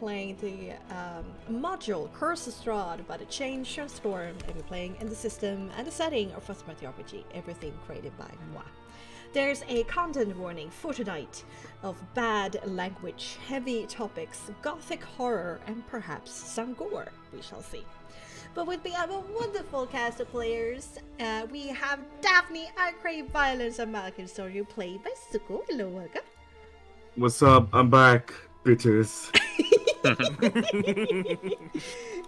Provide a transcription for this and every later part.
playing the module Curse Strahd by the Change of Storm, and we're playing in the system and the setting of Frostmark RPG, everything created by moi. There's a content warning for tonight of bad language, heavy topics, gothic horror, and perhaps some gore. We shall see. But with me, I have a wonderful cast of players. We have Daphne, I Crave Violence, and Marc, who played by Suko. Hello, welcome. What's up? I'm back, bitches.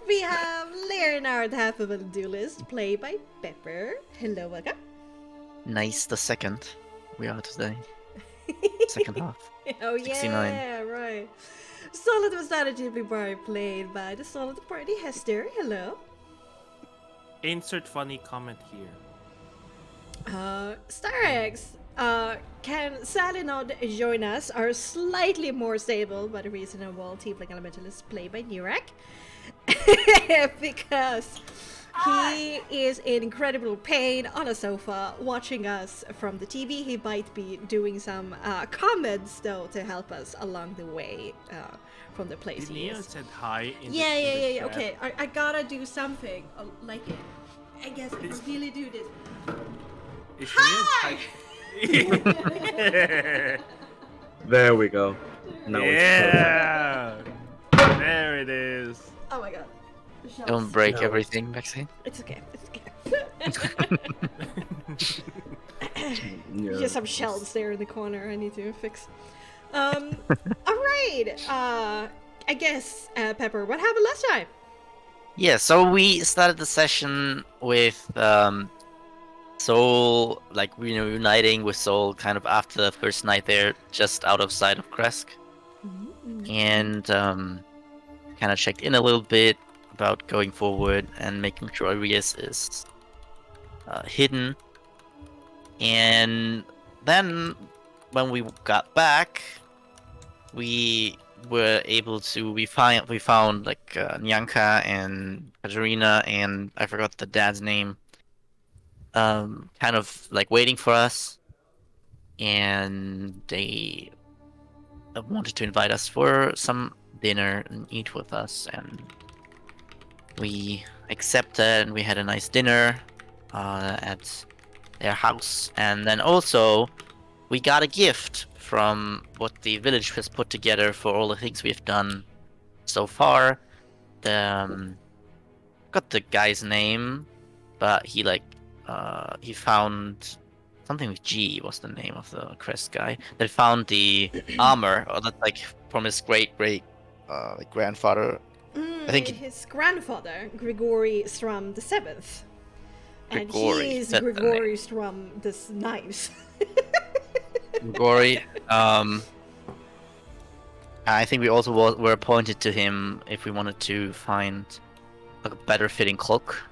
We have Leonard, half of a duelist, played by Pepper. Hello, welcome. Nice, the second. We are today. Second half. Oh 69. yeah, right. Solid was strategically played by the Solid Party Hester. Hello. Insert funny comment here. Starx can sadly not join us, are slightly more stable by the reasonable Tiefling Elementalist played by Nurak. Because he is in incredible pain on a sofa watching us from the TV. He might be doing some comments though to help us along the way from the place he Beneos is. said hi in Yeah. the chat. Okay, I gotta do something like it. I guess I can really do this. Is Hi! There we go. Now Yeah! There it is. Oh my god. Shells. Don't break No. everything, Bexxy. It's okay. It's okay. Yeah. Just some shells there in the corner I need to fix. Alright. I guess, Pepper, what happened last time? Yeah, so we started the session with Soul, uniting with Soul kind of after the first night there, just out of sight of Kresk. And kind of checked in a little bit about going forward and making sure Arias is hidden. And then when we got back, we were able to we found Nyanka and Katarina and I forgot the dad's name, kind of like waiting for us, and they wanted to invite us for some dinner and eat with us, and we accepted, and we had a nice dinner at their house. And then also we got a gift from what the village has put together for all the things we've done so far. Got the guy's name, but he found something with G was the name of the crest guy. They found the armor, or that from his great grandfather. I think his grandfather, Grigory Strum the Seventh. And Grigory, he is that's the Grigory Strum the Ninth. Grigory. I think we also were appointed to him if we wanted to find a better fitting cloak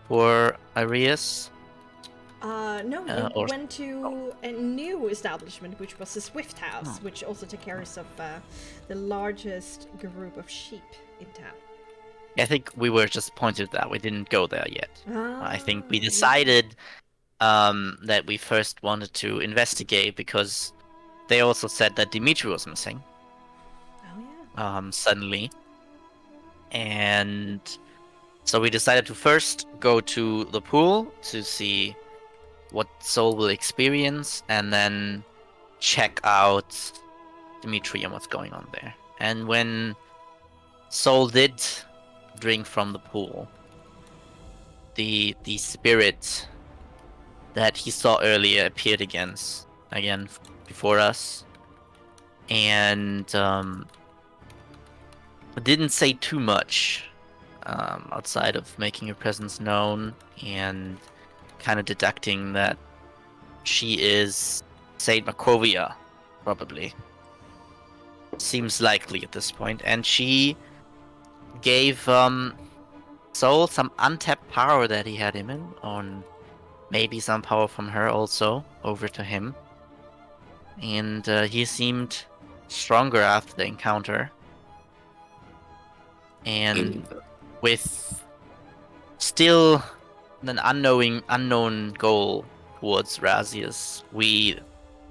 for Arias. No, or- we went to a new establishment, which was the Swift House, which also took care of the largest group of sheep in town. I think we were just pointed at that. We didn't go there yet. I think we Ah, decided that we first wanted to investigate because they also said that Dimitri was missing Oh yeah. suddenly. And so we decided to first go to the pool to see what Soul will experience, and then check out Dimitri and what's going on there. And when Soul did drink from the pool, the spirit that he saw earlier appeared again before us, and didn't say too much outside of making her presence known and kind of deducting that she is Saint Macrovia, probably. Seems likely at this point. And she gave Soul some untapped power that he had him in, on maybe some power from her also, over to him. And he seemed stronger after the encounter. And with still an unknown goal towards Razius, we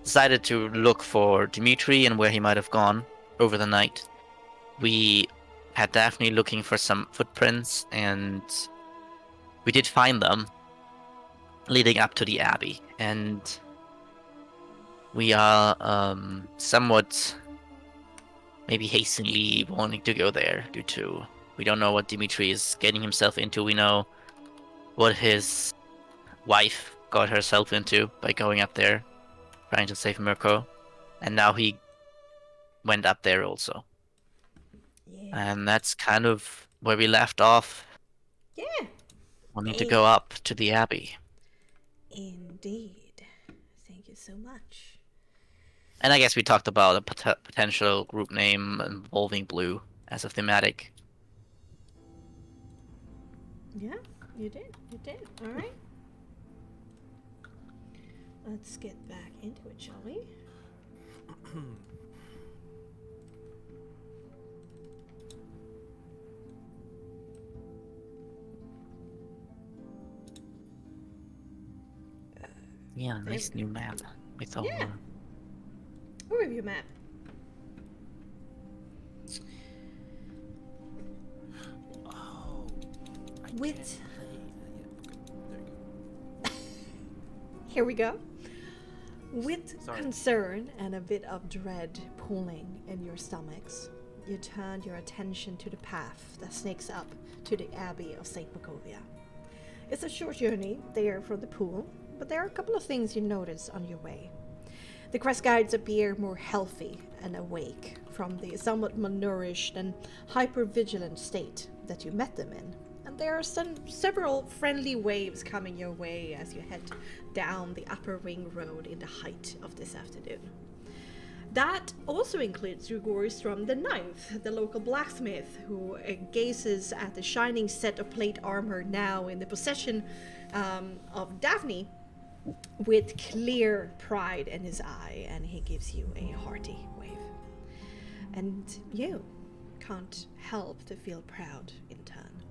decided to look for Dimitri and where he might have gone over the night. we had Daphne looking for some footprints, and we did find them leading up to the Abbey. And we are somewhat maybe hastily wanting to go there due to we don't know what Dimitri is getting himself into. We know what his wife got herself into by going up there, trying to save Mirko, and now he went up there also. Yeah. And that's kind of where we left off, Yeah. wanting to go up to the Abbey. Indeed. Thank you so much. And I guess we talked about a potential group name involving blue as a thematic. Yeah, you did. You did. All right. Let's get back into it, shall we? Yeah, nice new map. Yeah. Overview map. Oh. I With- can't play. Yeah. There you go. Here we go. With Sorry. concern and a bit of dread pulling in your stomachs, you turn your attention to the path that snakes up to the Abbey of St. Macovia. It's a short journey there from the pool, but there are a couple of things you notice on your way. The quest guides appear more healthy and awake from the somewhat malnourished and hyper-vigilant state that you met them in. And there are several friendly waves coming your way as you head down the upper ring road in the height of this afternoon. That also includes Rugorstrom the Ninth, the local blacksmith, who gazes at the shining set of plate armor now in the possession of Daphne with clear pride in his eye, and he gives you a hearty wave. And you can't help to feel proud in turn.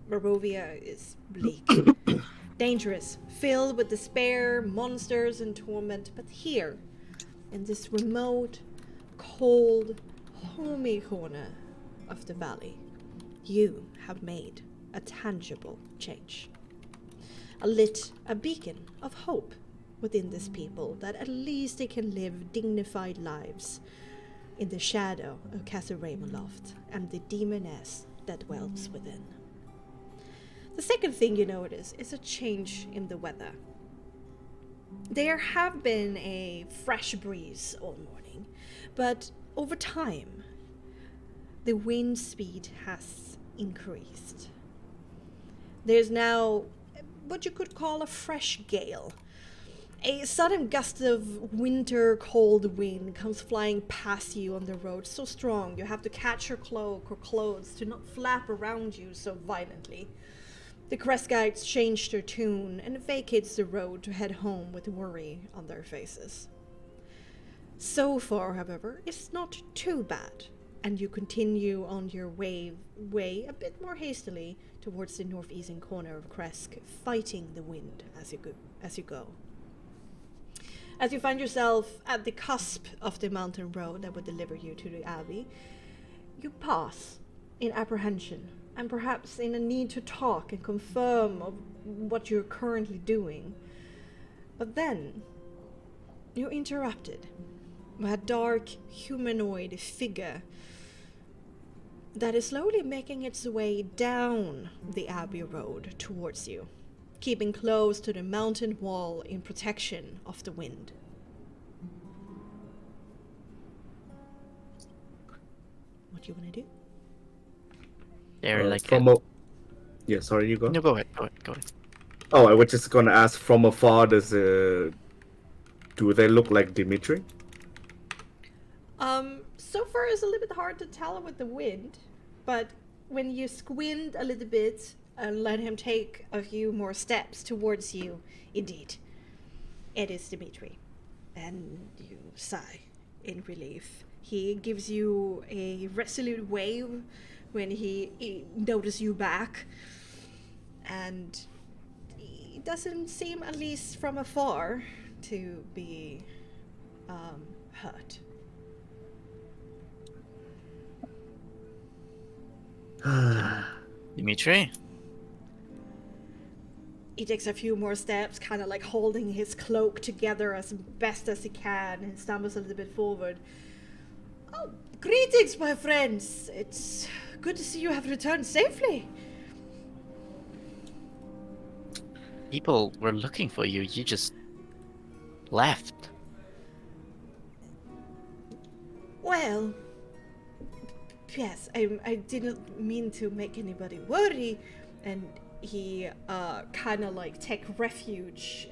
Barovia is bleak, dangerous, filled with despair, monsters, and torment, but here, in this remote, cold, homey corner of the valley, you have made a tangible change. Lit a beacon of hope within this people that at least they can live dignified lives in the shadow of Castle Ravenloft and the demoness that dwells within. The second thing you notice is a change in the weather. There have been a fresh breeze all morning, but over time, the wind speed has increased. There's now what you could call a fresh gale. A sudden gust of winter cold wind comes flying past you on the road, so strong you have to catch your cloak or clothes to not flap around you so violently. The crest guides change their tune and vacates the road to head home with worry on their faces. So far, however, it's not too bad, and you continue on your way a bit more hastily towards the northeastern corner of Kresk, fighting the wind as you go. As you find yourself at the cusp of the mountain road that would deliver you to the Abbey, you pause in apprehension and perhaps in a need to talk and confirm of what you're currently doing. But then, you're interrupted by a dark humanoid figure that is slowly making its way down the Abbey Road towards you, keeping close to the mountain wall in protection of the wind. What do you want to do? They're like from a... Yeah, sorry, you go. No, go ahead. Oh, I was just gonna ask, from afar, do they look like Dimitri? So far it's a little bit hard to tell with the wind, but when you squint a little bit and let him take a few more steps towards you, indeed, it is Dimitri. And you sigh in relief. He gives you a resolute wave when he notices you back, and he doesn't seem, at least from afar, to be hurt. Dimitri? He takes a few more steps, kind of like holding his cloak together as best as he can, and stumbles a little bit forward. Oh, greetings, my friends. It's good to see you have returned safely. People were looking for you. You just left. Well, yes, I didn't mean to make anybody worry, and he kind of like take refuge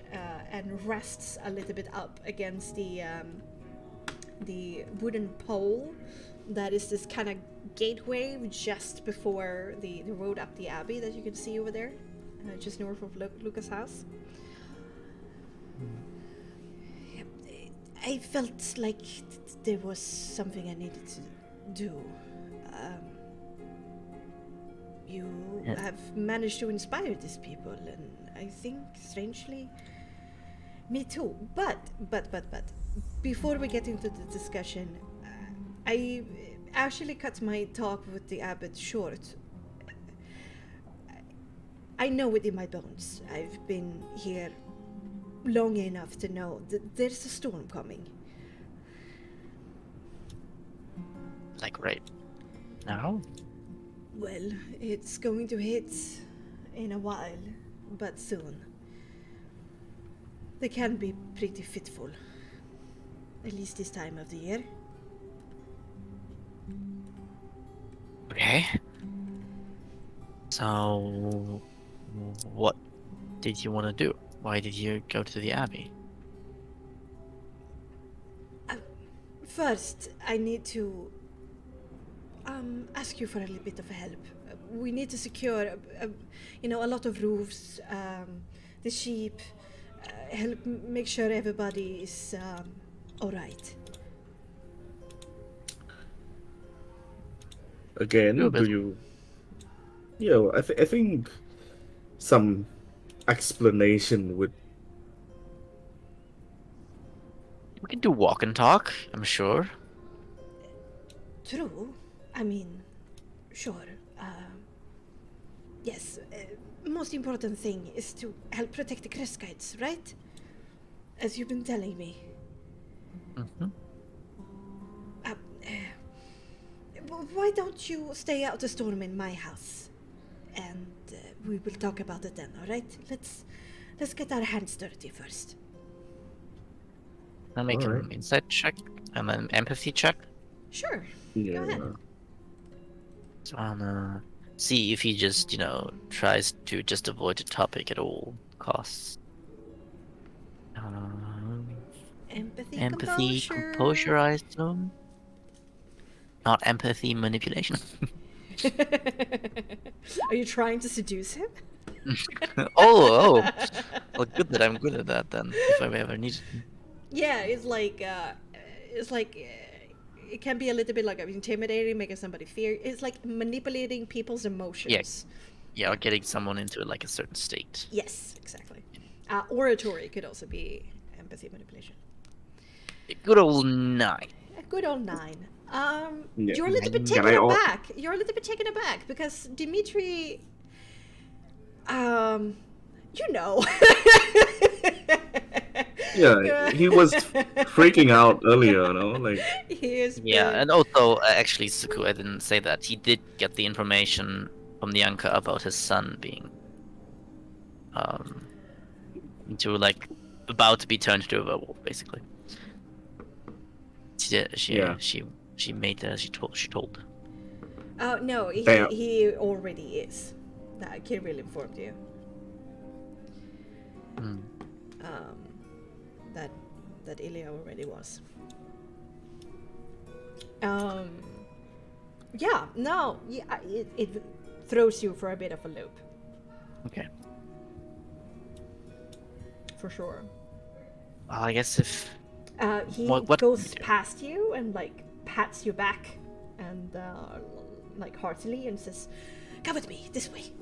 and rests a little bit up against the wooden pole that is this kind of gateway just before the road up the abbey that you can see over there, just north of Lucas' house. I felt like there was something I needed to do. You Yeah. have managed to inspire these people, and I think, strangely, me too. But, before we get into the discussion, I actually cut my talk with the abbot short. I know it in my bones. I've been here long enough to know that there's a storm coming. Like right now? Well, it's going to hit in a while, but soon. They can be pretty fitful, at least this time of the year. Okay. So, what did you want to do? Why did you go to the abbey? First, I need to ask you for a little bit of help. We need to secure, a lot of roofs, the sheep, help make sure everybody is all right. Again, Sure, do but- you? Yeah, I think some explanation would. We can do walk and talk, I'm sure. True. I mean, sure. Yes, most important thing is to help protect the crest guides, right? As you've been telling me. Mm-hmm. Why don't you stay out the storm in my house? And we will talk about it then, alright? Let's get our hands dirty first. I'll make Alright. an insight check and an empathy check. Sure. Yeah. Go ahead. So I'm gonna see if he just, tries to just avoid the topic at all costs. Empathy, composure, I assume. Not empathy, manipulation. Are you trying to seduce him? oh. Well, good that I'm good at that then, if I ever need it. Yeah, it's like it can be a little bit like intimidating, making somebody fear. It's like manipulating people's emotions. Yeah, or getting someone into like a certain state. Yes, exactly. Oratory could also be empathy manipulation. Good old 9. A good old 9. Yeah. You're a little bit Can taken I aback. You're a little bit taken aback because Dimitri, you know. Yeah, he was freaking out earlier, like. He is. Yeah, and also, actually, Suku, I didn't say that. He did get the information from the Anka about his son being, about to be turned into a werewolf, basically. She made she told. Oh no, Damn. he already is. Kirill informed you. Hmm. That Ilya already was. It throws you for a bit of a loop. Okay. For sure. Well, I guess if He what can goes we do? past you and like pats you back and like heartily and says, "Come with me this way."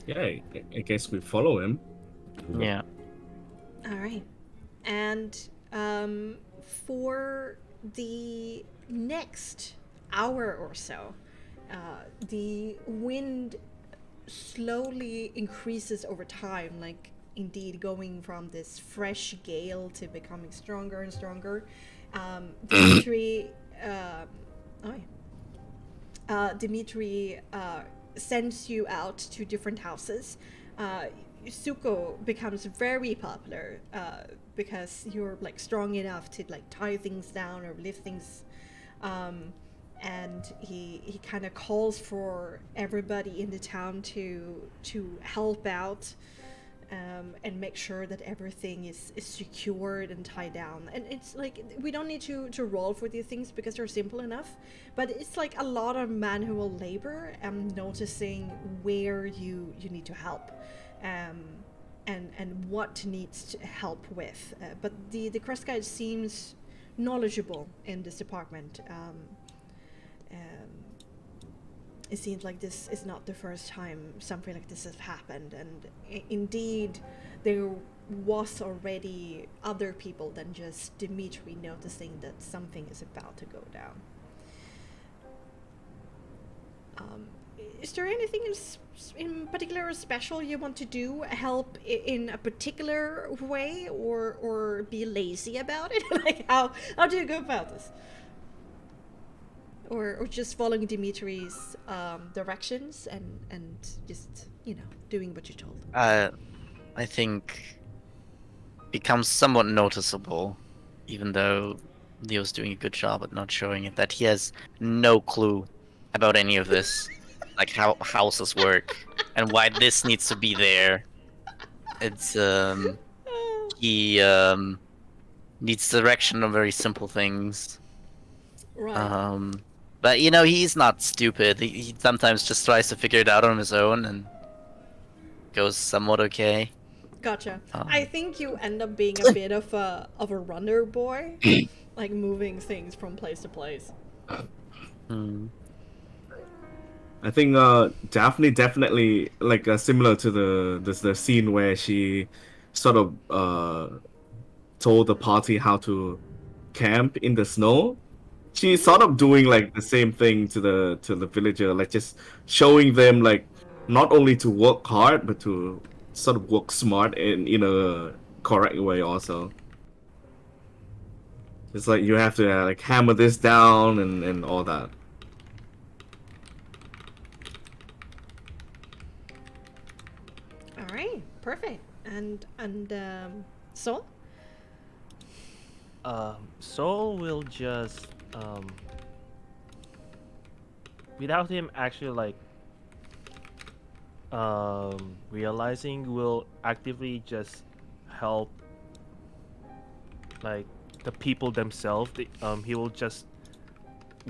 Yeah, I guess we follow him. Yeah. All right. And for the next hour or so, the wind slowly increases over time, like indeed going from this fresh gale to becoming stronger and stronger. Dimitri, Dimitri sends you out to different houses. Suko becomes very popular because you're like strong enough to like tie things down or lift things, and he kind of calls for everybody in the town to help out. And make sure that everything is secured and tied down. And it's like, we don't need to roll for these things because they're simple enough, but it's like a lot of manual labor and noticing where you need to help, and what needs to help with. But the quest guide seems knowledgeable in this department. It seems like this is not the first time something like this has happened, and indeed there was already other people than just Dimitri noticing that something is about to go down. Is there anything in particular special you want to do? Help in a particular way, or be lazy about it? Like how do you go about this? Or just following Dimitri's directions and just, doing what you're told. I think becomes somewhat noticeable, even though Leo's doing a good job at not showing it, that he has no clue about any of this, like how houses work and why this needs to be there. It's he needs direction on very simple things. Right. But he's not stupid. He sometimes just tries to figure it out on his own and goes somewhat okay. Gotcha. I think you end up being a bit of a runner boy, like moving things from place to place. I think Daphne definitely like similar to the scene where she sort of told the party how to camp in the snow. She's sort of doing like the same thing to the villager, like just showing them like not only to work hard but to sort of work smart and in a correct way also. It's like you have to like hammer this down and all that. All right, perfect. And Soul? Soul will just without him actually like realizing, will actively just help like the people themselves. He will just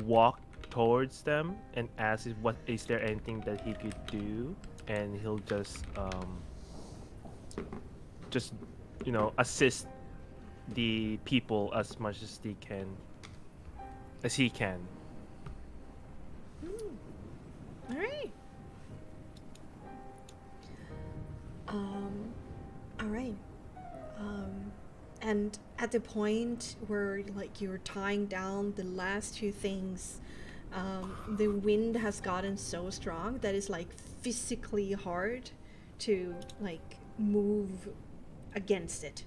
walk towards them and ask if what is there anything that he could do, and he'll just assist the people as much as he can. All right. All right. And at the point where like you're tying down the last two things, the wind has gotten so strong that it's like physically hard to like move against it,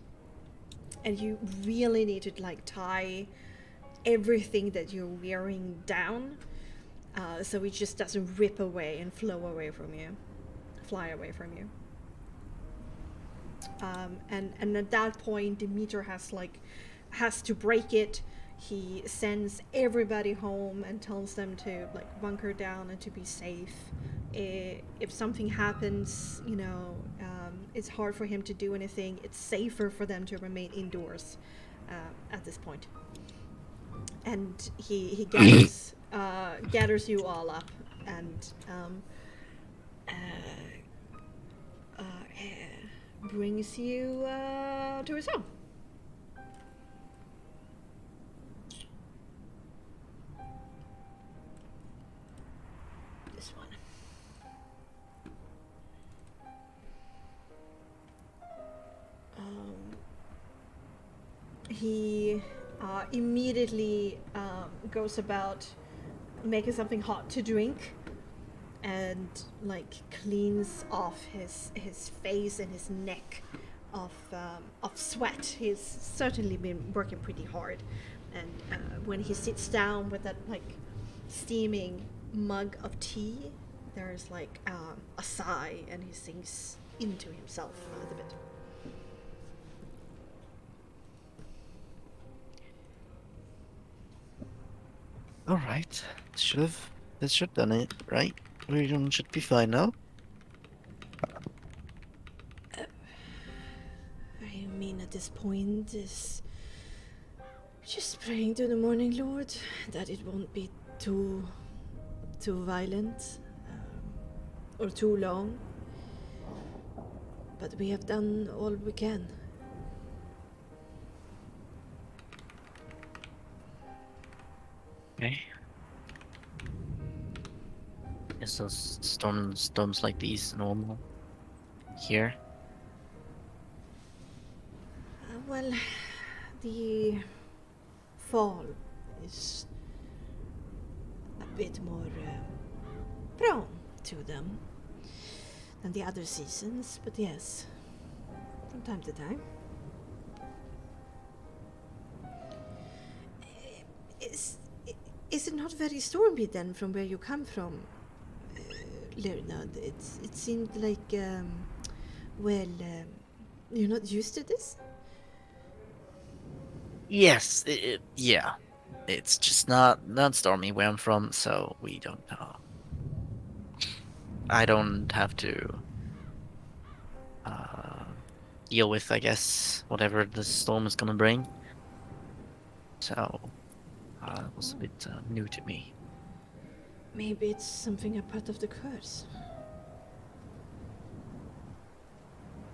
and you really need to like tie everything that you're wearing down, so it just doesn't rip away and fly away from you. And at that point, Demeter has to break it. He sends everybody home and tells them to like bunker down and to be safe. If something happens, it's hard for him to do anything. It's safer for them to remain indoors at this point. And he gathers you all up and brings you to his home. This one. He immediately goes about making something hot to drink and like cleans off his face and his neck of sweat. He's certainly been working pretty hard, and when he sits down with that like steaming mug of tea, there's like a sigh, and he sinks into himself a little bit. All right. This should done it, right? We should be fine now. I mean, at this point, is just praying to the Morning Lord that it won't be too violent or too long. But we have done all we can. Okay. Is those storms like these normal here? Well, the fall is a bit more prone to them than the other seasons, but yes, from time to time. Is it not very stormy then from where you come from, Lerna? It seemed like, you're not used to this? Yes, yeah. It's just not stormy where I'm from, so we don't know. I don't have to deal with, I guess, whatever the storm is gonna bring. So it was a bit new to me. Maybe it's something a part of the curse.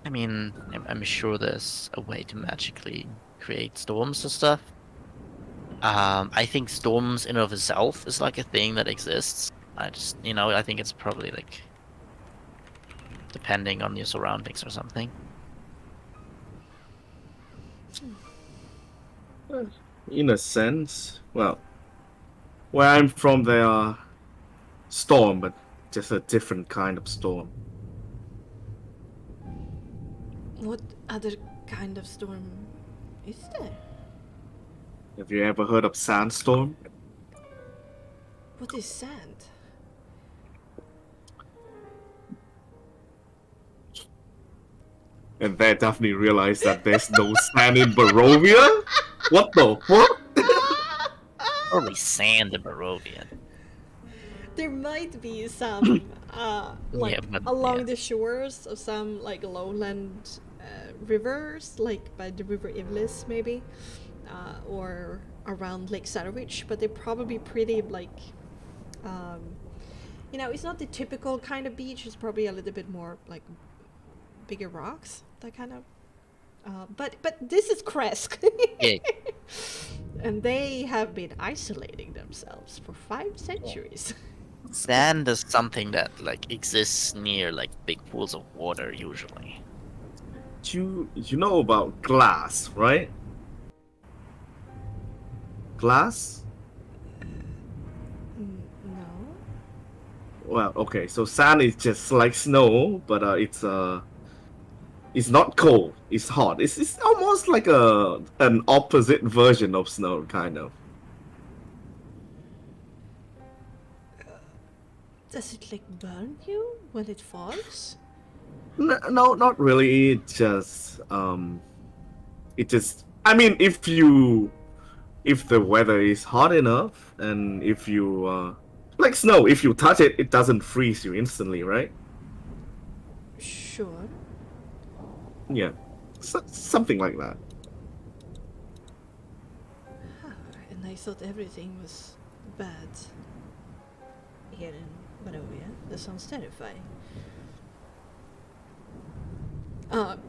I mean, I'm sure there's a way to magically create storms and stuff. I think storms in of itself is like a thing that exists. I just, I think it's probably like depending on your surroundings or something. In a sense, well, where I'm from, there are storm, but just a different kind of storm. What other kind of storm is there? Have you ever heard of sandstorm? What is sand? And they definitely realized that there's no sand in Barovia? What the fuck? Probably sand in Barovia. There might be some, Yeah, but, along yeah. the shores of some, like, lowland rivers, like by the River Ivlis, maybe, or around Lake Sarovich, but they're probably pretty, like, it's not the typical kind of beach. It's probably a little bit more, like, bigger rocks, that kind of. But this is Kresk. Yeah. And they have been isolating themselves for 5 centuries. Sand is something that like exists near like big pools of water usually. You know about glass, right? Glass? No. Well, okay, so sand is just like snow, but it's not cold. It's hot. It's almost like an opposite version of snow, kind of. Does it like burn you when it falls? No, not really. It just. I mean, if the weather is hot enough, and if you like snow, if you touch it, it doesn't freeze you instantly, right? Sure. Yeah, something like that. And I thought everything was bad here in Barovia. That sounds terrifying.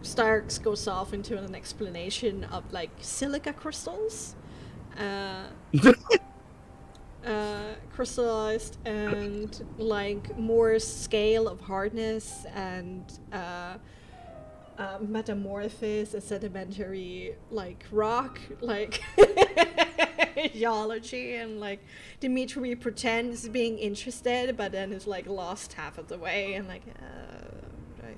Starks goes off into an explanation of like silica crystals, crystallized, and like more scale of hardness, and metamorphosis, a sedimentary like rock, like geology, and like Dimitri pretends being interested, but then is like lost half of the way, and like right.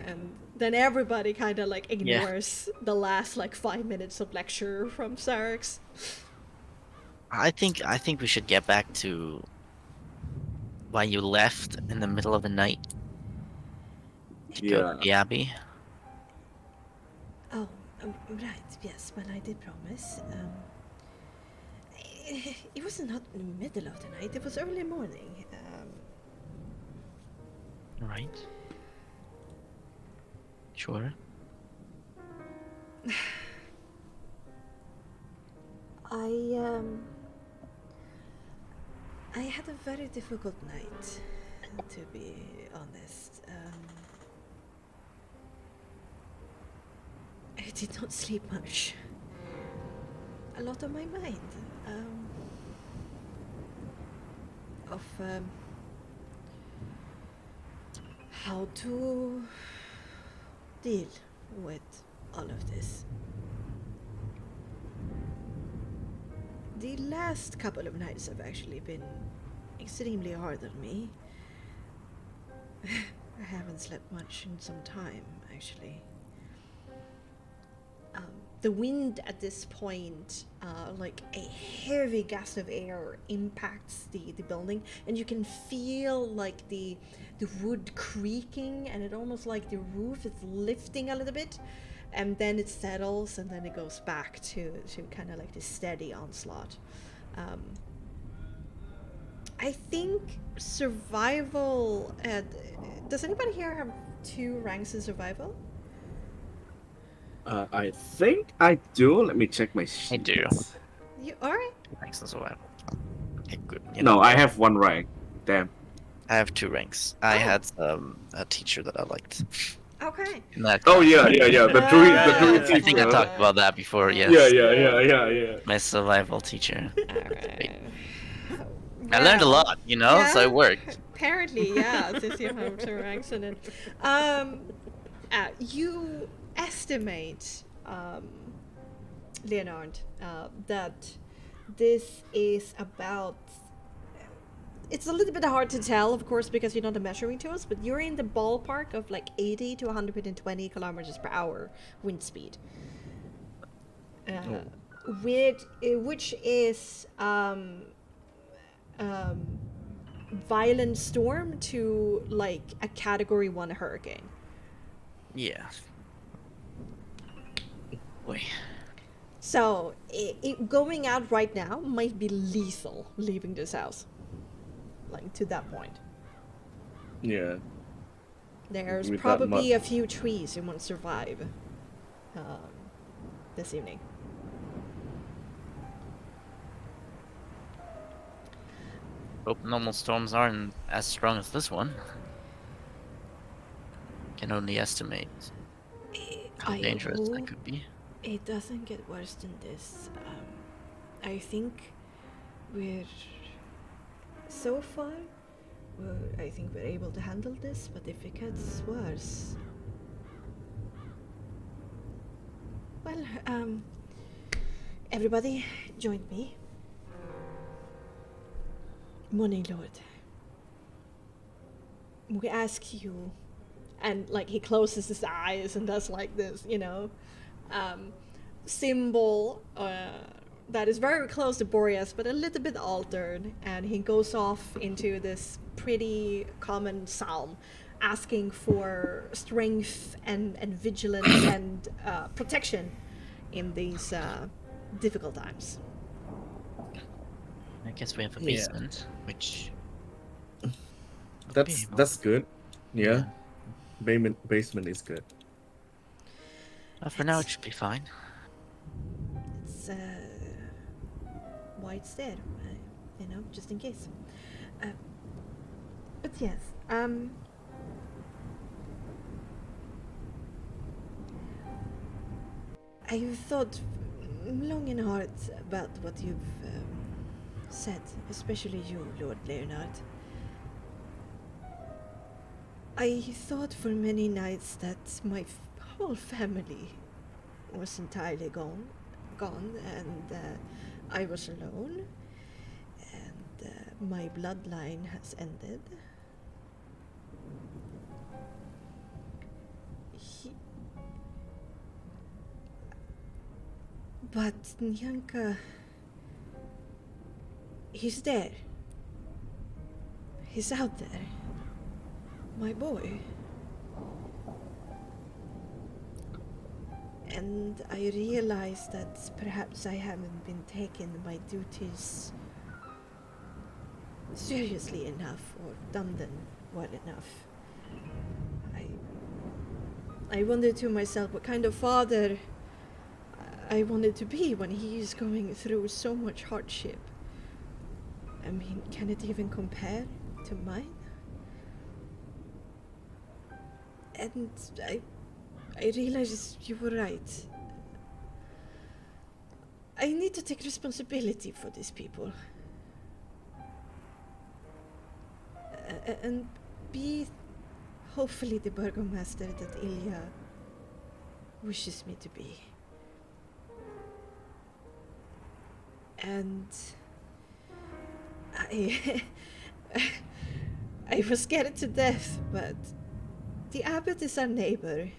And then everybody kind of like ignores the last like 5 minutes of lecture from Sarx. I think we should get back to why you left in the middle of the night to go to the Abbey. Oh, right, yes, well, I did promise. It was not in the middle of the night, it was early morning. Right. Sure. I had a very difficult night, to be honest. I did not sleep much. A lot on my mind. How to deal with all of this. The last couple of nights have actually been extremely hard on me. I haven't slept much in some time, actually. The wind at this point, like a heavy gust of air impacts the building, and you can feel like the wood creaking, and it almost like the roof is lifting a little bit, and then it settles, and then it goes back to kind of like the steady onslaught. I think survival. Does anybody here have 2 ranks in survival? I think I do. Let me check my sheet. I do. You alright? Ranks and survival. Okay, good. No, I have 1 rank. Damn. I have 2 ranks. I had a teacher that I liked. Okay. In that Oh yeah. The druid I think teacher. I talked about that before. Yes. Yeah. My survival teacher. Alright. I learned a lot, so it worked. Apparently, yeah, since you have 2 ranks in it. You estimate, Leonard, that this is about. It's a little bit hard to tell, of course, because you're not measuring to us, but you're in the ballpark of like 80 to 120 kilometers per hour wind speed. Which is violent storm to like a category 1 hurricane. Yeah. Boy. So going out right now might be lethal leaving this house. Like to that point. Yeah. There's With that probably much. a few trees you won't survive this evening. Hope normal storms aren't as strong as this one. Can only estimate how I dangerous that hope could be. it doesn't get worse than this. I think we're so far. I think we're able to handle this, but if it gets worse, well, everybody, join me. Morning, Lord. We ask you, and like he closes his eyes and does like this, symbol that is very close to Boreas, but a little bit altered, and he goes off into this pretty common psalm, asking for strength and vigilance and protection in these difficult times. I guess we have a Yeah. basement, which That's good. Yeah. Basement is good. for now it should be fine. It's why it's there, just in case. But yes, I've thought long and hard about what you've said, especially you, Lord Leonard. I thought for many nights that my whole family was entirely gone, and I was alone, and my bloodline has ended. But Nyanka, he's there. He's out there. My boy. And I realized that perhaps I haven't been taking my duties seriously enough or done them well enough. I wondered to myself what kind of father I wanted to be when he is going through so much hardship. I mean, can it even compare to mine? And I realized you were right. I need to take responsibility for these people. And be, hopefully, the burgomaster that Ilya wishes me to be. And I was scared to death, but the abbot is our neighbor.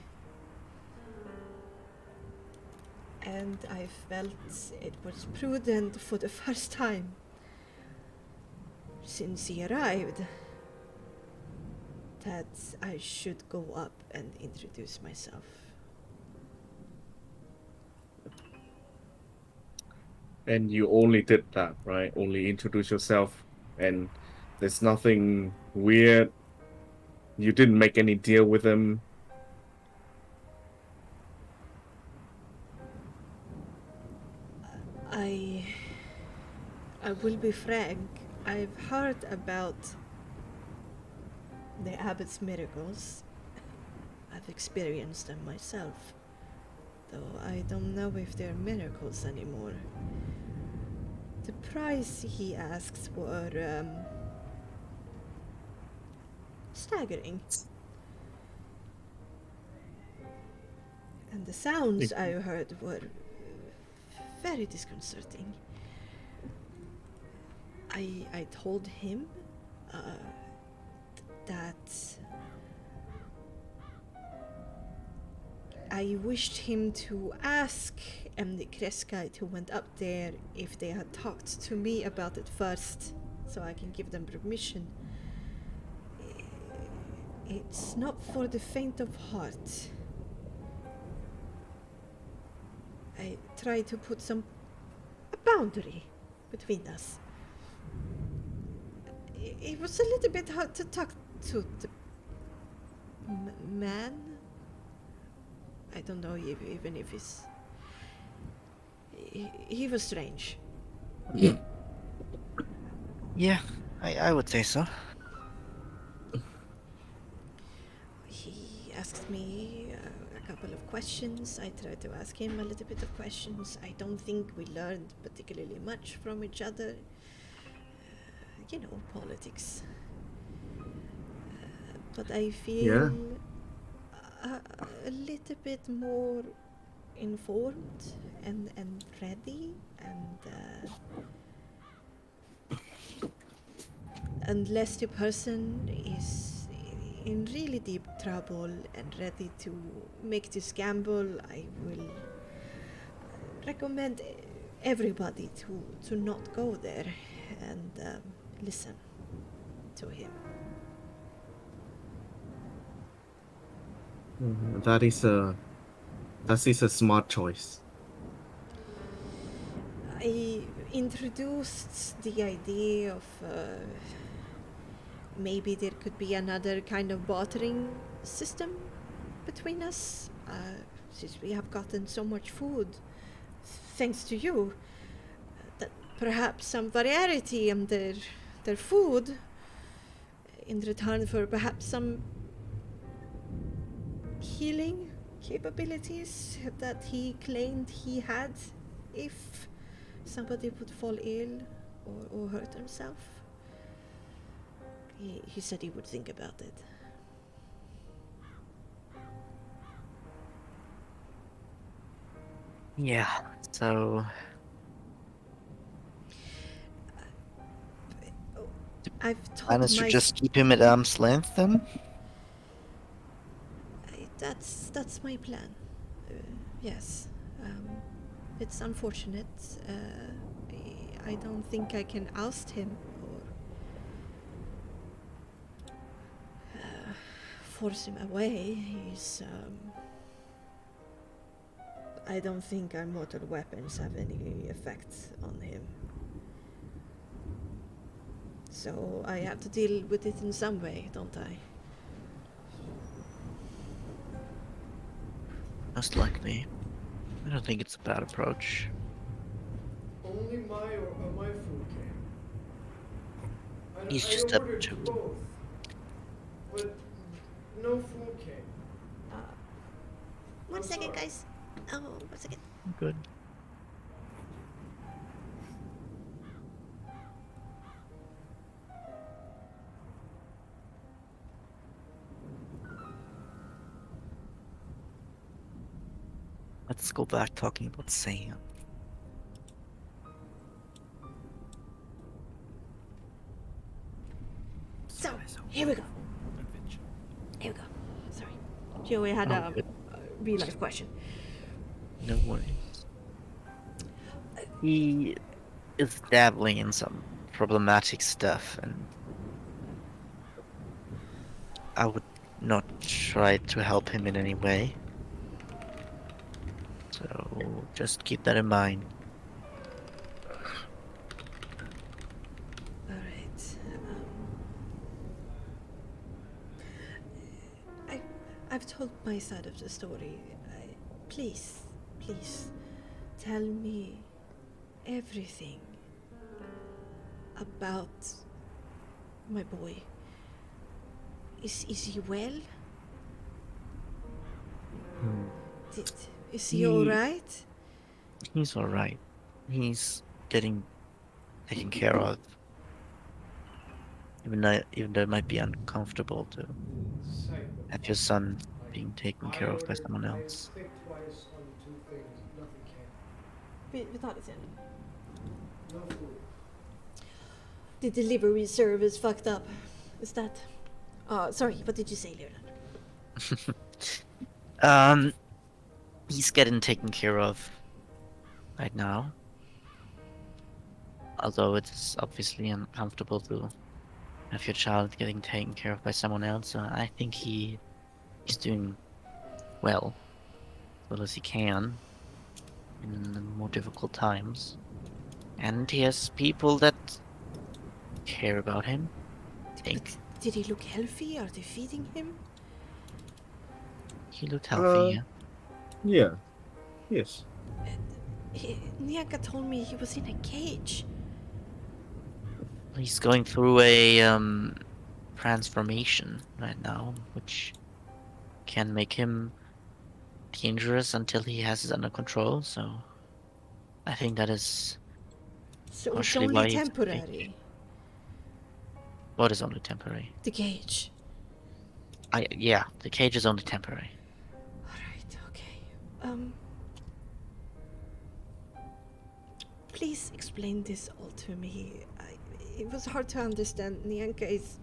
And I felt it was prudent for the first time since he arrived that I should go up and introduce myself. And you only did that, right? Only introduce yourself, and there's nothing weird. You didn't make any deal with him. I will be frank. I've heard about the abbot's miracles. I've experienced them myself, though I don't know if they're miracles anymore. The price he asks were staggering. And the sounds I heard were very disconcerting. I told him that I wished him to ask the Kreskai who went up there if they had talked to me about it first, so I can give them permission. It's not for the faint of heart. I tried to put a boundary between us. It was a little bit hard to talk to the man. I don't know even if he was strange. Yeah, I would say so. He asked me a couple of questions. I tried to ask him a little bit of questions. I don't think we learned particularly much from each other. You know, politics. But I feel a little bit more informed and ready, and unless the person is in really deep trouble and ready to make this gamble, I will recommend everybody to not go there and listen to him. That is a smart choice. I introduced the idea of maybe there could be another kind of bartering system between us, since we have gotten so much food, thanks to you, that perhaps some variety in their food in return for perhaps some healing capabilities that he claimed he had if somebody would fall ill or hurt himself. He said he would think about it. Yeah. So I've told managed to my just keep him at arm's length then. that's my plan. Yes. It's unfortunate. I don't think I can oust him or force him away. I don't think our mortal weapons have any effect on him. So I have to deal with it in some way, don't I? Most likely. I don't think it's a bad approach. Only my food came. He's I just ordered to both, but no food came. One I'm second, sorry. guys. Oh, 1 second. good. Let's go back talking about Sam. So, here we go. Adventure. Here we go. Sorry. Joey had Oh, a good. real life question. No worries. He is dabbling in some problematic stuff, and I would not try to help him in any way. So just keep that in mind. Alright. I've told my side of the story. Please, tell me everything about my boy. Is he well? Is he He- alright? He's alright. He's getting taken care of. Even though it might be uncomfortable to have your son being taken care of by someone else. I clicked twice on 2 things. Nothing came. Vi tar det sen. No food. The delivery service fucked up. Is that? Sorry, what did you say, Leonard? He's getting taken care of right now. Although it's obviously uncomfortable to have your child getting taken care of by someone else, I think he's doing well as he can in the more difficult times. And he has people that care about him. I think Did he look healthy? Are they feeding him? he looked healthy, yeah. Yeah. Yes. Nyaka told me he was in a cage. He's going through a transformation right now, which can make him dangerous until he has it under control. So I think that is So it's partially only why he's temporary. what is only temporary. The cage. Yeah, the cage is only temporary. Alright, okay. Please explain this all to me. It was hard to understand. Nyanka is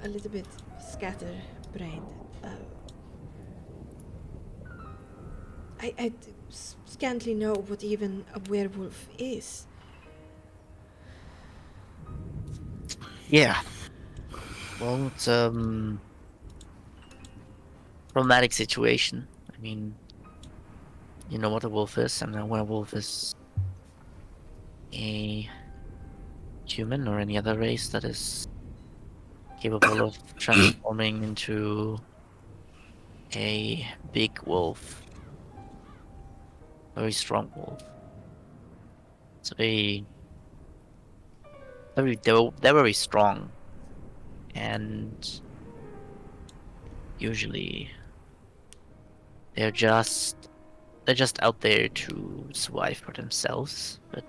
a little bit scatterbrained. I scantily know what even a werewolf is. Yeah. Well, it's problematic situation. I mean, you know what a wolf is, and a werewolf is a human or any other race that is capable of transforming into a big wolf, very strong wolf. So they're very strong, and usually they're just out there to survive for themselves, but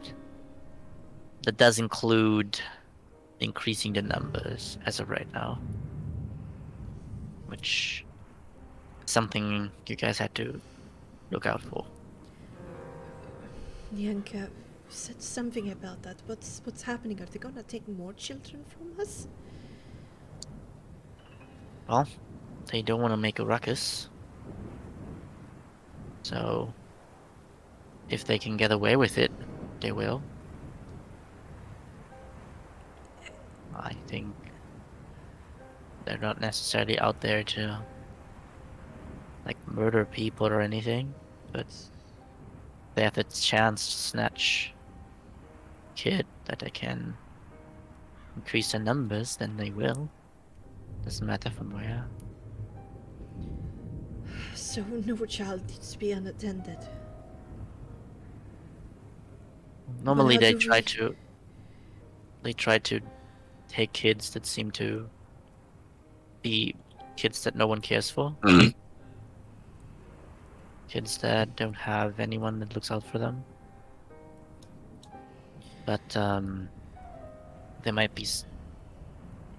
that does include increasing the numbers as of right now, which is something you guys had to look out for. Nyanka, you said something about that. What's happening? Are they gonna take more children from us? Well, they don't want to make a ruckus. So, if they can get away with it, they will. I think they're not necessarily out there to, like, murder people or anything, but they have the chance to snatch a kid that they can increase their numbers, then they will. Doesn't matter from where. So no child needs to be unattended. Normally how they do try we- to take kids that seem to be kids that no one cares for. Kids that don't have anyone that looks out for them. But they might be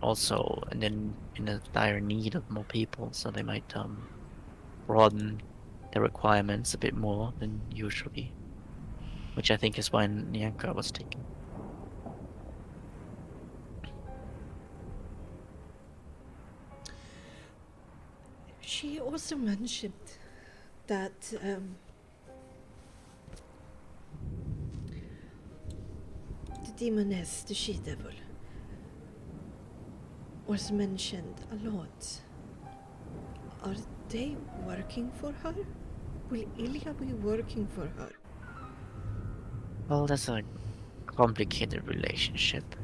also in a dire need of more people, so they might broaden their requirements a bit more than usually, which I think is why Nyanka was taken. She also mentioned that the demoness, the she-devil, was mentioned a lot. Are they working for her? Will Ilya be working for her? Well, that's a complicated relationship.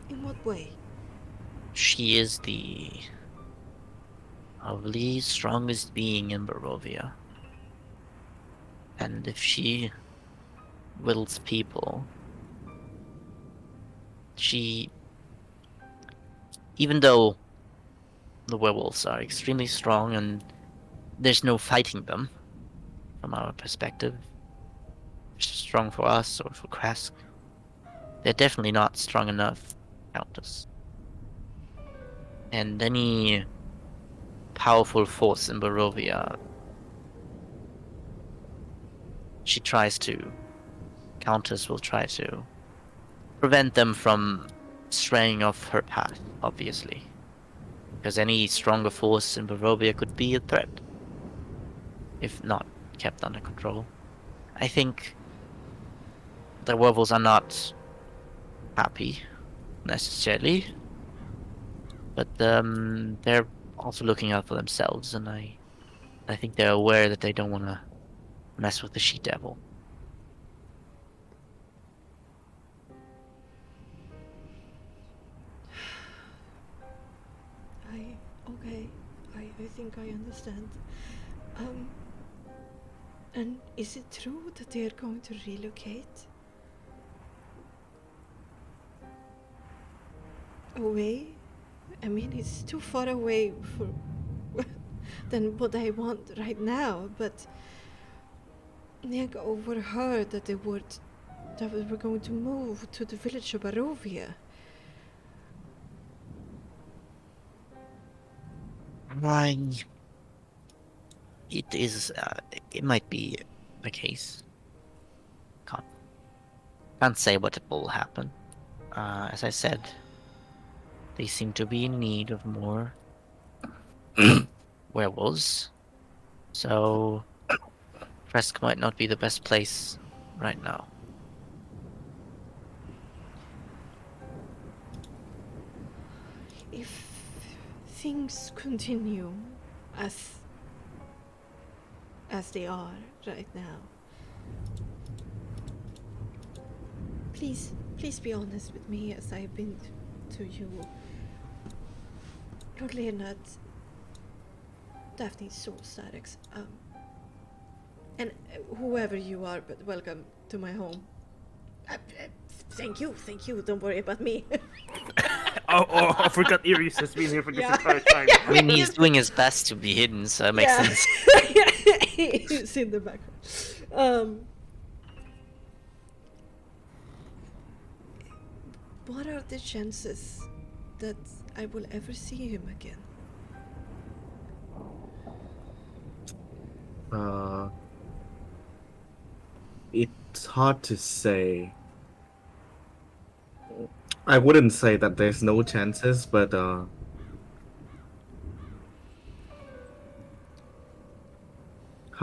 In what way? She is the probably strongest being in Barovia. And if she wills people, even though the werewolves are extremely strong and there's no fighting them from our perspective, strong for us or for Kresk, they're definitely not strong enough to count us. And any powerful force in Barovia, she tries to counters will try to prevent them from straying off her path, obviously. Because any stronger force in Barovia could be a threat, if not kept under control. I think the werewolves are not happy, necessarily, but they're also looking out for themselves, and I think they're aware that they don't want to mess with the she-devil. Okay, I think I understand. And is it true that they are going to relocate? Away? I mean, it's too far away for than what I want right now, but Nick overheard that they were going to move to the village of Barovia. Right. It is. It might be the case. Can't say what will happen. As I said, they seem to be in need of more werewolves, so Kresk might not be the best place right now. If things continue as they are right now, please be honest with me as I've been to you. Lord Leonard, Daphne Soul Starex, and whoever you are, but welcome to my home. Thank you, don't worry about me. Oh, I forgot Iris has been here for this Yeah. entire time. I mean, he's doing his best to be hidden, so it makes sense. He's in the background. What are the chances that I will ever see him again? It It's hard to say. I wouldn't say that there's no chances, but how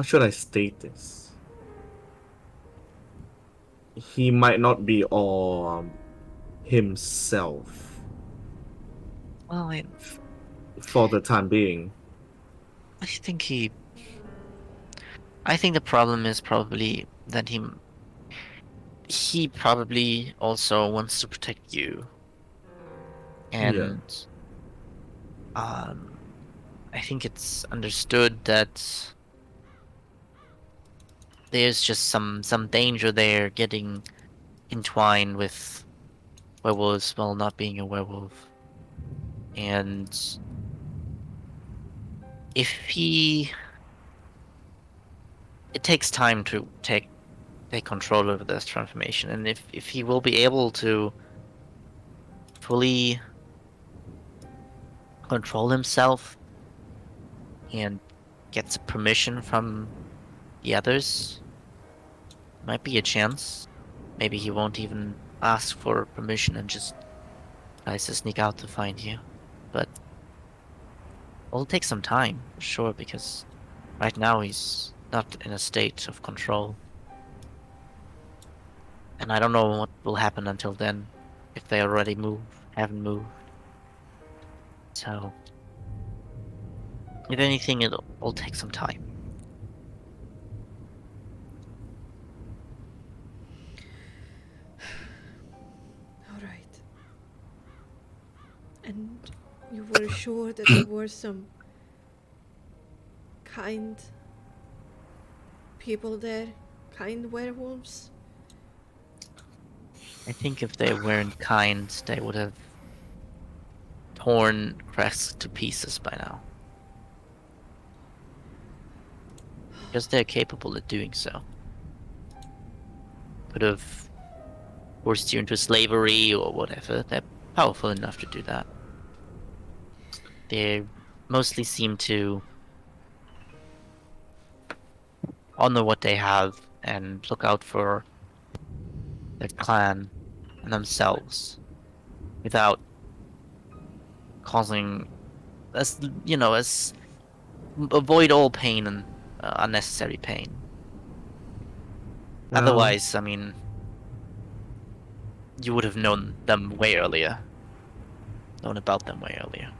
should I state this? He might not be all himself Well, for the time being. I think he. I think the problem is probably that he probably also wants to protect you, Yeah. and um, I think it's understood that there's just some danger there getting entwined with werewolves while not being a werewolf, and if he, it takes time to take control over this transformation, and if he will be able to fully control himself and gets permission from the others, might be a chance. Maybe he won't even ask for permission and just tries to sneak out to find you. But it'll take some time, for sure, because right now he's not in a state of control. And I don't know what will happen until then, if they already haven't moved. So, if anything, it'll take some time. All right. And you were sure that there were some kind people there? Kind werewolves? I think if they weren't kind, they would have torn Crest to pieces by now. Because they're capable of doing so. Could have forced you into slavery or whatever. They're powerful enough to do that. They mostly seem to honor what they have and look out for their clan and themselves without causing as avoid all pain and unnecessary pain. Otherwise, I mean, you would have known them way earlier. Known about them way earlier.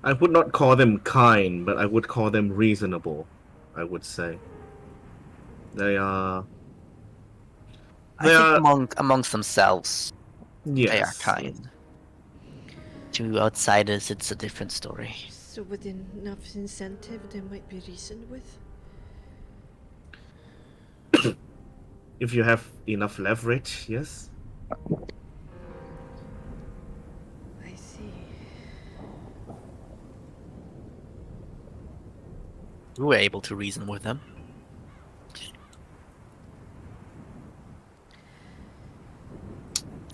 I would not call them kind, but I would call them reasonable, I would say. They are... I think amongst themselves, Yes. they are kind. To outsiders, it's a different story. So with enough incentive, they might be reasoned with? If you have enough leverage, yes. I see. We were able to reason with them.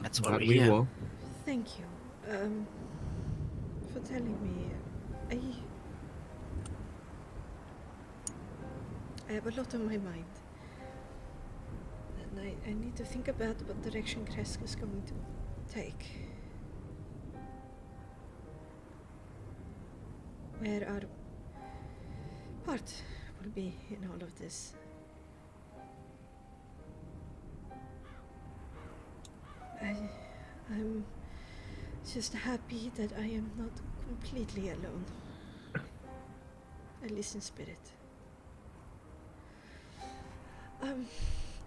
That's why But we're we here. will. Thank you. For telling me. I have a lot on my mind. And I need to think about what direction Kresk is going to take. Where our part will be in all of this. I'm just happy that I am not completely alone. At least in spirit.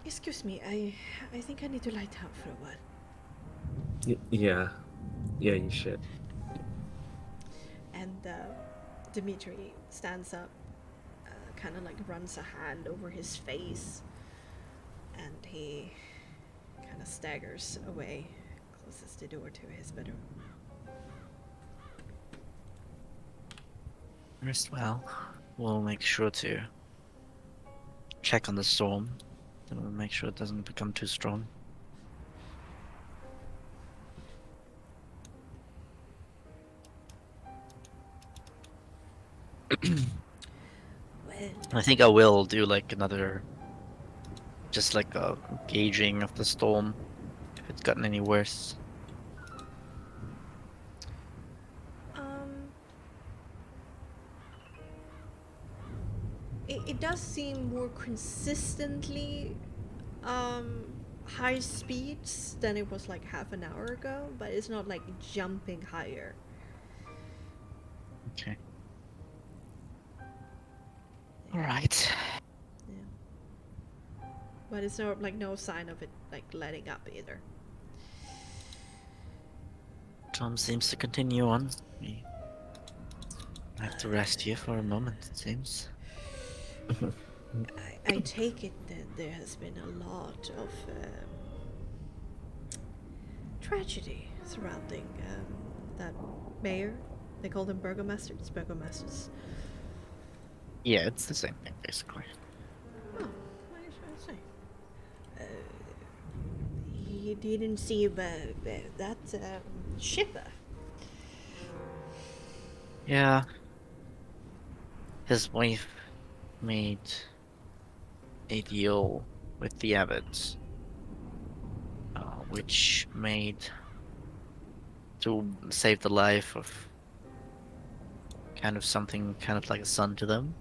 Excuse me, I think I need to lie down for a while. Yeah. Yeah, you should. And Dimitri stands up, kind of like runs a hand over his face, and he kind of staggers away, closes the door to his bedroom. Rest well. We'll make sure to check on the storm. And we'll make sure it doesn't become too strong. Well, I think I will do like another, just like a gauging of the storm, if it's gotten any worse. Um, it does seem more consistently high speeds than it was like half an hour ago, but it's not like jumping higher. Okay. All right. Yeah. But it's no sign of it like letting up either. Tom seems to continue on. We have to rest here for a moment, it seems. I take it that there has been a lot of tragedy surrounding that mayor. They call them burgomasters. Burgomasters. Yeah, it's the same thing, basically. Oh, what should I say? He didn't see that shipper. Yeah. His wife made a deal with the abbots, which made to save the life of kind of like a son to them.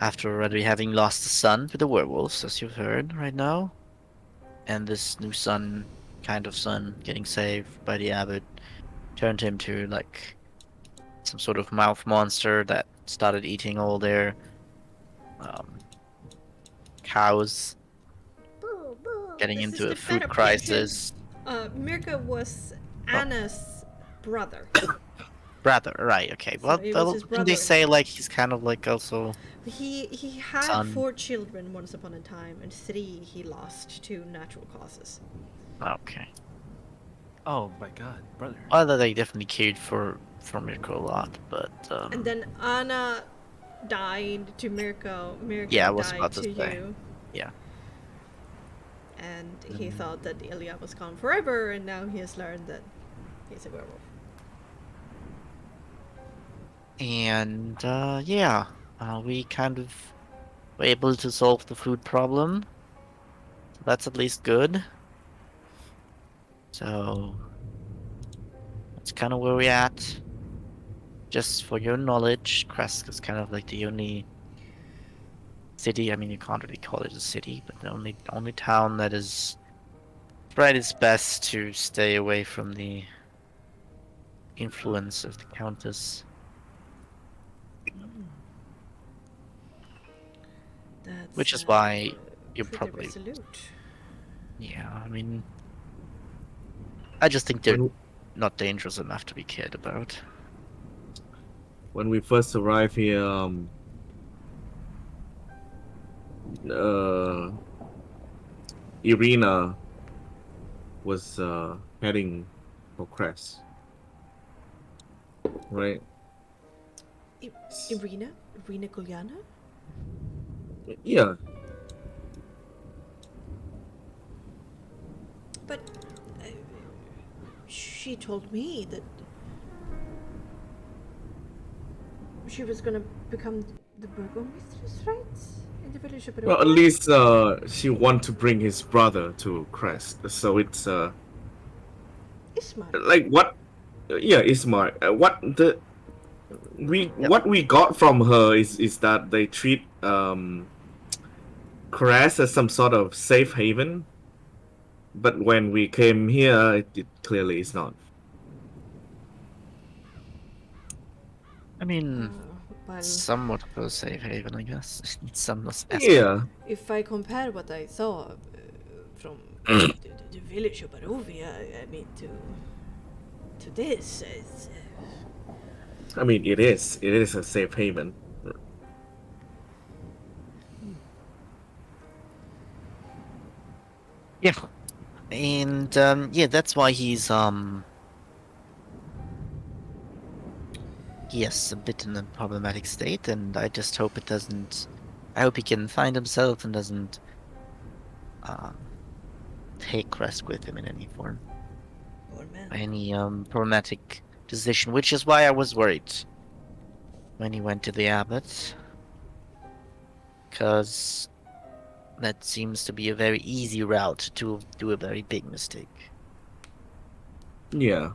After already having lost a son to the werewolves, as you've heard right now, and this new son getting saved by the abbot turned him to like some sort of mouth monster that started eating all their cows, getting This into is a the food better crisis. Mirka was Anna's brother. Brother, right? Okay. So Well, it was his didn't they say brother-in-law. like he's kind of like also He had son? 4 children once upon a time, and 3 he lost to natural causes. Okay. Oh my god, brother. Well, they definitely cared for Mirko a lot, but And then Anna died to Mirko. Mirko yeah, I was died about to to say. you. Yeah. And he thought that Ilya was gone forever, and now he has learned that he's a werewolf. And yeah, we kind of were able to solve the food problem. So that's at least good. So that's kind of where we're at. Just for your knowledge, Kresk is kind of like the only city. I mean, you can't really call it a city, but the only town that is tried its best to stay away from the influence of the Countess. That's Which is why you're pretty probably... resolute. Yeah, I mean... I just think they're When, not dangerous enough to be cared about. when we first arrived here, Irina was heading for Crest, right? Irina? Irina Kolyana? Yeah. But she told me that she was gonna become the burgomistress, right? In the village of Well, at least she want to bring his brother to Crest, so it's Ismail. like what? Yeah, Ismar. What we got from her is that they treat Crest as some sort of safe haven, but when we came here, it clearly is not. I mean, Well, somewhat of a safe haven, I guess. In some aspect. Yeah. if I compare what I saw from the village of Barovia, I mean, to this, it's, I mean, it is a safe haven. Yeah. And yeah, that's why he's yes, a bit in a problematic state, and I just hope it doesn't. I hope he can find himself and doesn't take Kresk with him in any form, poor man. any problematic decision. Which is why I was worried when he went to the abbot. because that seems to be a very easy route to do a very big mistake. Yeah.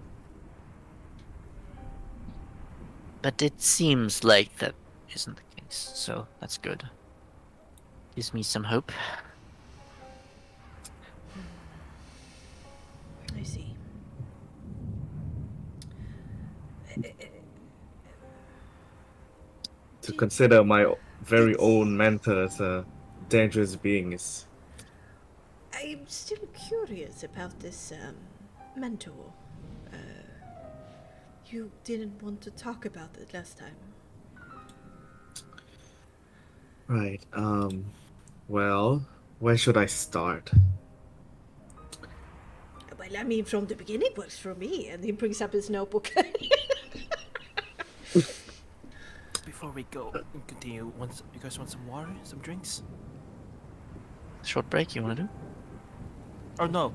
But it seems like that isn't the case, so that's good. Gives me some hope. I see. To consider my very own mentor as a dangerous being is. I'm still curious about this mentor. You didn't want to talk about it last time. Right. Well, where should I start? Well, I mean, from the beginning works for me. And he brings up his notebook. Before we go and continue, you guys want some water, some drinks? Short break, you wanna do? Oh no,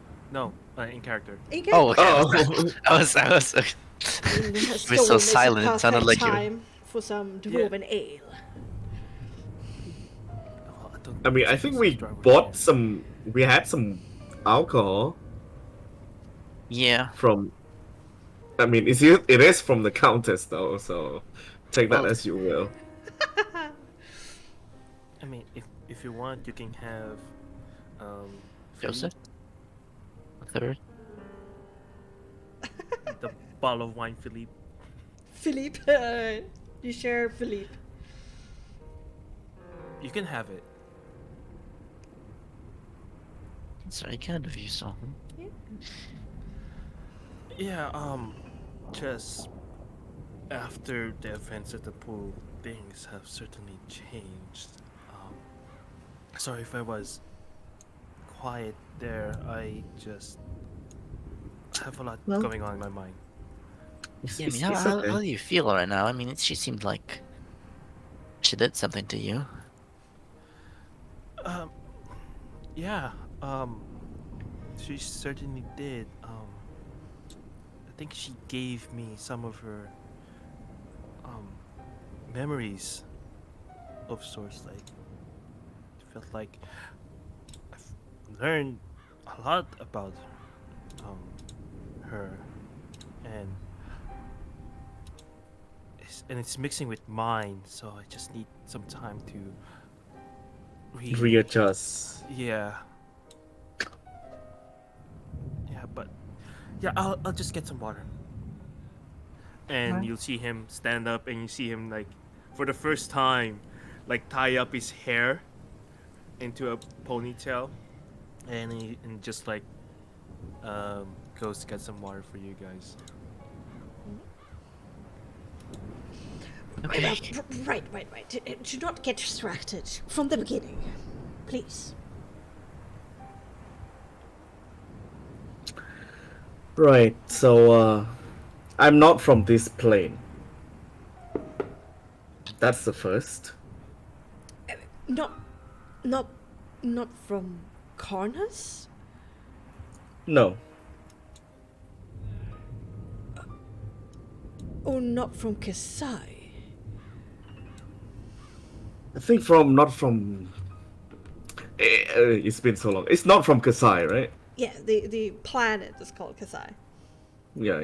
in character. Oh, okay. Oh. I was. You were so silent. It sounded like you. time for some dwarven ale. Well, don't I mean, I think think it's we stronger bought than- some. We had some alcohol Yeah. from. I mean, it is from the Countess though, so take that Well- as you will. I mean, if you want, you can have Joseph? A third? the bottle of wine, Philippe. Philippe, you share Philippe. You can have it. It's very kind of you, so. Yeah, just after the events at the pool, things have certainly changed. Sorry if I was quiet there. I just have a lot Well- going on in my mind. Yeah, I mean, how do you feel right now? I mean, she seemed like she did something to you. Yeah, she certainly did. I think she gave me some of her memories of sorts. Like, it felt like I've learned a lot about her, and it's mixing with mine. So I just need some time to Readjust. Yeah. Yeah, but yeah, I'll just get some water. And Alright. you'll see him stand up, and you see him like, for the first time, like tie up his hair into a ponytail, and he just like goes to get some water for you guys. Okay. Right. Do not get distracted from the beginning, please. Right. So, I'm not from this plane. That's the first. Not from Karnas? No. Or not from Kasai? I think not from. It's been so long. It's not from Kasai, right? Yeah, the planet is called Kasai. Yeah.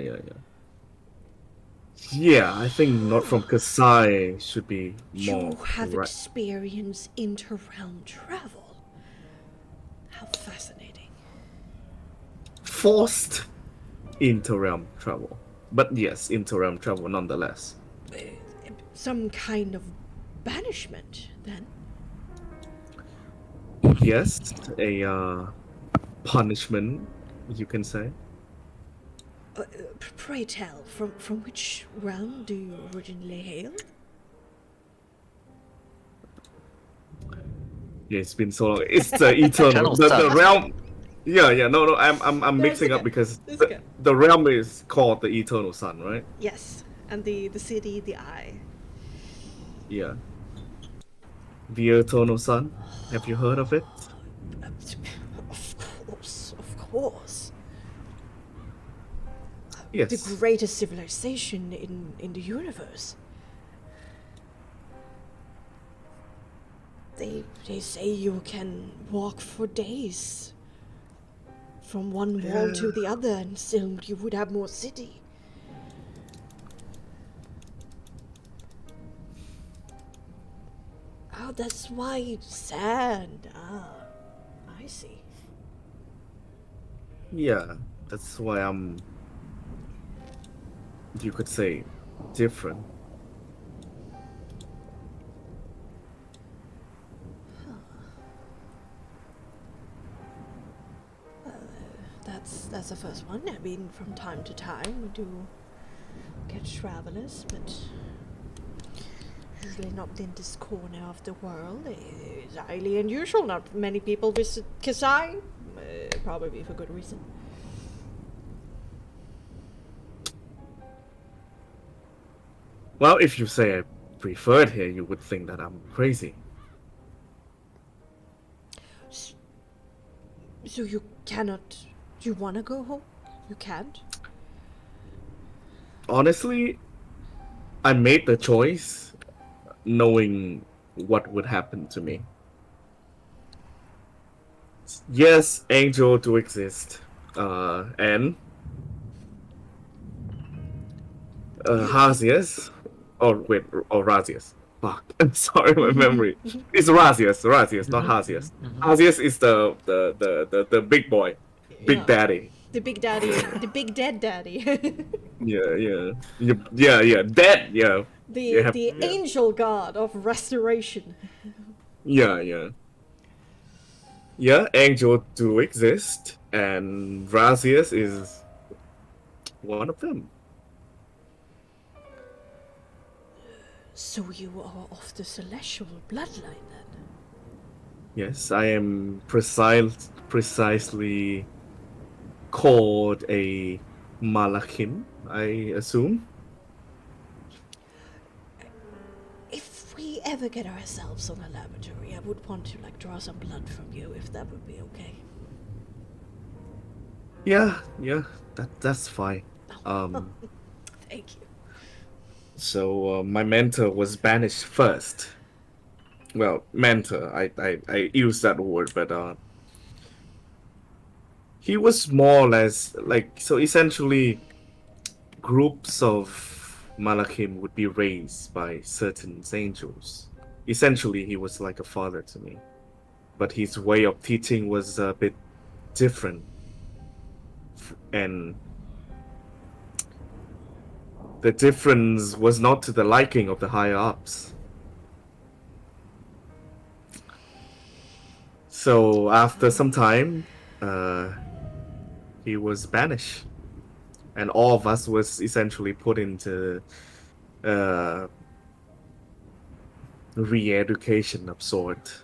Yeah, I think not from Kasai should be more You have correct. experienced inter-realm travel. How fascinating. Forced inter-realm travel. But yes, inter-realm travel nonetheless. Some kind of banishment, then? Yes, a punishment, you can say. Pray tell, from which realm do you originally hail? Yeah, it's been so long. It's the eternal, Eternal the Sun. realm. Yeah. No. I'm No, mixing it's up okay. because It's okay. the realm is called the Eternal Sun, right? Yes, and the city, the eye. Yeah. The Eternal Sun. Have you heard of it? Of course. Yes. The greatest civilization in the universe. They say you can walk for days from one wall to the other, and still you would have more city. Oh, that's why sand. Ah, I see. Yeah, that's why I'm, you could say, different. That's the first one. I mean, from time to time we do get travelers, but usually not in this corner of the world. It's highly unusual. Not many people visit Kasai, probably for good reason. Well, if you say I prefer it here, you would think that I'm crazy. So you cannot. You wanna go home? You can't. Honestly, I made the choice knowing what would happen to me. Yes, angel do exist. And Hazius. Oh wait, or Razius. Fuck. I'm sorry, my memory. It's Razius, not Hazius. Hazius is the big boy. Big Yeah. daddy. The big daddy, the big dead daddy. Yeah. Dead, yeah. The angel god of restoration. Yeah. Yeah, angel do exist, and Razius is one of them. So you are of the celestial bloodline then? Yes, I am precisely called a Malakim, I assume. If we ever get ourselves on a laboratory, I would want to draw some blood from you, if that would be okay. Yeah, that's fine. Thank you. So my mentor was banished first. Well, mentor, I use that word, but he was more or less so essentially groups of Malakim would be raised by certain angels. Essentially, he was like a father to me. But his way of teaching was a bit different. And the difference was not to the liking of the higher ups. So after some time, he was banished. And all of us was essentially put into re-education of sort.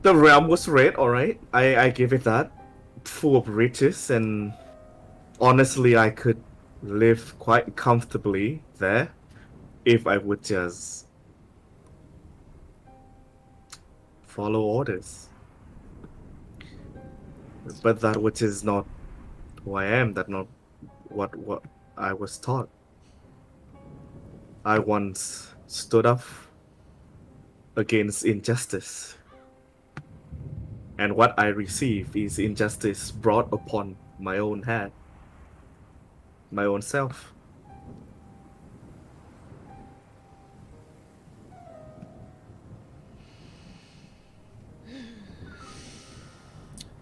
The realm was red, alright. I give it that. Full of riches, and honestly, I could live quite comfortably there if I would just follow orders. But that which is not who I am, that not what I was taught. I once stood up against injustice. And what I receive is injustice brought upon my own head, my own self.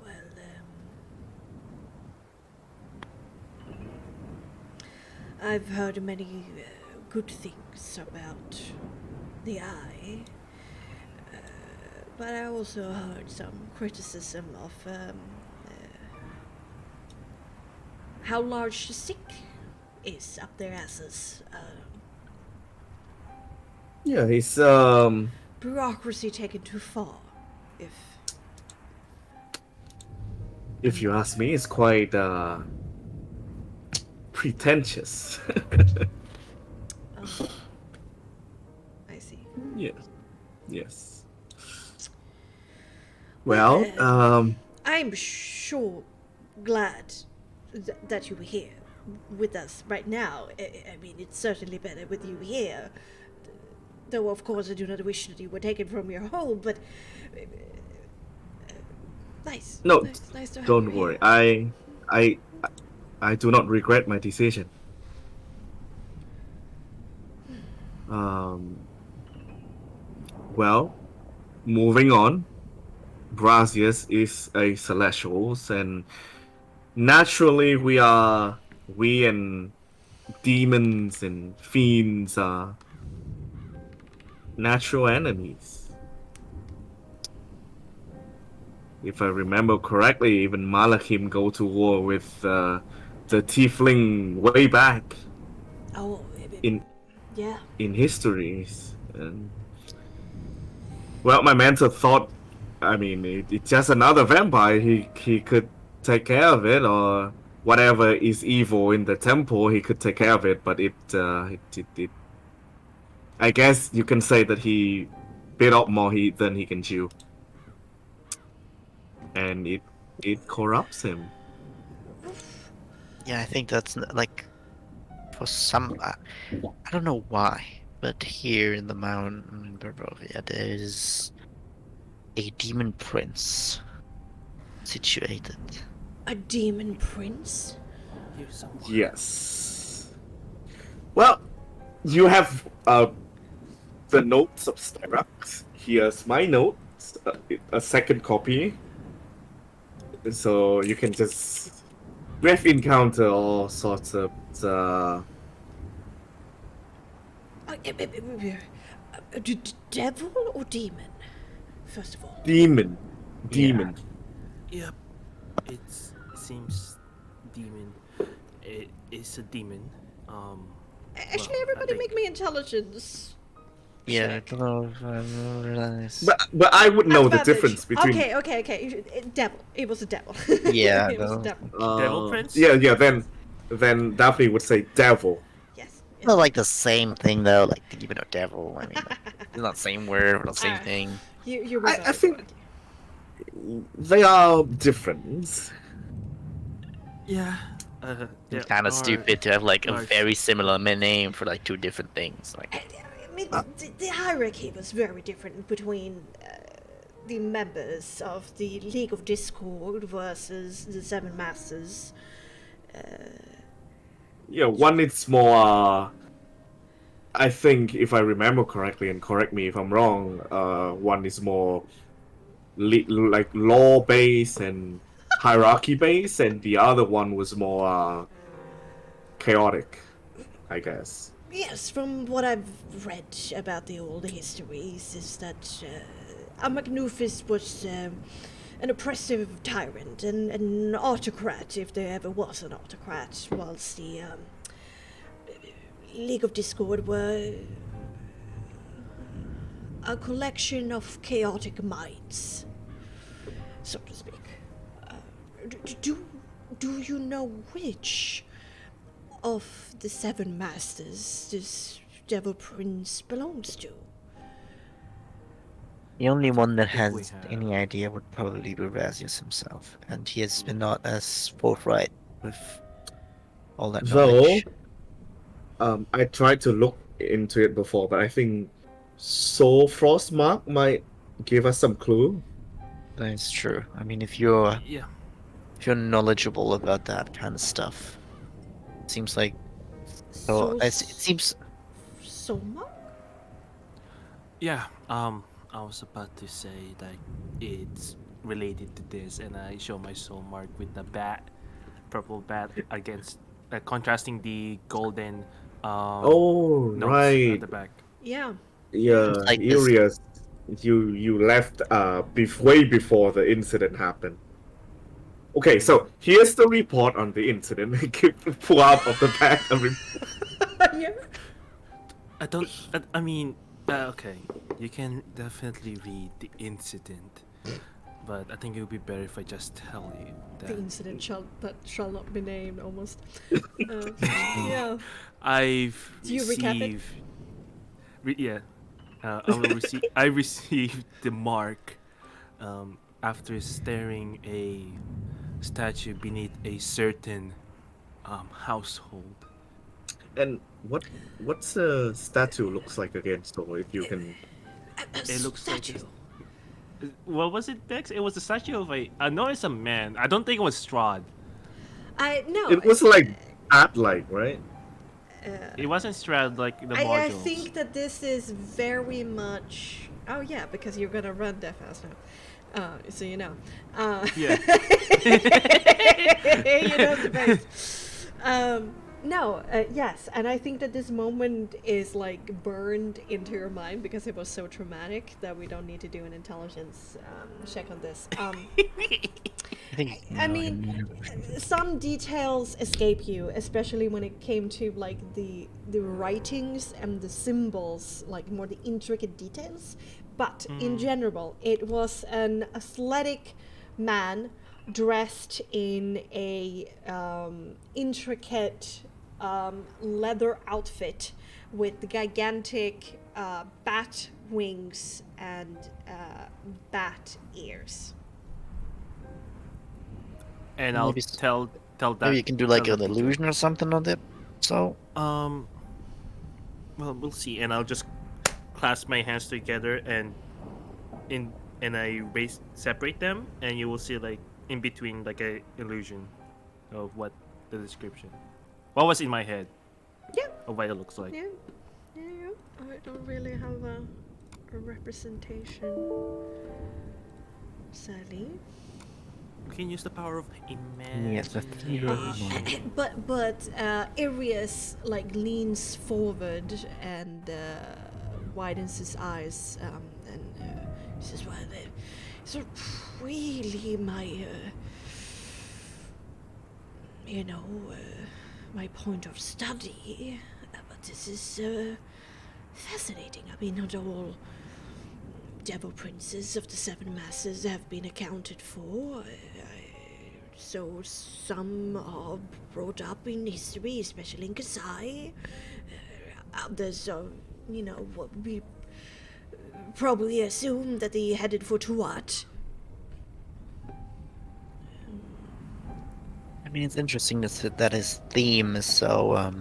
Well, I've heard many good things about the Eye. But I also heard some criticism of how large the stick is up their asses. Yeah, it's Bureaucracy taken too far, if you ask me, it's quite pretentious. I see. Yes. Well, I'm sure glad that you were here. with us right now. I mean, it's certainly better with you here. Though, of course, I do not wish that you were taken from your home, but nice. No, Nice to have don't you worry. here. I do not regret my decision. Um. Well, moving on. Brasius is a celestial, and naturally we and demons and fiends are natural enemies. If I remember correctly, even Malachim go to war with the Tiefling way back Oh, in yeah. in histories. And, well, my mentor thought, I mean, it's just another vampire. He could take care of it, or whatever is evil in the temple, he could take care of it. But it I guess you can say that he bit off more heat than he can chew, and it corrupts him. Yeah, I think that's like for some. I don't know why, but here in the mountain in Barovia, there's a demon prince situated. A demon prince? Here's someone. Yes. Well, you have the notes of Styrax. Here's my notes, a second copy. So you can just we've encountered all sorts of Devil or demon? First of all. demon. Yep. It seems demon. It's a demon. Actually, Well, I everybody think- make me intelligence. Yeah, I check. don't know if I realize. But I would know the Advantage. difference between Okay. Devil. It was a devil. Yeah, it was a no. devil. Devil Prince? yeah. Then Daphne would say devil. Yes. It's not like the same thing though, like demon or devil. I mean, like, it's not the same word, but the same Alright. thing. You I think they are different. Yeah. It's kind of stupid to have like a very similar name for like two different things. Like, I mean, the hierarchy was very different between the members of the League of Discord versus the Seven Masters. Yeah, one is more. I think if I remember correctly, and correct me if I'm wrong, one is more like law based and hierarchy based, and the other one was more chaotic, I guess. Yes, from what I've read about the old histories, is that Amagnufis was an oppressive tyrant and an autocrat, if there ever was an autocrat, whilst the League of Discord were a collection of chaotic minds, so to speak. Do you know which of the Seven Masters this Devil Prince belongs to? the only one that think we has have- any idea would probably be Razius himself, and he has been not as forthright with all that Though, knowledge. I tried to look into it before, but I think Frostmark might give us some clue. That's true. I mean, if Yeah. you're knowledgeable about that kind of stuff, it seems like it seems Soma? Yeah. I was about to say that it's related to this, and I show my soul mark with the purple bat against contrasting the golden. Oh, Notes right. at the back. Yeah. Yeah, like this- Urias, you left way before the incident happened. Okay, so here's the report on the incident. Pull out of the back. Yeah. I don't. I mean, okay. You can definitely read the incident, but I think it would be better if I just tell you The that incident shall not be named, almost. Yeah. I've Do you recap it? received. Yeah. I will receive. I received the mark after staring a statue beneath a certain household. And what's the statue looks like again? So if you can, It looks like statue. What was it, Bex? It was a statue of a. I know it's a man. I don't think it was Strahd. No. it was like bat-like, right? It wasn't Strahd like the I modules. think that this is very much. Oh yeah, because you're gonna run that fast now. So you know. Yeah. You know the face. No, yes, and I think that this moment is like burned into your mind because it was so traumatic that we don't need to do an intelligence check on this. I think. I mean, some details escape you, especially when it came to like the writings and the symbols, like more the intricate details. But in general, it was an athletic man dressed in a intricate leather outfit with gigantic bat wings and bat ears. And I'll Maybe tell that. Maybe you can do like tell an the teacher. illusion or something on it. So Well, we'll see. And I'll just clasp my hands together and I separate them, and you will see like in between like a illusion of what the description. What was in my head Yeah, of what it looks like. yeah, yeah. I don't really have a representation, sadly. We can use the power of Yes, that's imagination. But Arius like leans forward and widens his eyes and he says, "Well, it's not really my, my point of study, but this is fascinating. I mean, not all devil princes of the seven masses have been accounted for. So some are brought up in history, especially in Kasai. Others are, what we probably assume that they headed for Tuat. I mean, it's interesting that his theme is so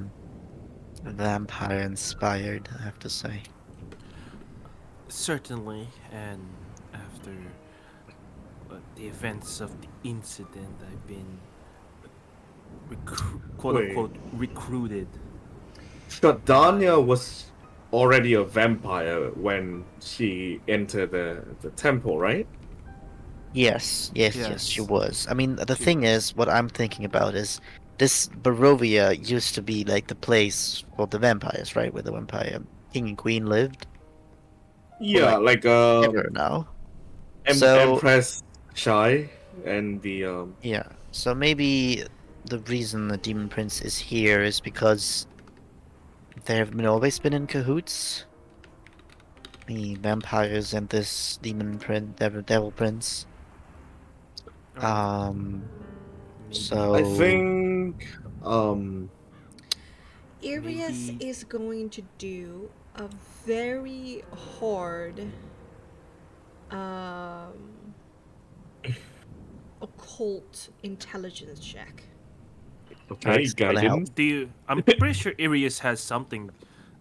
vampire inspired. I have to say. Certainly, and after the events of the incident, I've been quote unquote recruited. Shadanya was already a vampire when she entered the temple, right? Yes, she Yes. was. I mean, the She thing was. is, what I'm thinking about is this Barovia used to be like the place for the vampires, right? Where the vampire king and queen lived. Yeah, like, like Ever now. So Empress Shy and the yeah, so maybe the reason the demon prince is here is because they have always been in cahoots. The vampires and this demon prince, devil prince. So I think Arius Maybe- is going to do a very hard occult intelligence check. okay, That's gonna help. guidance. I'm pretty sure Arius has something,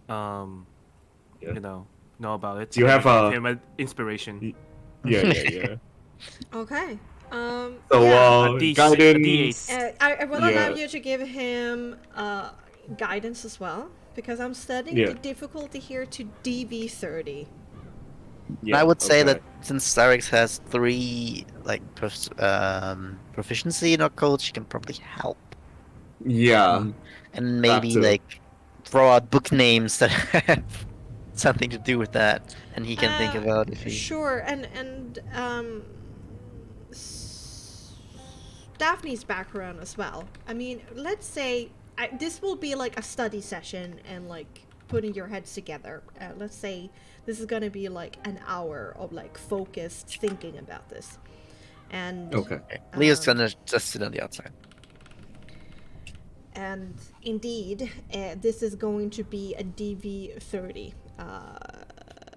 Yeah. know about it. Do you Maybe have give a- him an inspiration? Yeah. Okay. So Yeah. D6, guidance. I will allow Yeah. you to give him guidance as well because I'm setting Yeah. the difficulty here to DV30. And I would say that okay. since Starix has 3 like proficiency in occult, she can probably help. Yeah. And maybe too. like throw out book names that have something to do with that, and he can think about if he. Sure, and Daphne's background as well. I mean, let's say this will be like a study session and like putting your heads together. Let's say this is gonna be like an hour of like focused thinking about this. And Okay. Leo's gonna just sit on the outside. and indeed, this is going to be a DV30.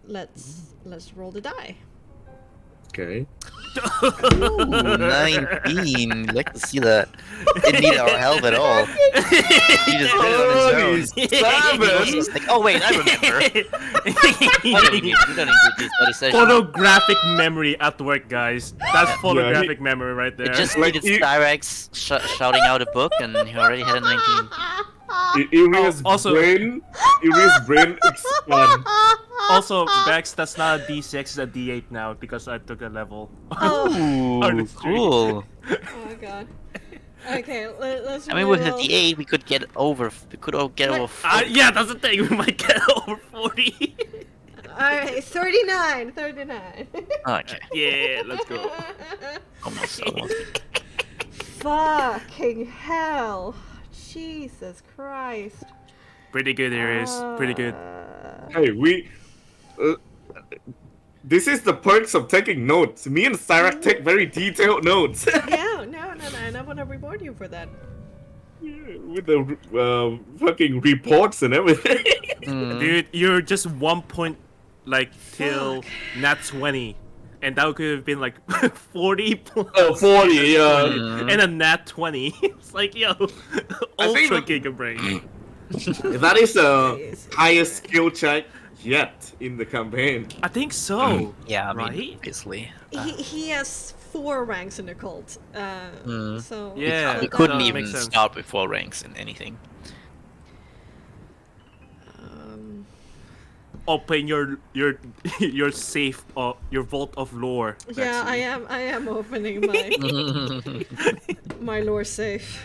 Let's roll the die. Okay. Ooh, 19. Like to see that. Didn't need our help at all. He just did it on his own. He was just like, oh wait, I remember. Why do we need to do study session? Photographic memory at work, guys. That's photographic memory right there. It just Like, needed Styrax shouting out a book, and he already had a 19. Iria's Also- brain expand. Also, Bex, that's not a D6, it's a D8 now because I took a level. Ooh, Artistry. cool. Oh god. Okay, let's. I mean, with the reroll. D8, we could get over. We could all get over. 40. Yeah, that's the thing. We might get over 40. Alright, 39. 39. Okay, Yeah, let's go. almost. Fucking hell. Jesus Christ. Pretty good, Iris. Pretty good. Hey, this is the perks of taking notes. Me and Cyrac take very detailed notes. Yeah, no, and I want to reward you for that. With the fucking reports and everything. Dude, you're just 1 point, like, till nat 20. And that could have been like 40 plus. 40, yeah. And a nat 20. It's like, yo, ultra think giga brain. That is the highest skill check yet in the campaign. I think so. Yeah, I mean, Right? obviously. He has 4 ranks in the cult. So Yeah. We couldn't that even makes sense. start with 4 ranks in anything. Open your your safe, your vault of lore. yeah, Bexxy. I am opening my my lore safe.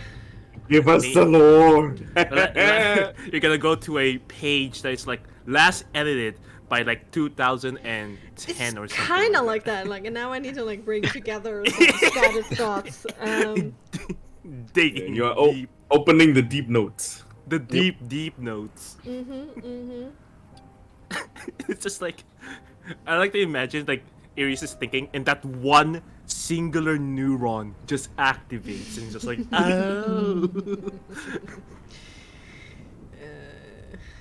Give us the lore. You're gonna go to a page that is like last edited by like 2010 It's or something. kind of like that. Like, and now I need to like bring together some scattered thoughts. Digging You're deep. opening the deep notes. The deep notes. Mm-hmm. It's just like I like to imagine like Iris is thinking, and that one singular neuron just activates, and just like oh.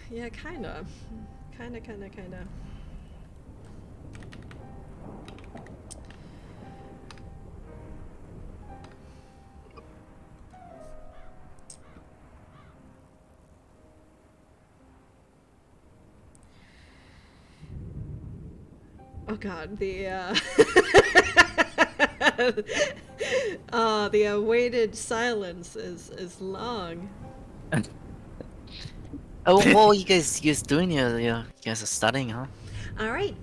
Yeah, kinda. Oh god, the awaited silence is long. Oh, what are you guys doing here? You guys are studying, huh? All right.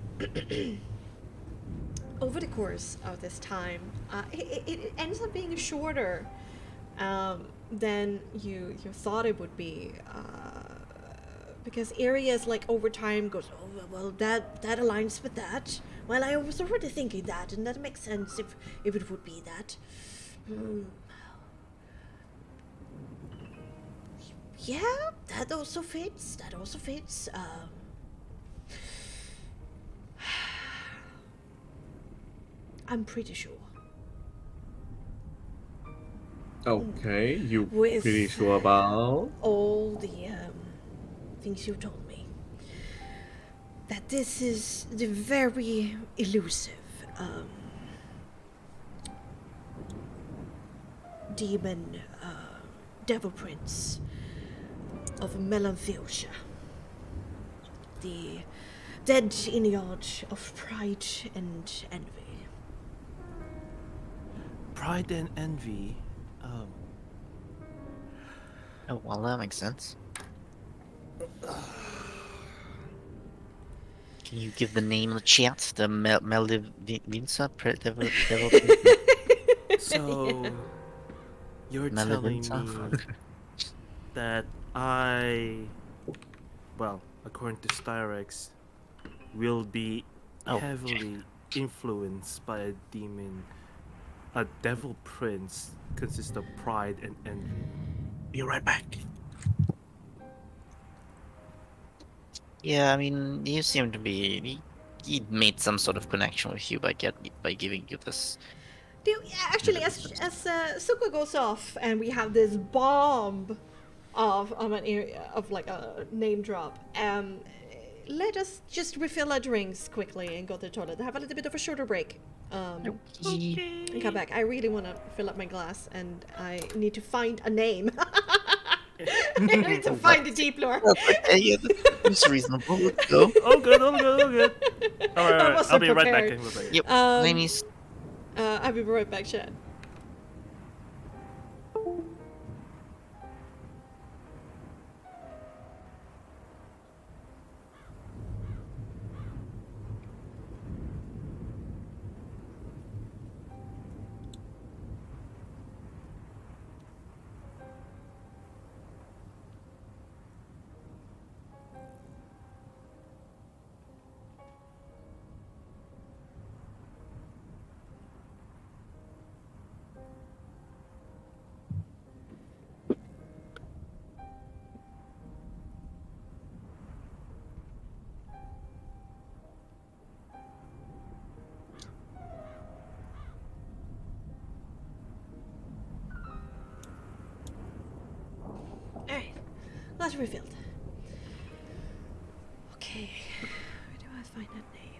Over the course of this time, it ends up being shorter than you thought it would be, because areas like over time goes, oh well, that aligns with that. Well, I was already thinking that, and that makes sense if it would be that. Yeah, that also fits. I'm pretty sure. Okay, you With- pretty sure about? All the things you told me. That this is the very elusive demon devil prince of Meulen. The dead lineage of pride and envy. Pride and envy. Oh, well, that makes sense. Can you give the name in the chat? The Meldivinsa? So you're telling me that well, according to Styrax, will be Oh. heavily influenced by a demon, a devil prince consists of pride and envy. Be right back. Yeah, I mean, you seem to be. He made some sort of connection with you by giving you this. Actually, as Suka goes off and we have this bomb of an area of like a name drop, let us just refill our drinks quickly and go to the toilet. Have a little bit of a shorter break. And come back. I really want to fill up my glass, and I need to find a name. I need to find the deep lore. Okay, yeah, that's reasonable. Let's go. Oh good, oh good, oh good. All right, I all right. I'll wasn't be right back. prepared. I'll be right back. Yep. Name is I'll be right back, Chad. Alright, glass refilled. Okay, where do I find that name?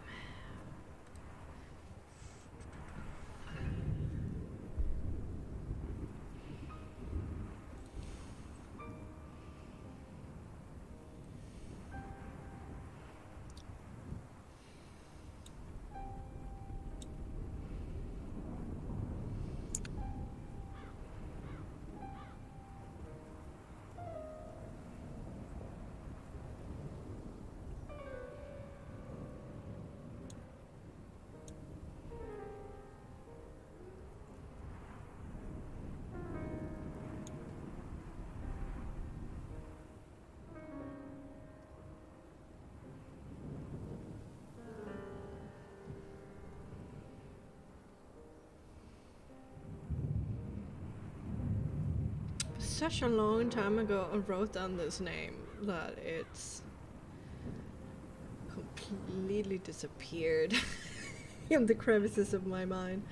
Such a long time ago I wrote down this name that it's completely disappeared in the crevices of my mind.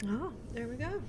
Oh, there we go.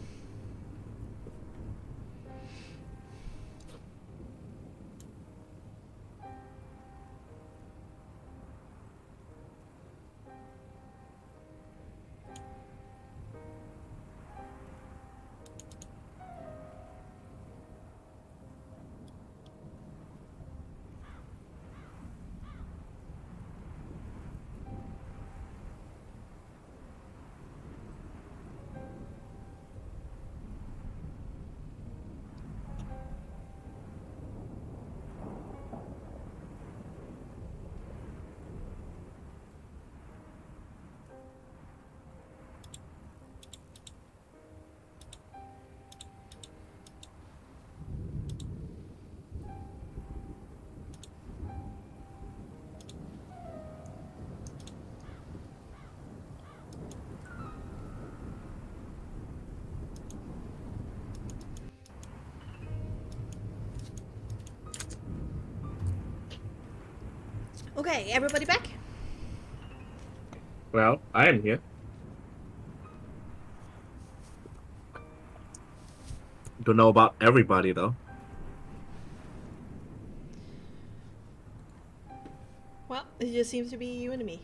Okay, everybody back? Well, I am here. Don't know about everybody though. Well, it just seems to be you and me.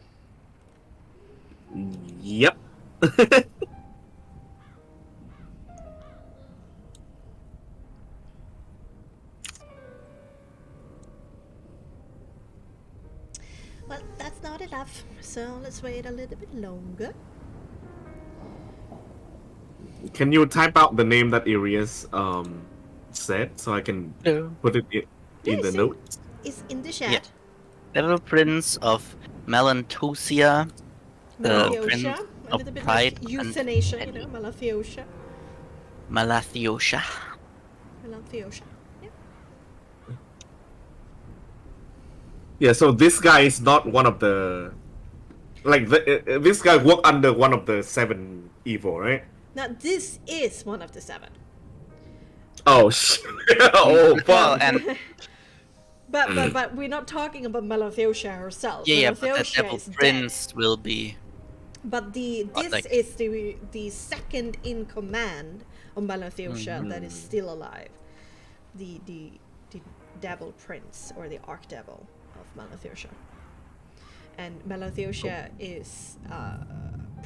Yep. Well, that's not enough, so let's wait a little bit longer. Can you type out the name that Arias said so I can put it in the notes? It's in the chat. Yeah. Little Prince of Melantosia, the Malathiosia, Prince a of little bit Pride like and euthanasia, you know, Malathiosia. Malathiosha. Melantheosha. Yeah. Yeah, so this guy is not one of the this guy worked under one of the 7 evil, right? Now this is one of the 7. Oh shit! Oh Well, fuck! and But we're not talking about Melantheosha herself. yeah, but the Melantheosha Devil is dead. Prince will be. But this like- is the second in command of Melantheosha that is still alive. The Devil Prince or the Archdevil of Melantheosha. And Melantheosha is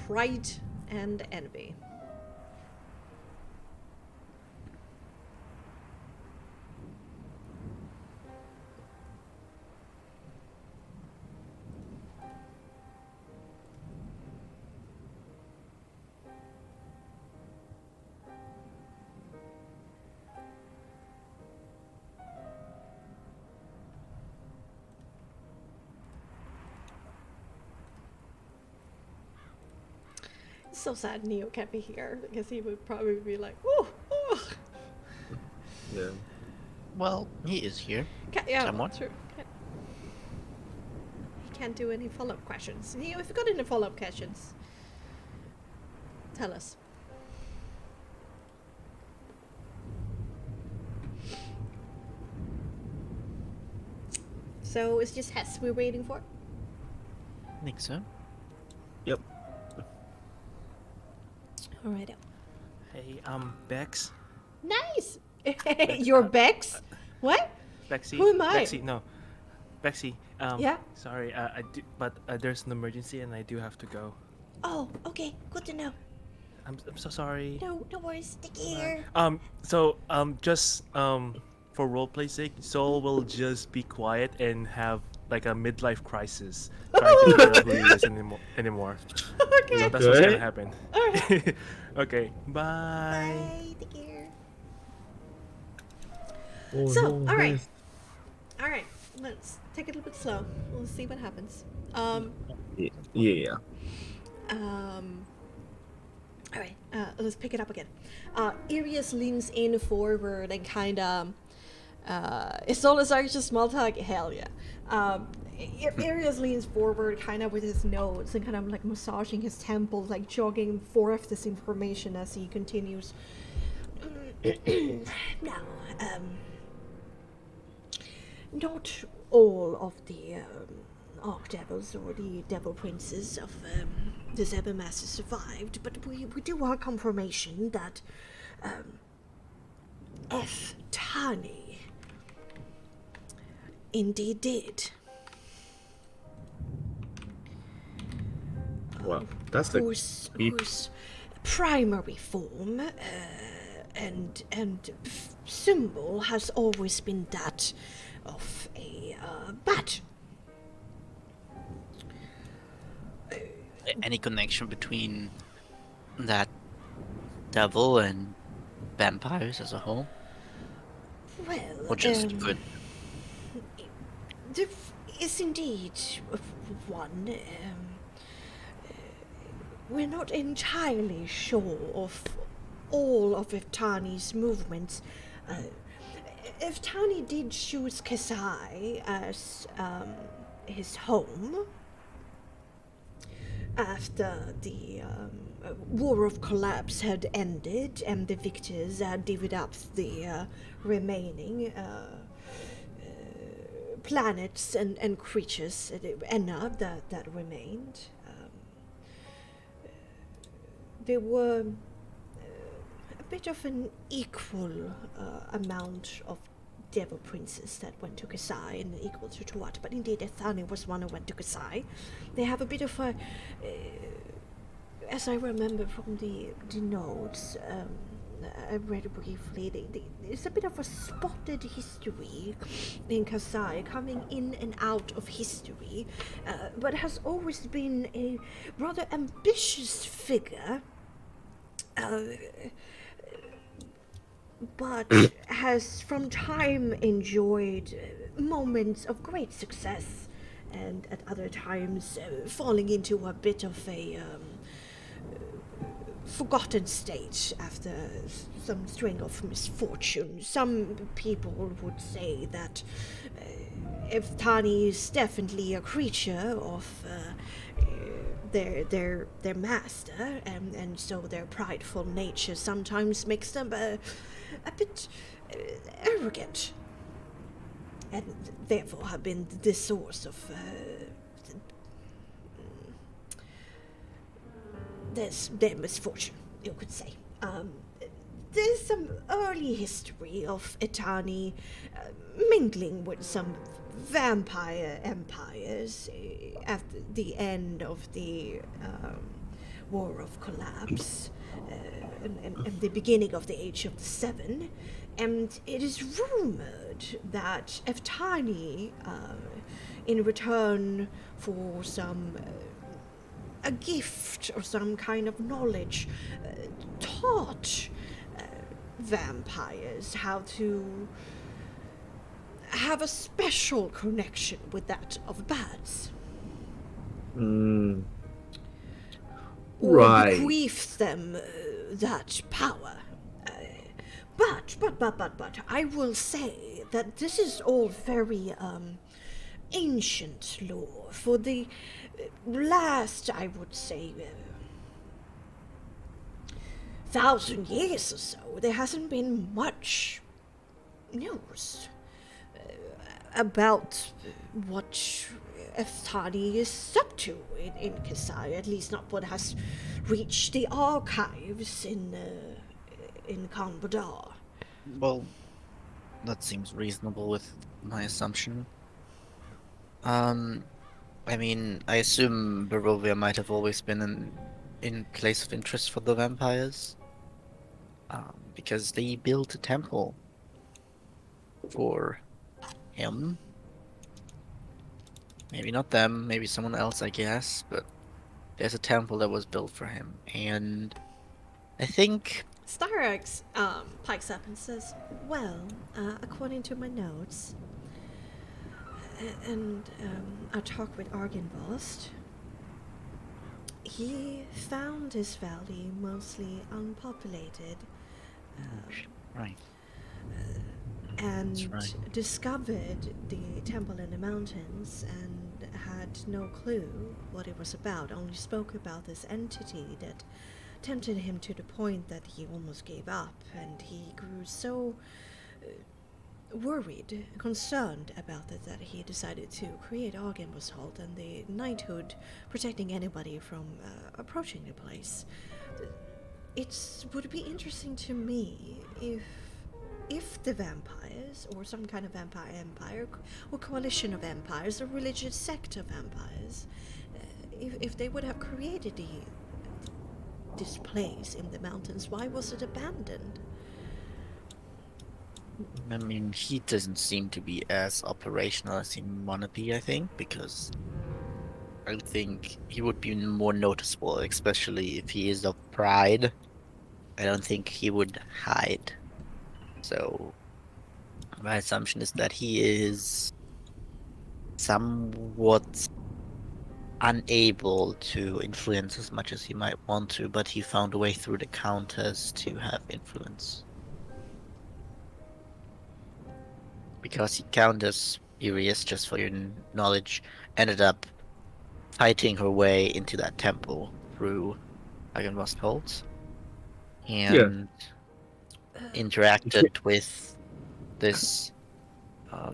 pride and envy. It's so sad Neo can't be here because he would probably be like, oh. Yeah. Well, he is here. Yeah, Somewhat. true. He can't do any follow-up questions. Neo, if you got any follow-up questions, tell us. So it's just Hess we're waiting for? I think so. Yep. Alright. Hey, Bex. Nice! You're Bex? What? Bexxy. Who am I? Bexxy, no. Bexxy. Yeah? Sorry, I do, but there's an emergency and I do have to go. Oh, okay. Good to know. I'm so sorry. No worries. Take care. Just for roleplay sake, Soul will just be quiet and have like a midlife crisis, trying to figure out who he is anymore. Okay. So that's what's Okay. gonna happen. Alright. Okay, bye. Bye. Take care. Oh, So, no, alright. nice. Alright. Let's take it a little bit slow. We'll see what happens. Yeah. Alright, let's pick it up again. Arius leans in forward and kind of. It's all as just small talk. Hell yeah. Arius leans forward, kind of with his nose, and kind of like massaging his temples, like jogging forth this information as he continues. Now, not all of the Archdevils or the Devil Princes of the Battlemaps survived, but we do have confirmation that F. Tani indeed did. Well, that's the Whose primary form and symbol has always been that of a bat. Any connection between that devil and vampires as a whole? Well, Or just good? there is indeed one. We're not entirely sure of all of Iftani's movements. Iftani did choose Kasai as his home after the War of Collapse had ended and the victors had divvied up the remaining planets and creatures, Enna, that remained. There were a bit of an equal amount of devil princes that went to Kasai and equal to Tuat, but indeed Ethani was one who went to Kasai. They have a bit of a, as I remember from the notes, I read briefly, there's a bit of a spotted history in Kasai, coming in and out of history, but has always been a rather ambitious figure, but has from time enjoyed moments of great success, and at other times falling into a bit of a forgotten state after some string of misfortune. Some people would say that Eftani is definitely a creature of their master, and so their prideful nature sometimes makes them a bit arrogant, and therefore have been the source of their misfortune, you could say. There's some early history of Etani mingling with some vampire empires after the end of the War of Collapse and the beginning of the Age of the Seven. And it is rumored that Eftani, in return for some a gift or some kind of knowledge, taught vampires how to have a special connection with that of bats. Mm. Or Right. bequeathed them that power. But I will say that this is all very ancient lore. For the last, I would say, 1,000 years or so, there hasn't been much news about what Eftani is up to in Kasai, at least not what has reached the archives in Kanbadar. Well, that seems reasonable with my assumption. I mean, I assume Barovia might have always been in place of interest for the vampires. Because they built a temple for him. Maybe not them, maybe someone else, I guess, but there's a temple that was built for him, and I think Styrax pikes up and says, well, according to my notes, and a talk with Argynvost, he found his valley mostly unpopulated, right. and That's right. discovered the temple in the mountains and had no clue what it was about, only spoke about this entity that tempted him to the point that he almost gave up, and he grew so worried, concerned about it, that he decided to create Argynvost and the knighthood, protecting anybody from approaching the place. It would be interesting to me if the vampires, or some kind of vampire empire, or coalition of empires, or religious sect of vampires, if they would have created this place in the mountains, why was it abandoned? I mean, he doesn't seem to be as operational as he wanna be, I think, because I think he would be more noticeable, especially if he is of pride. I don't think he would hide. So my assumption is that he is somewhat unable to influence as much as he might want to, but he found a way through the counters to have influence. Because he counters Urias, just for your knowledge, ended up fighting her way into that temple through Argynvost Holt, and interacted with this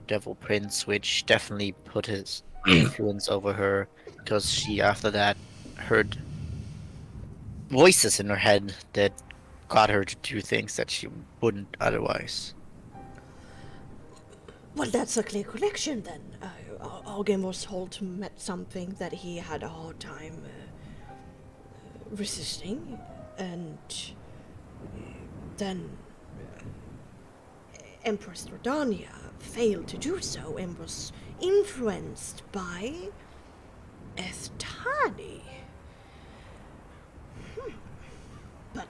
devil prince, which definitely put his influence over her, because she after that heard voices in her head that got her to do things that she wouldn't otherwise. Well, that's a clear connection then. Argynvost met something that he had a hard time resisting, and then Empress Rodania failed to do so and was influenced by Eftani.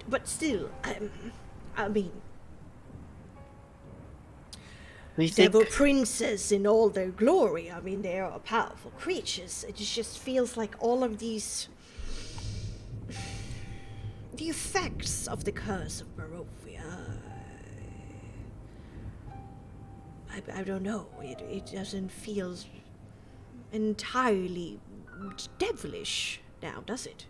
But still, I mean, We devil think princes in all their glory. I mean, they are powerful creatures. It just feels like all of these the effects of the curse of Barovia. I don't know. It doesn't feel entirely devilish now, does it?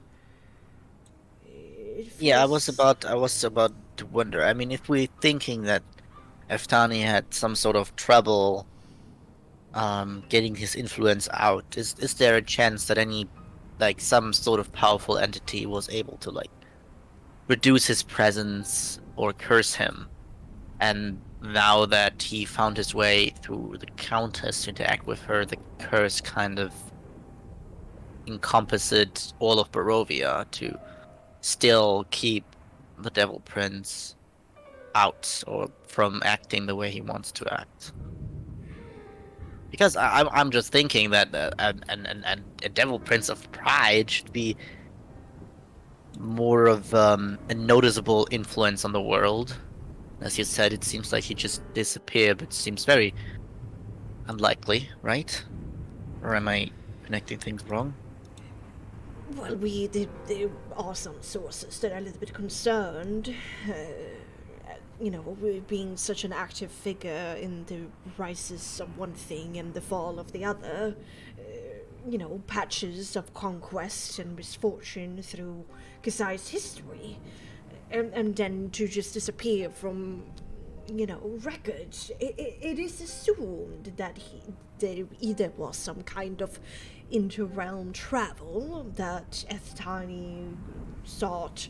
It Yeah, feels... I was about to wonder. I mean, if we're thinking that Eftani had some sort of trouble getting his influence out, is there a chance that any like some sort of powerful entity was able to like reduce his presence or curse him? And now that he found his way through the Countess to interact with her, the curse kind of encompassed all of Barovia to still keep the Devil Prince out or from acting the way he wants to act. Because I'm just thinking that and a Devil Prince of Pride should be more of a noticeable influence on the world. As you said, it seems like he just disappeared, but seems very unlikely, right? Or am I connecting things wrong? Well, there are some sources that are a little bit concerned. With being such an active figure in the rises of one thing and the fall of the other. Patches of conquest and misfortune through Kasai's history. And then to just disappear from, records. It is assumed that there either was some kind of interrealm travel, that Ethani sought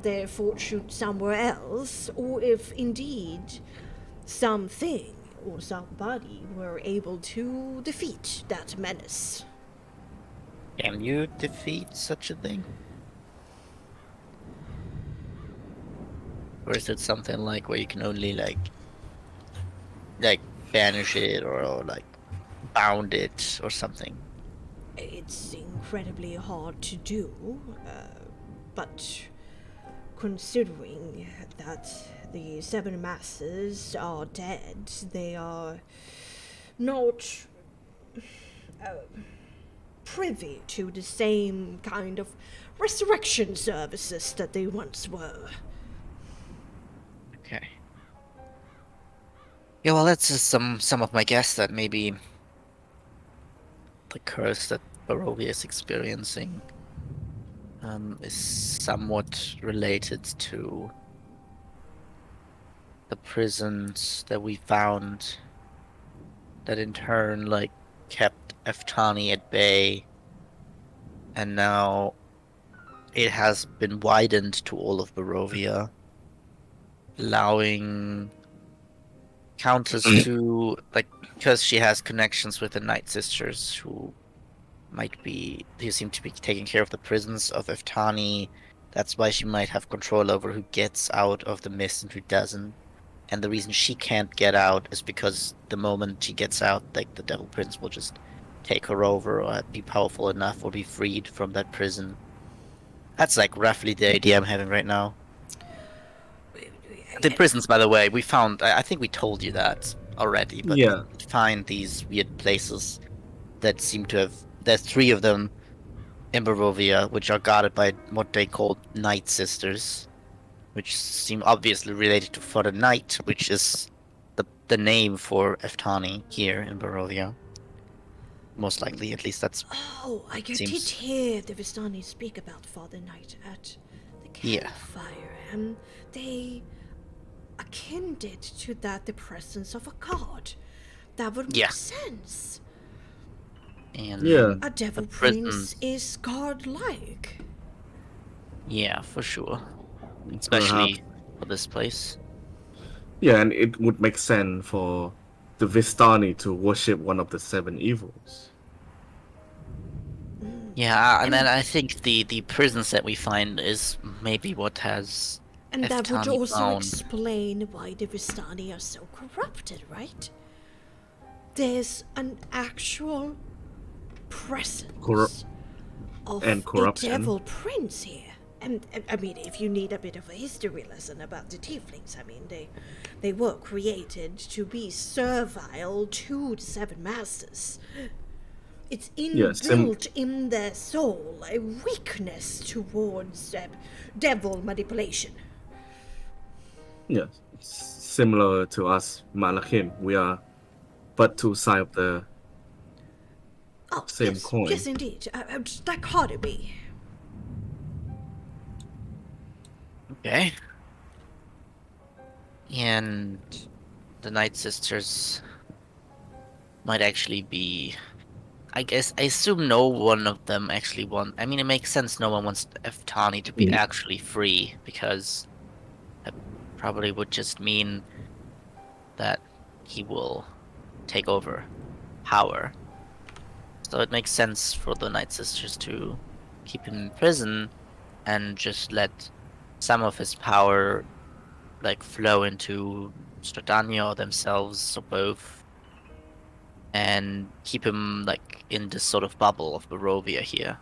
their fortune somewhere else, or if indeed something or somebody were able to defeat that menace. Can you defeat such a thing? Or is it something like where you can only like banish it or like bound it or something? It's incredibly hard to do, but considering that the Seven Masters are dead, they are not privy to the same kind of resurrection services that they once were. Okay. Yeah, well, that's just some of my guess that maybe the curse that Barovia is experiencing is somewhat related to the prisons that we found that in turn like kept Eftani at bay, and now it has been widened to all of Barovia, allowing Countess to like, because she has connections with the Night Sisters who seem to be taking care of the prisons of Eftani. That's why she might have control over who gets out of the mist and who doesn't. And the reason she can't get out is because the moment she gets out, like the Devil Prince will just take her over or be powerful enough or be freed from that prison. That's like roughly the idea I'm having right now. The prisons, by the way, we found, I think we told you that already, but Yeah. we find these weird places that seem to have, there's 3 of them in Barovia, which are guarded by what they call Night Sisters, which seem obviously related to For the Night, which is the name for Eftani here in Barovia. Most likely, at least that's Oh, I did seems. hear the Vistani speak about Father Knight at the Yeah. campfire, and they akined it to that the presence of a god. That would make Yeah. sense. And Yeah. A devil the prince prisons, is god-like. yeah, for sure. Especially for this place. Yeah, and it would make sense for the Vistani to worship one of the 7 evils. Yeah, and then And I think the prisons that we find is maybe what has that would Eftani also bound. explain why the Vistani are so corrupted, right? There's an actual presence of And a corruption. devil prince here. And I mean, if you need a bit of a history lesson about the tieflings, I mean, they were created to be servile to the 7 masters. It's Yes, inbuilt in their soul, a weakness towards devil manipulation. yes, similar to us, Malachim. We are but two sides of the Oh, same yes, coin. yes, indeed. Dichotomy. Okay. And the Night Sisters might actually be. I assume no one of them actually want. I mean, it makes sense. No one wants Eftani to be Mm. actually free because that probably would just mean that he will take over power. So it makes sense for the Night Sisters to keep him in prison and just let some of his power like flow into Stradania or themselves or both, and keep him like in this sort of bubble of Barovia here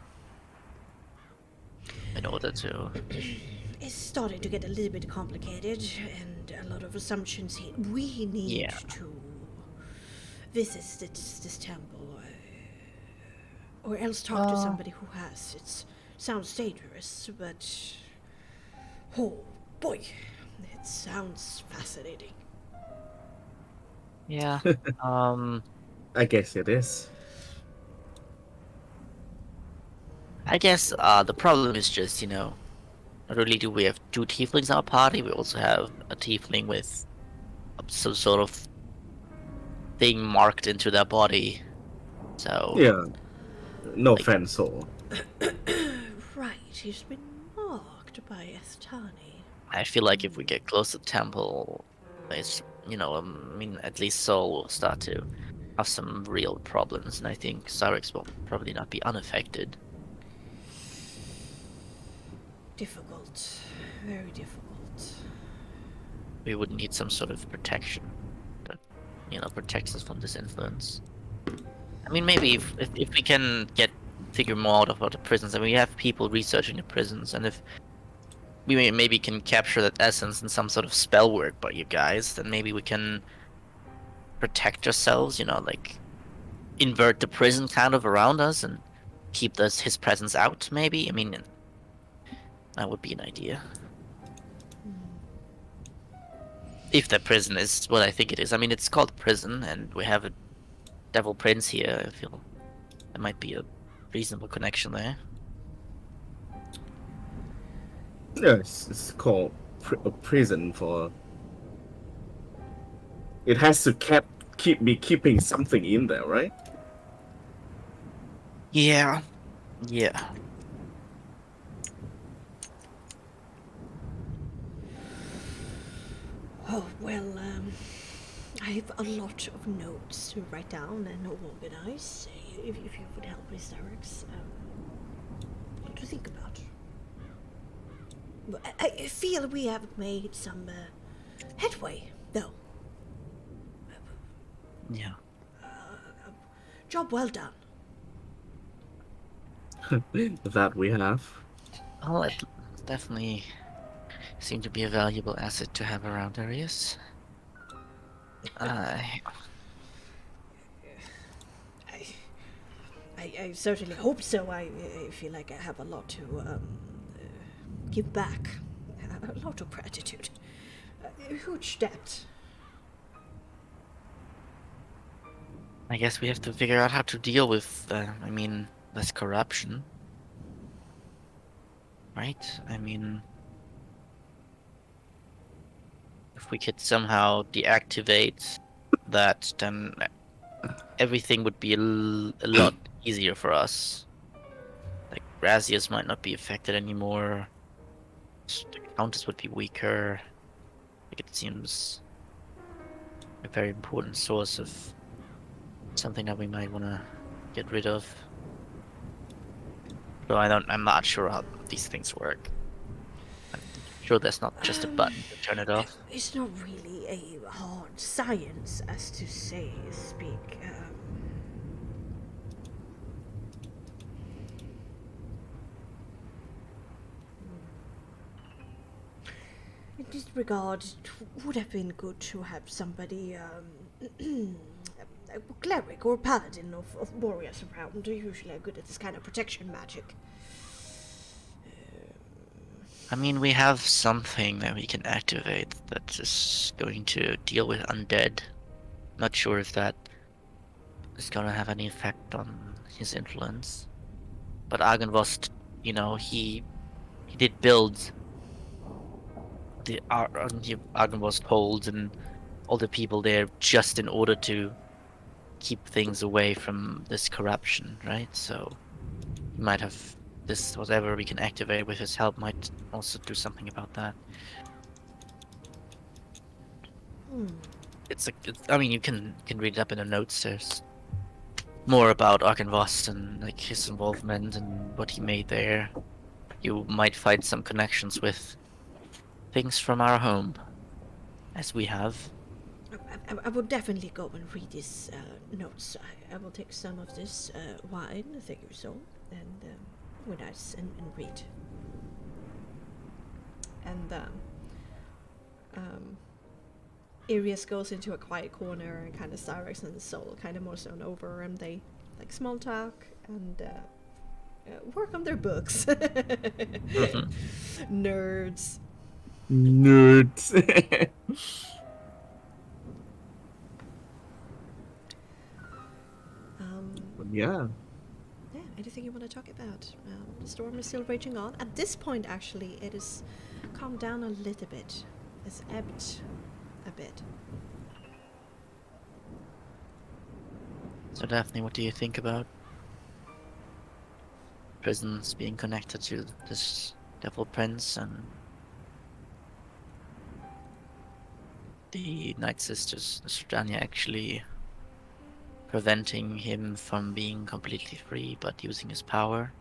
in order to. It's starting to get a little bit complicated, and a lot of assumptions here. We need Yeah. to visit this temple, or else talk to somebody who has. It sounds dangerous, but oh boy, it sounds fascinating. Yeah. Um. I guess it is. I guess the problem is just, not only do we have two tieflings in our party, we also have a tiefling with some sort of thing marked into their body. So, Yeah, no like, offense, so Right, he's been marked by Estani. I feel like if we get close to the temple, it's, I mean, at least Sol will start to have some real problems, and I think Cyrix will probably not be unaffected. Difficult, very difficult. We would need some sort of protection that, protects us from this influence. I mean, maybe if we can figure more out about the prisons, and we have people researching the prisons, and if we maybe can capture that essence in some sort of spell work by you guys, then maybe we can protect ourselves, like invert the prison kind of around us and keep his presence out, maybe. I mean, that would be an idea. If the prison is what I think it is. I mean, it's called prison, and we have a devil prince here. I feel there might be a reasonable connection there. yeah, it's called a prison for. It has to keep me keeping something in there, right? Yeah, yeah. Oh, well, I have a lot of notes to write down and organize. If you would help me, Starix, what to think about. But I feel we have made some headway, though. Yeah. Job well done. That we have. Well, it definitely seemed to be a valuable asset to have around Arius. I certainly hope so. I feel like I have a lot to give back. A lot of gratitude. A huge debt. I guess we have to figure out how to deal with, less corruption. Right? I mean, if we could somehow deactivate that, then everything would be a lot easier for us. Like, Razius might not be affected anymore. The Countess would be weaker. Like, it seems a very important source of something that we might want to get rid of. Though I'm not sure how these things work. I'm sure there's not just a button to turn it off. It's not really a hard science, as to speak. In this regard, it would have been good to have somebody cleric or paladin of warriors around are usually good at this kind of protection magic. I mean, we have something that we can activate that is going to deal with undead. Not sure if that is gonna have any effect on his influence. But Argenvost, you know, he did build the Argenvost hold and all the people there just in order to keep things away from this corruption, right? So he might have this whatever we can activate with his help might also do something about that. I mean, you can read it up in the notes. There's more about Arkenvost and like his involvement and what he made there. You might find some connections with things from our home, as we have. I will definitely go and read these notes. I will take some of this wine, thank you so, and go nice and read. And Irius goes into a quiet corner and kind of directs and the soul kind of more so over, and they like small talk and work on their books. Nerds. Nerds. Yeah. Yeah, anything you want to talk about? The storm is still raging on. At this point, actually, it has calmed down a little bit. It's ebbed a bit. So Daphne, what do you think about prisons being connected to this Devil Prince and the Night Sisters, Sardania, actually preventing him from being completely free, but using his power?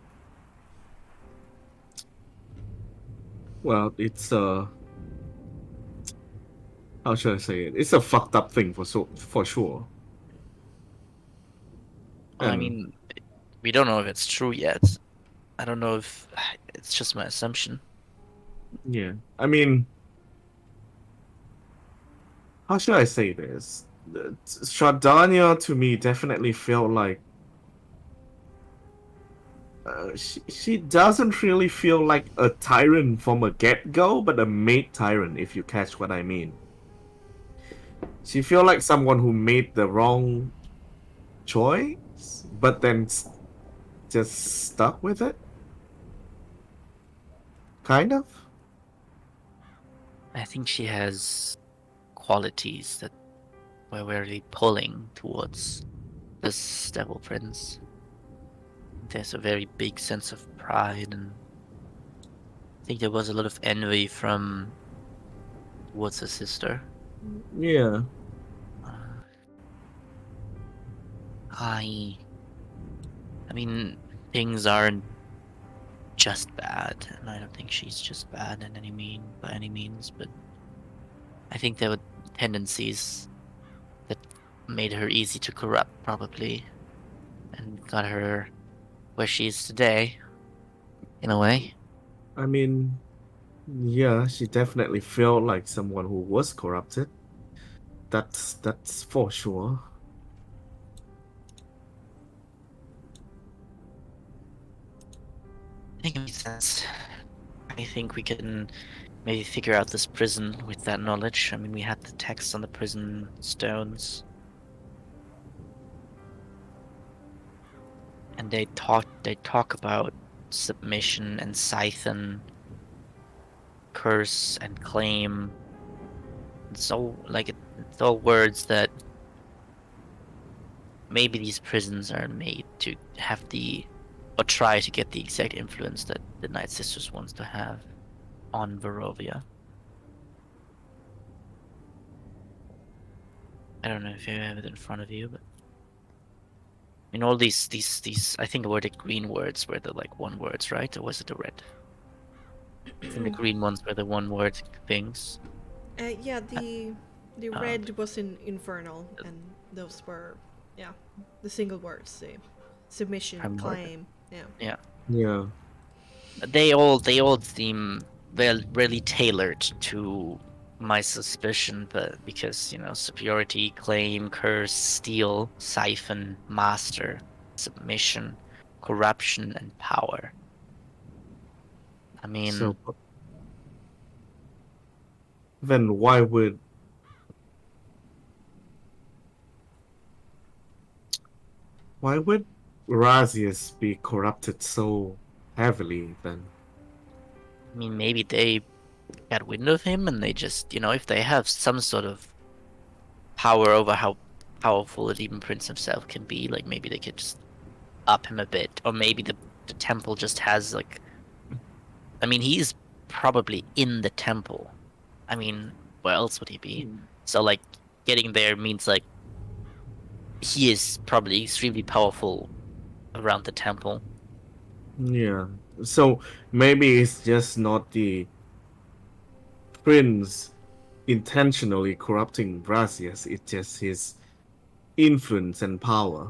Well, it's how should I say it? It's a fucked up thing for sure. Well, I And- mean, we don't know if it's true yet. I don't know if it's just my assumption. Yeah, I mean, how should I say this? Shardania to me definitely felt like she doesn't really feel like a tyrant from a get-go, but a made tyrant, if you catch what I mean. She feel like someone who made the wrong choice, but then just stuck with it. Kind of. I think she has qualities that were really pulling towards this Devil Prince. There's a very big sense of pride, and I think there was a lot of envy from towards her sister. Yeah. I mean, things aren't just bad, and I don't think she's just bad by any means, but I think there were tendencies that made her easy to corrupt, probably, and got her where she is today, in a way. I mean, yeah, she definitely felt like someone who was corrupted. That's for sure. I think it makes sense. I think we can maybe figure out this prison with that knowledge. I mean, we had the text on the prison stones. And they talk about submission and Scythen, curse and claim. It's all it's all words that maybe these prisons are made to have or try to get the exact influence that the Night Sisters wants to have on Barovia. I don't know if you have it in front of you, but I mean, all these I think were the green words were the like one words, right? Or was it the red? I think the green ones were the one word things. Yeah, the red was in Infernal, and those were, yeah, the single words, the submission, I'm claim, yeah. Yeah. They all seem really tailored to my suspicion, but because, superiority, claim, curse, steal, siphon, master, submission, corruption, and power. I mean, So then why would Razius be corrupted so heavily then? maybe they got wind of him and they just, if they have some sort of power over how powerful a demon prince himself can be, like maybe they could just up him a bit, or maybe the temple just has like, he's probably in the temple. Where else would he be? So like getting there means like he is probably extremely powerful around the temple. Yeah. So maybe it's just not the prince intentionally corrupting Razius, it's just his influence and power.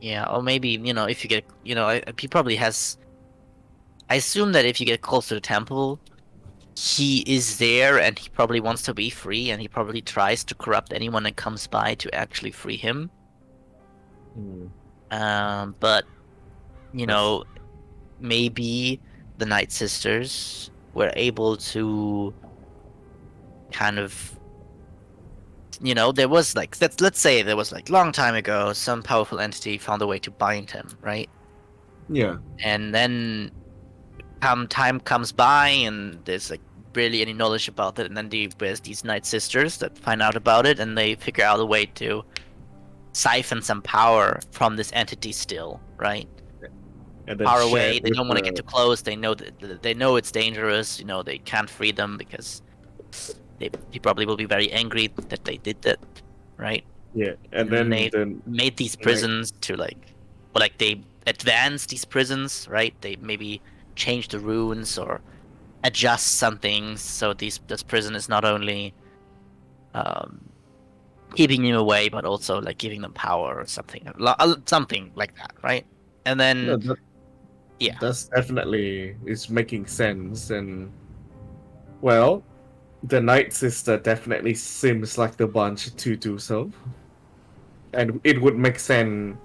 Yeah, or maybe, if you get, he probably has. I assume that if you get close to the temple, he is there and he probably wants to be free and he probably tries to corrupt anyone that comes by to actually free him. But, That's- maybe the Night Sisters were able to kind of, there was like, let's say there was like long time ago, some powerful entity found a way to bind him, right? Yeah. And then time comes by and there's like barely any knowledge about it, and then there's these Night Sisters that find out about it and they figure out a way to siphon some power from this entity still, right? And then Far share away, it they with don't want to get the- too close. They know that they know it's dangerous. They can't free them because he probably will be very angry that they did that, right? Yeah. And And then they made these like prisons to like they advance these prisons, right? They maybe change the runes or adjust some things so this prison is not only um, keeping them away, but also like giving them power or something like that, right? And no, then yeah, that's definitely is making sense. And well, the Night Sister definitely seems like the bunch to do so. And it would make sense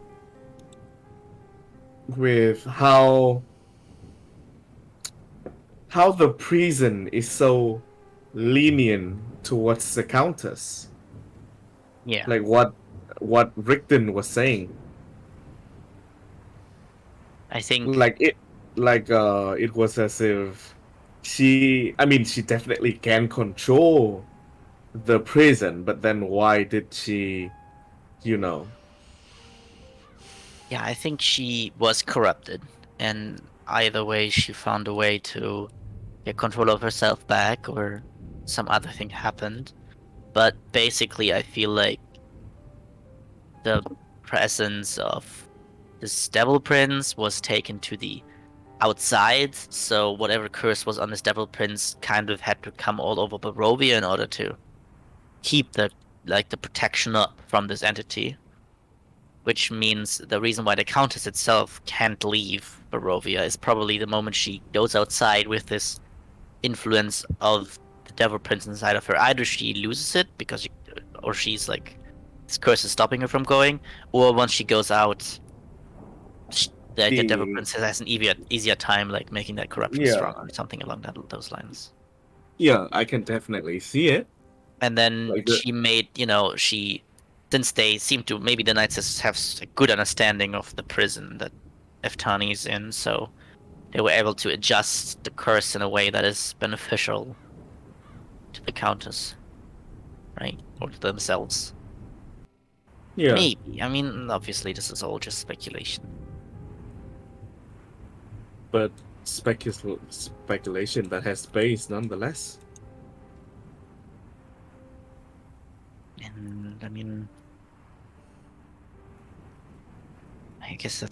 with how the prison is so lenient towards the countess. yeah, Like what Rickton was saying. I think It was as if she definitely can control the prison, but then why did she, you know? yeah, I think she was corrupted, and either way, she found a way to get control of herself back, or some other thing happened. But basically, I feel like the presence of this Devil Prince was taken to the outside, so whatever curse was on this Devil Prince kind of had to come all over Barovia in order to keep the protection up from this entity. Which means the reason why the Countess itself can't leave Barovia is probably the moment she goes outside with this influence of the Devil Prince inside of her. Either she loses it or she's like, this curse is stopping her from going, or once she goes out, the Devil The Prince has an easier time like making that corruption Yeah, stronger, something along those lines. yeah, I can definitely see it. And then Like the she made, since they seem to, maybe the Knights have a good understanding of the prison that Eftani is in, so they were able to adjust the curse in a way that is beneficial to the Countess, right? Or to themselves. yeah, Maybe. Obviously, this is all just speculation. but speculation that has base nonetheless. And I guess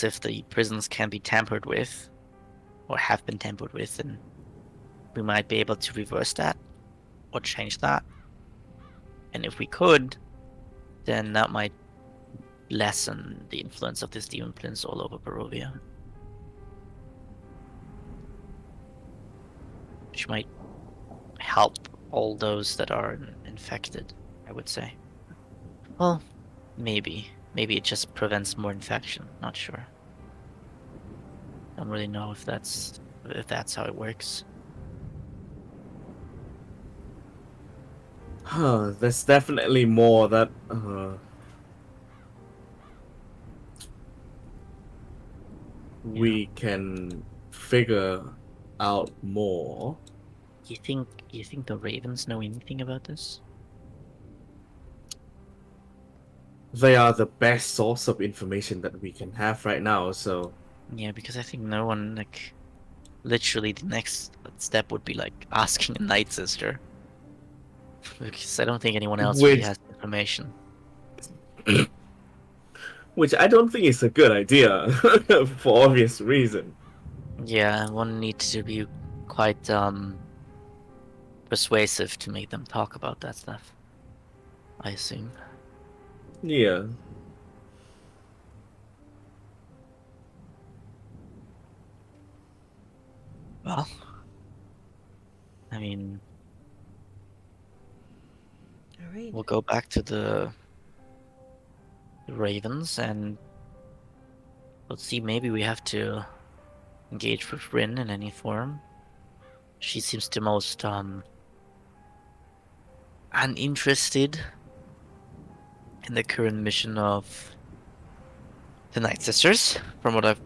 if the prisons can be tampered with, or have been tampered with, then we might be able to reverse that, or change that. And if we could, then that might lessen the influence of this demon prince all over Barovia. which might help all those that are infected, I would say. Well, maybe. Maybe it just prevents more infection. Not sure. Don't really know if that's how it works. There's definitely more that we can figure out more. You think the Ravens know anything about this? They are the best source of information that we can have right now, so Yeah, because I think no one, like, literally the next step would be like asking a Night Sister. Because I don't think anyone else really which has the information. which I don't think is a good idea for obvious reason. Yeah, one needs to be quite persuasive to make them talk about that stuff, I assume. Yeah. Well, I mean, All right. we'll go back to the Ravens and let's see, maybe we have to engage with Rin in any form. She seems the most uninterested in the current mission of the Night Sisters, from what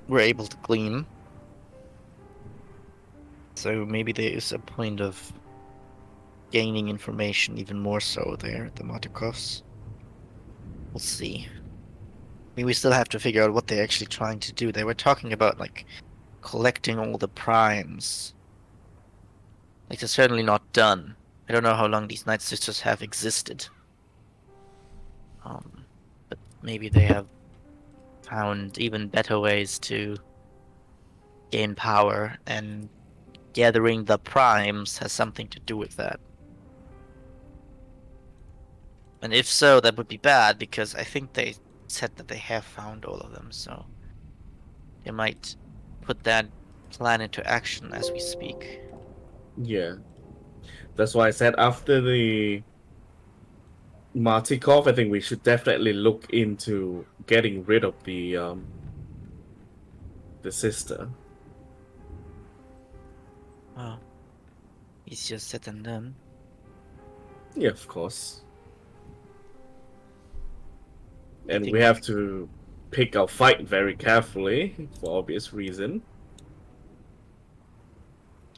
we're able to glean. So maybe there is a point of gaining information even more so there at the Matakovs. We'll see. I mean, we still have to figure out what they're actually trying to do. They were talking about, like, collecting all the primes. Like, they're certainly not done. I don't know how long these Night Sisters have existed. But maybe they have found even better ways to gain power, and gathering the primes has something to do with that. And if so, that would be bad, because I think they said that they have found all of them, so they might put that plan into action as we speak. Yeah. That's why I said after the Martikov, I think we should definitely look into getting rid of the sister. Well, easier said than done. Yeah, of course. I And think- we have to pick our fight very carefully for obvious reason.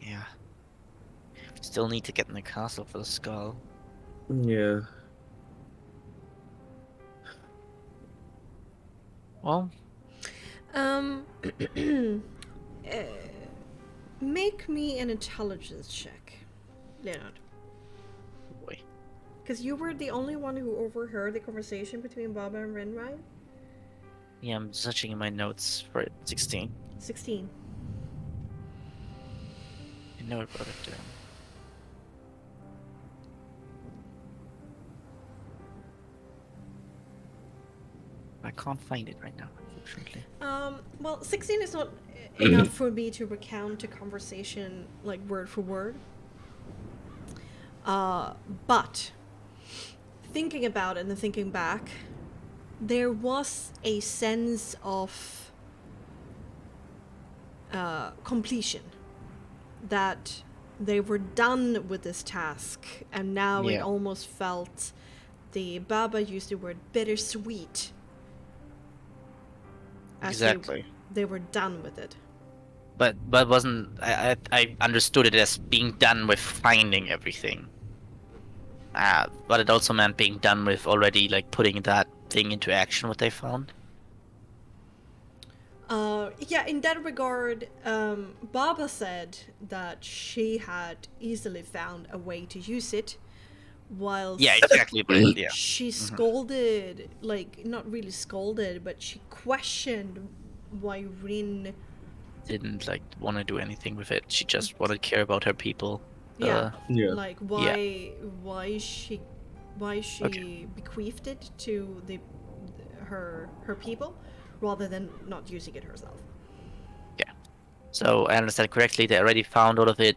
Yeah. Still need to get in the castle for the skull. Yeah. Well, Uh, make me an intelligence check, Leonard. boy. Because you were the only one who overheard the conversation between Baba and Ren, right? Yeah, I'm searching in my notes for it. 16. 16. I know it brought it down. I can't find it right now, unfortunately. Well, 16 is not enough for me to recount a conversation like word for word. But thinking about it and thinking back, there was a sense of completion, that they were done with this task, and now it Yeah. almost felt, the Baba used the word bittersweet. As Exactly. they were done with it. But wasn't I understood it as being done with finding everything. But it also meant being done with already, like, putting that thing into action, what they found. Yeah, in that regard, Baba said that she had easily found a way to use it, while Yeah, exactly. But yeah, she scolded, like, not really scolded, but she questioned why Rin, didn't like want to do anything with it. She just wanted to care about her people. yeah, Yeah. like why she bequeathed it to her people, rather than not using it herself. So I understand correctly, they already found all of it.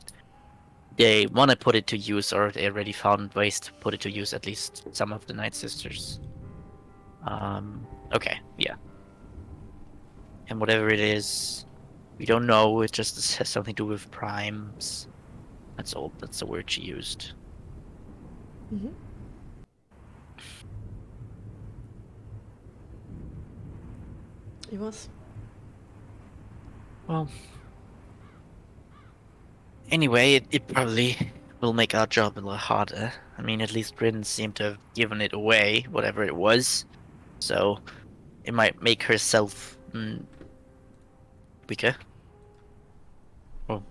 they want to put it to use, or they already found ways to put it to use, at least some of the Night Sisters. Okay, yeah. And whatever it is, we don't know. It just has something to do with primes. That's all. That's the word she used. Mm-hmm. It was. Well, anyway, it probably will make our job a lot harder. I mean, at least Bryn seemed to have given it away, whatever it was. So it might make herself weaker. Or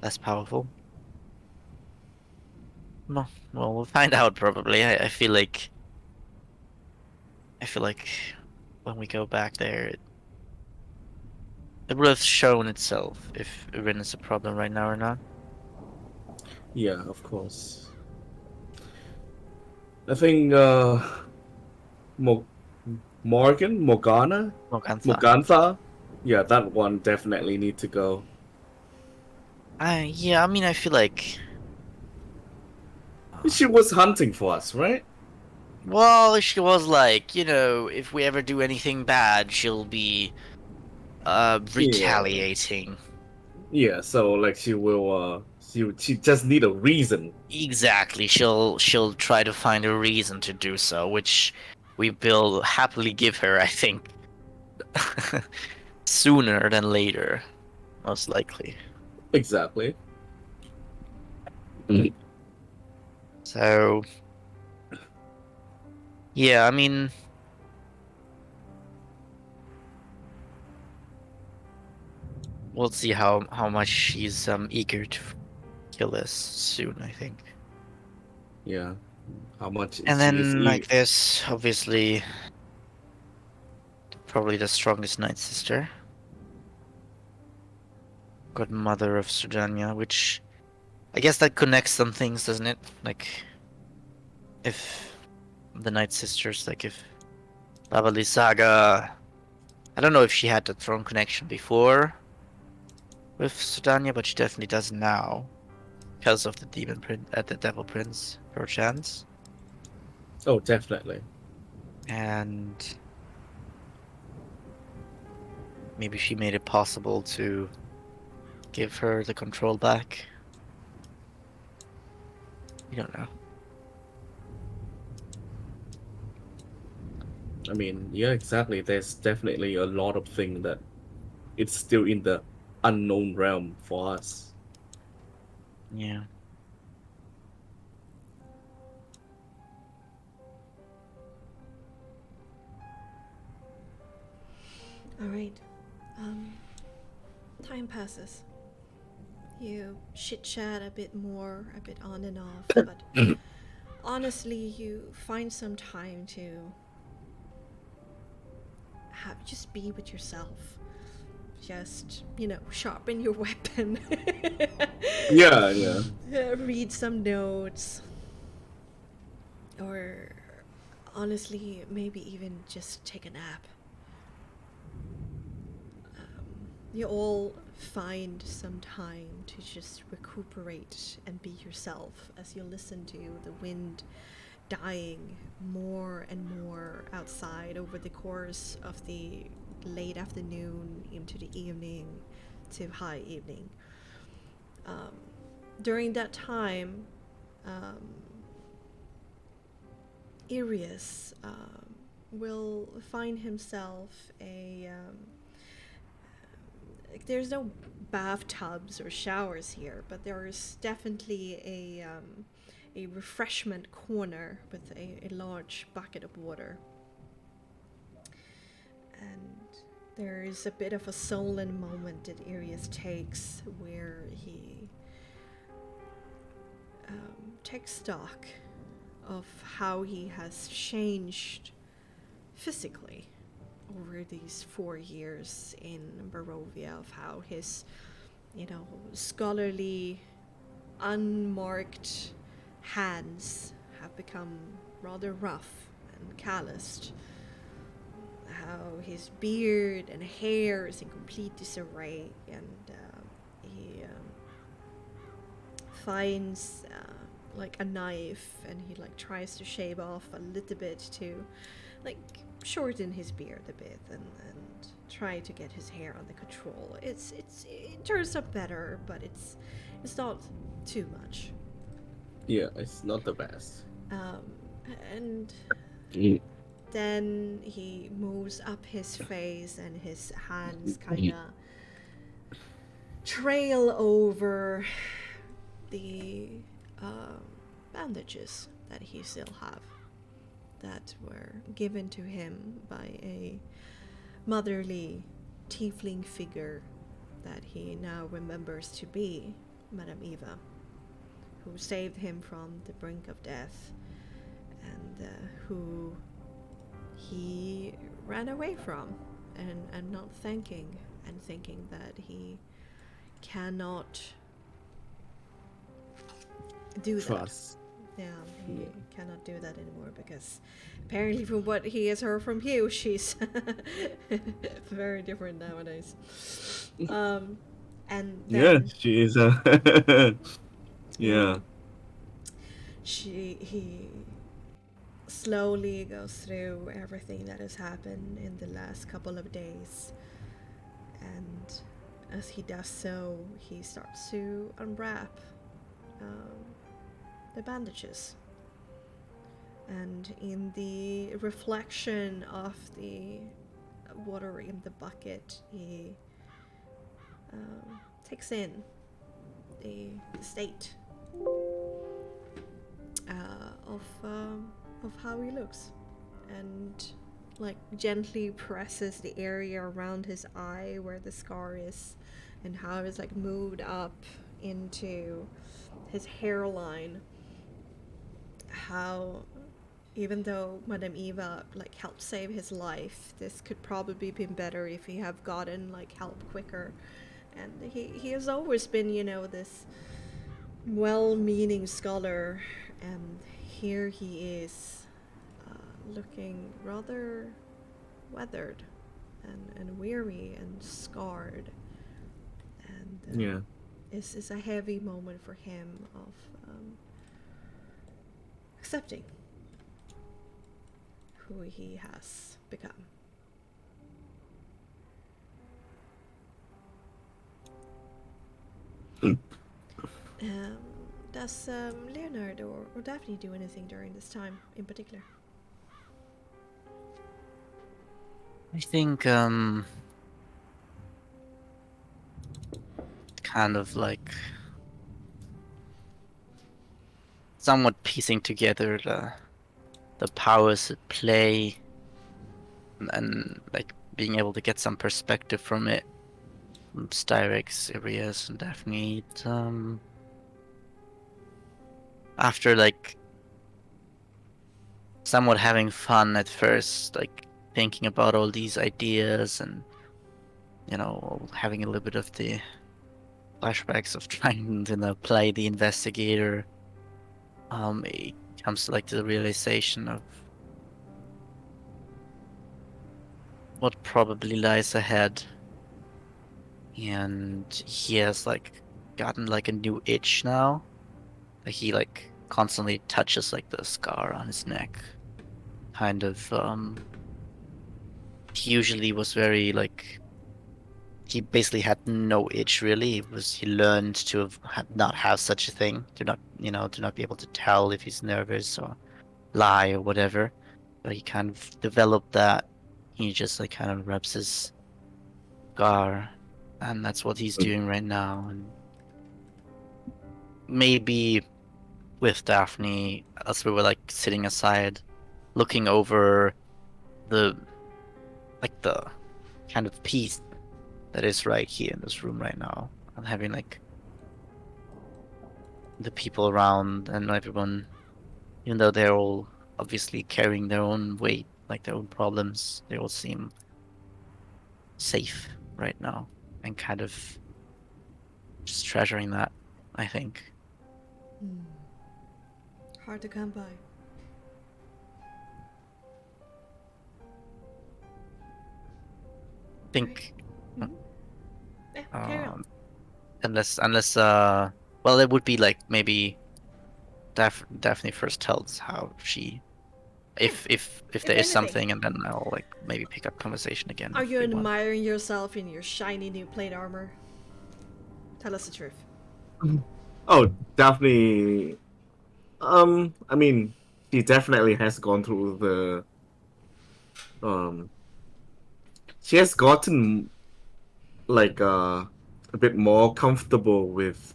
less powerful. No, well, we'll find out probably. I feel like when we go back there, it would have shown itself if Rin is a problem right now or not. Yeah, of course. I think Mo- Morgana, Morgantha. Morgantha. Yeah, that one definitely need to go. Yeah, I mean, I feel like. She was hunting for us, right? Well, she was like, if we ever do anything bad, she'll be Yeah. retaliating. Yeah, so like she will she just need a reason. Exactly. She'll try to find a reason to do so, which we will happily give her, I think. Sooner than later, most likely. Exactly. So, yeah, I mean, we'll see how much she's eager to kill us soon, I think. Yeah. How much And she is then, like this, obviously, probably the strongest Night Sister. Godmother of Sudania, which I guess that connects some things, doesn't it? Like, if the Night Sisters, like if Lavali Saga, I don't know if she had the throne connection before with Sudania, but she definitely does now because of the Demon Prince, the Devil Prince, perchance. Oh, definitely. And maybe she made it possible to give her the control back. You don't know. I mean, yeah, exactly. There's definitely a lot of things that it's still in the unknown realm for us. Yeah. All right. Time passes. You chit chat a bit more, a bit on and off, but honestly, you find some time to just be with yourself. Just, sharpen your weapon. Yeah. Read some notes. Or honestly, maybe even just take a nap. You all find some time to just recuperate and be yourself as you listen to the wind dying more and more outside over the course of the late afternoon into the evening to high evening. During that time, Irius will find himself there's no bathtubs or showers here, but there is definitely a refreshment corner with a large bucket of water. And there is a bit of a solemn moment that Irius takes where he takes stock of how he has changed physically over these 4 years in Barovia, of how his, scholarly, unmarked hands have become rather rough and calloused, how his beard and hair is in complete disarray, and finds like a knife, and he like tries to shave off a little bit to like shorten his beard a bit and try to get his hair under control. It turns out better, but it's not too much. Yeah, it's not the best. And then he moves up his face, and his hands kind of trail over the bandages that he still have, that were given to him by a motherly tiefling figure that he now remembers to be Madame Eva, who saved him from the brink of death, and who he ran away from, and not thanking, and thinking that he cannot do that. Trust. Yeah, he cannot do that anymore, because apparently from what he has heard from you, she's very different nowadays. And Yeah, then she is. Yeah. he slowly goes through everything that has happened in the last couple of days, and as he does so, he starts to unwrap the bandages, and in the reflection of the water in the bucket, he takes in the state of how he looks, and like gently presses the area around his eye where the scar is, and how it's like moved up into his hairline. How even though Madame Eva like helped save his life, this could probably been better if he have gotten like help quicker. And he has always been, you know, this well-meaning scholar, and here he is looking rather weathered and weary and scarred, and Yeah. it's a heavy moment for him of accepting who he has become. Does Leonard or Daphne do anything during this time in particular? I think kind of like somewhat piecing together the powers at play, and like being able to get some perspective from it, from Styrex, Irias, and Daphne. After like somewhat having fun at first, like thinking about all these ideas, and you know, having a little bit of the flashbacks of trying to, you know, play the investigator, it comes to like the realization of what probably lies ahead, and he has like gotten like a new itch now. Like he like constantly touches like the scar on his neck. Kind of he usually was very like, he basically had no itch really. He learned to not have such a thing, to not, you know, to not be able to tell if he's nervous or lie or whatever. But he kind of developed that. He just like kind of rubs his scar, and that's what he's doing right now. And maybe with Daphne, as we were like sitting aside, looking over the the kind of peace that is right here in this room right now, and having like the people around and everyone, even though they're all obviously carrying their own weight, like their own problems, they all seem safe right now, and kind of just treasuring that, I think. Hard to come by. Think Yeah, carry on. unless Well, it would be like maybe Daphne first tells how she, if there is anything. something, and then I'll like maybe pick up conversation again. Are if you we want. admiring yourself in your shiny new plate armor? Tell us the truth. Oh, Daphne. I mean, she definitely has gone through the. She has gotten like a bit more comfortable with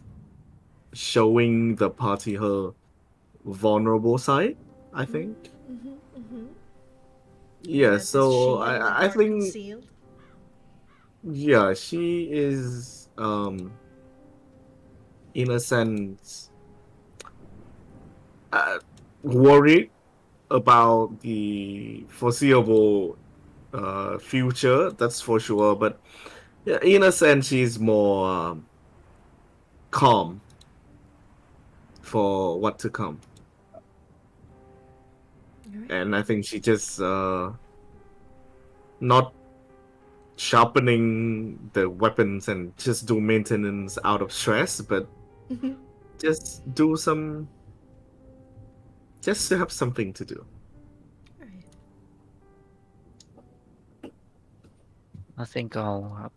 showing the party her vulnerable side. I think. Yeah. Torment is So shield and I heart think concealed. yeah, she is in a sense worried about the foreseeable future, that's for sure. But yeah, in a sense, she's more calm for what to come. Alright. And I think she just not sharpening the weapons and just do maintenance out of stress, but just do some, just to have something to do. Alright. I think I'll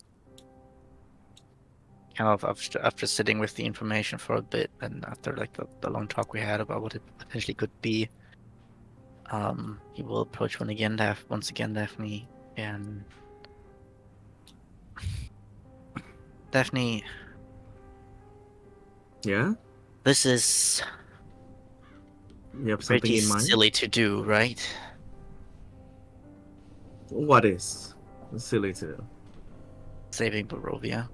kind of after sitting with the information for a bit, and after like the long talk we had about what it potentially could be, he will approach once again Daphne, and Daphne, Yeah, this is you have something pretty in mind. silly to do, right? What is silly to do? Saving Barovia.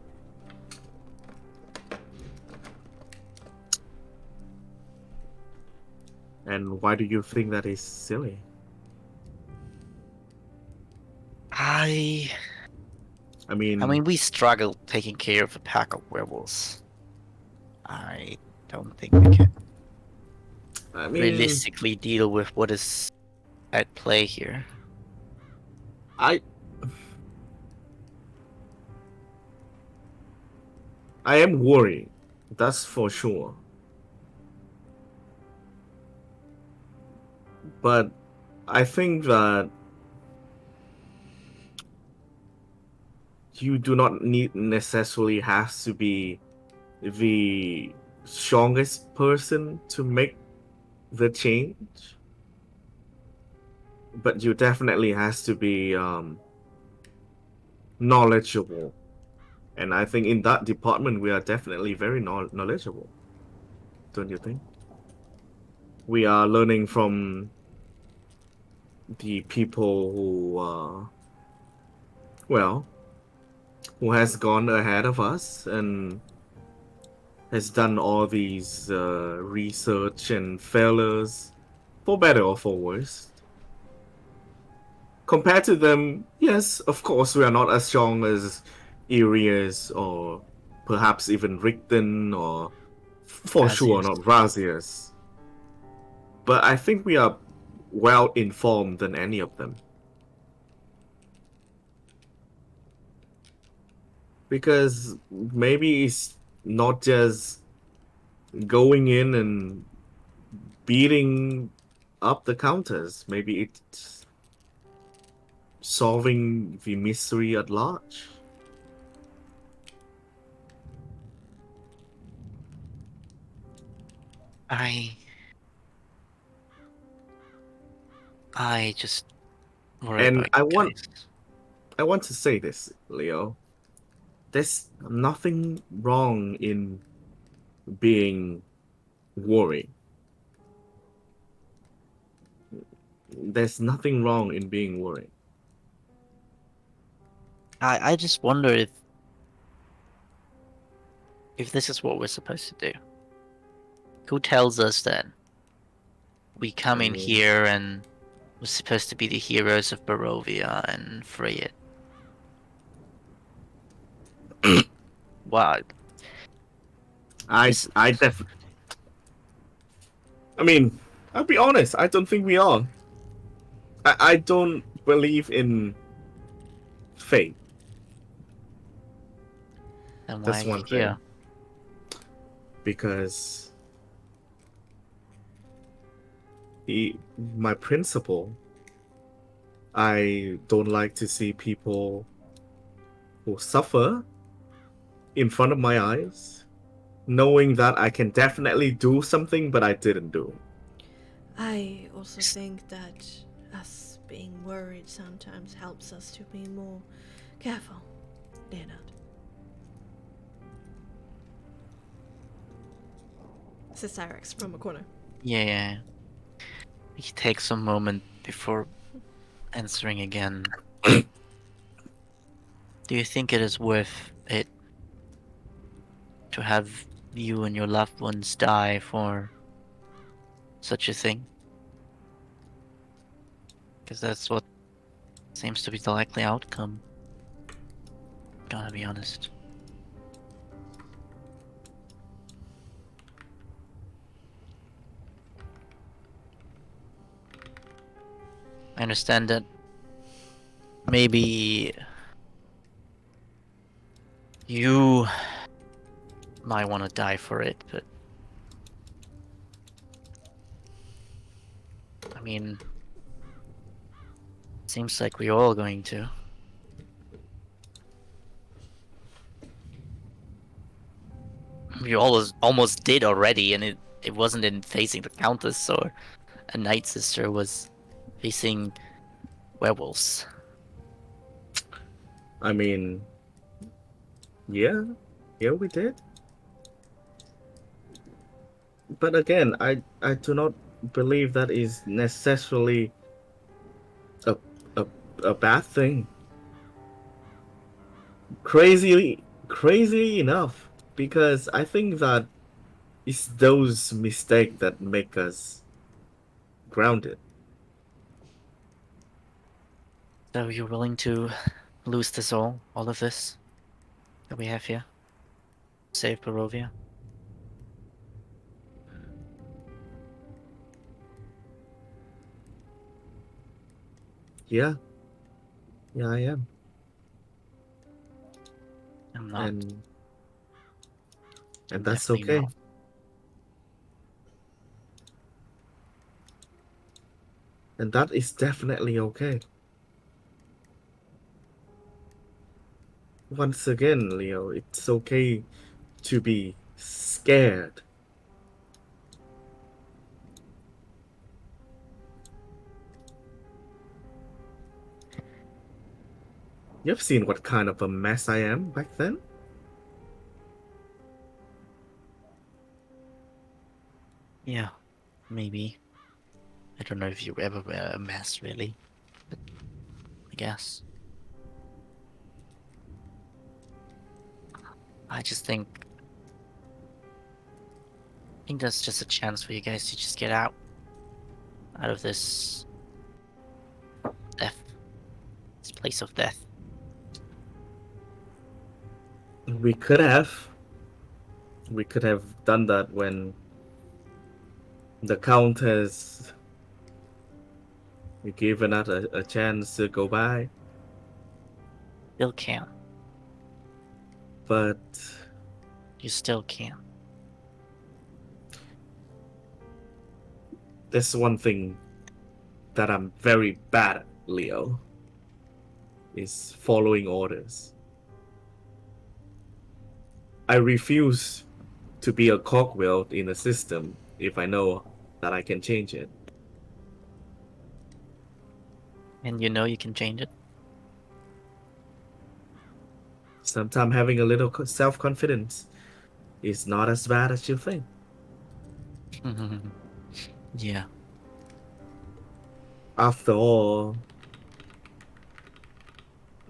And why do you think that is silly? I mean, we struggled taking care of a pack of werewolves. I don't think we can I mean, realistically deal with what is at play here. I am worried. That's for sure. But I think that you do not need necessarily have to be the strongest person to make the change. But you definitely has to be knowledgeable. And I think in that department we are definitely very knowledgeable. Don't you think? We are learning from the people who well, who has gone ahead of us and has done all these research and failures, for better or for worse. Compared to them, yes, of course, we are not as strong as Irias or perhaps even Richten or, for sure, Razius. not Razius. But I think we are well informed than any of them. Because maybe it's not just going in and beating up the counters. Maybe it's solving the mystery at large. I just worry And about you guys. I want to say this, Leo. There's nothing wrong in being worried. There's nothing wrong in being worried. I just wonder if this is what we're supposed to do. Who tells us that we come I in mean, here and we're supposed to be the heroes of Barovia and free it? Wow. I mean, I'll be honest, I don't think we are. I don't believe in fate. Then why That's are you one here? thing. because my principle, I don't like to see people who suffer in front of my eyes, knowing that I can definitely do something, but I didn't do. I also think that us being worried sometimes helps us to be more careful, Leonard. Says Cyrex from a corner. Yeah. He takes a moment before answering again. Do you think it is worth it to have you and your loved ones die for such a thing? Because that's what seems to be the likely outcome. Gotta be honest. I understand that maybe you might want to die for it, but I mean, seems like we're all going to. We almost did already, and it wasn't in facing the Countess or a Night Sister, was facing werewolves. I mean, yeah, we did. But again, I do not believe that is necessarily a a, a bad thing. Crazy enough, because I think that it's those mistakes that make us grounded. So you're willing to lose this all of this that we have here? Save Barovia? Yeah, I am, I'm not. and that's Definitely okay. not. And that is definitely okay. Once again, Leo, it's okay to be scared. You've seen what kind of a mess I am back then? Yeah, maybe. I don't know if you ever were a mess, really. But I guess. I just think that's just a chance for you guys to just get out of this death, this place of death. We could have. We could have done that when the Countess given us a chance to go by. Still can. But You still can. there's one thing that I'm very bad at, Leo, is following orders. I refuse to be a cogwheel in a system if I know that I can change it. And you know you can change it. Sometimes having a little self-confidence is not as bad as you think. Yeah. After all,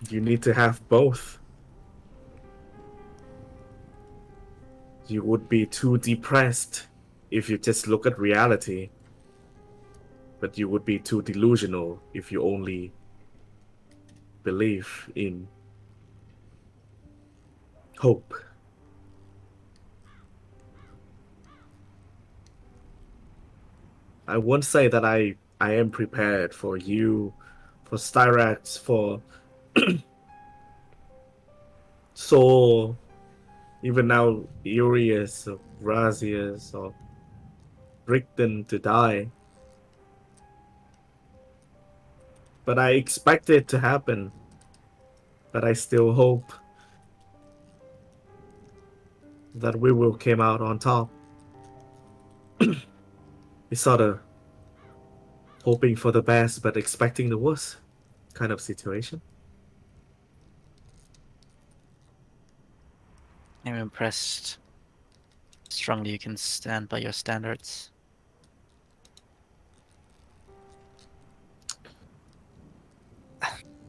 you need to have both. You would be too depressed if you just look at reality, but you would be too delusional if you only believe in hope. I won't say that I am prepared for you, for Styrax, for Soul, Even now, Urius or Razius or Richten to die. But I expect it to happen. But I still hope that we will come out on top. It's sort of hoping for the best but expecting the worst kind of situation. I'm impressed. Strongly you can stand by your standards.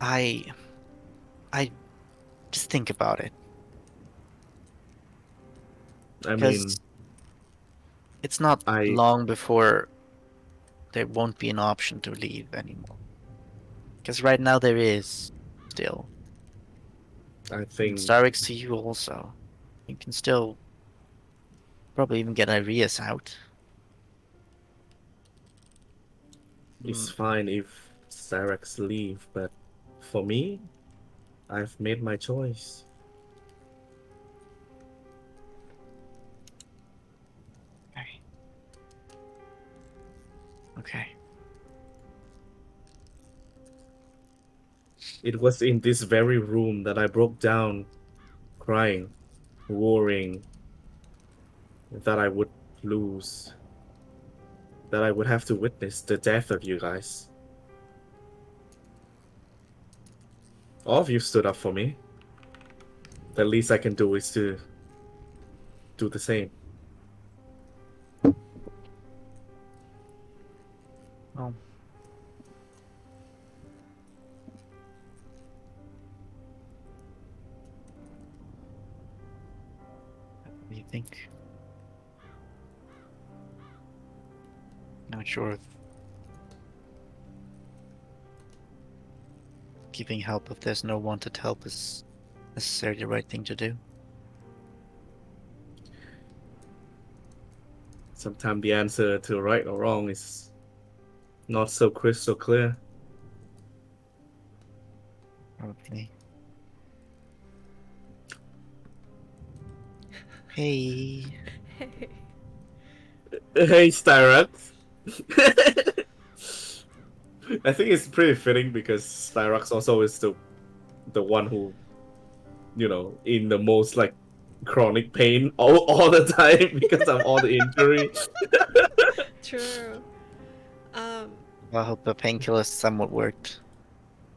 I just think about it. I Because mean, it's not I long before there won't be an option to leave anymore. Because right now there is still. And think Starix to you also. You can still probably even get Arias out. it's Mm, fine if Cyrex leave, but for me, I've made my choice. okay. Okay. It was in this very room that I broke down, crying, worrying that I would lose, that I would have to witness the death of you guys. All of you stood up for me. The least I can do is to do the same. Well, what do you think? Not sure if giving help if there's no wanted help is necessarily the right thing to do. Sometimes the answer to right or wrong is not so crystal clear. Probably. Hey. Hey, Styrax. I think it's pretty fitting because Styrax also is the one who, in the most like chronic pain all the time because of all the injury. True. I hope the painkillers somewhat worked.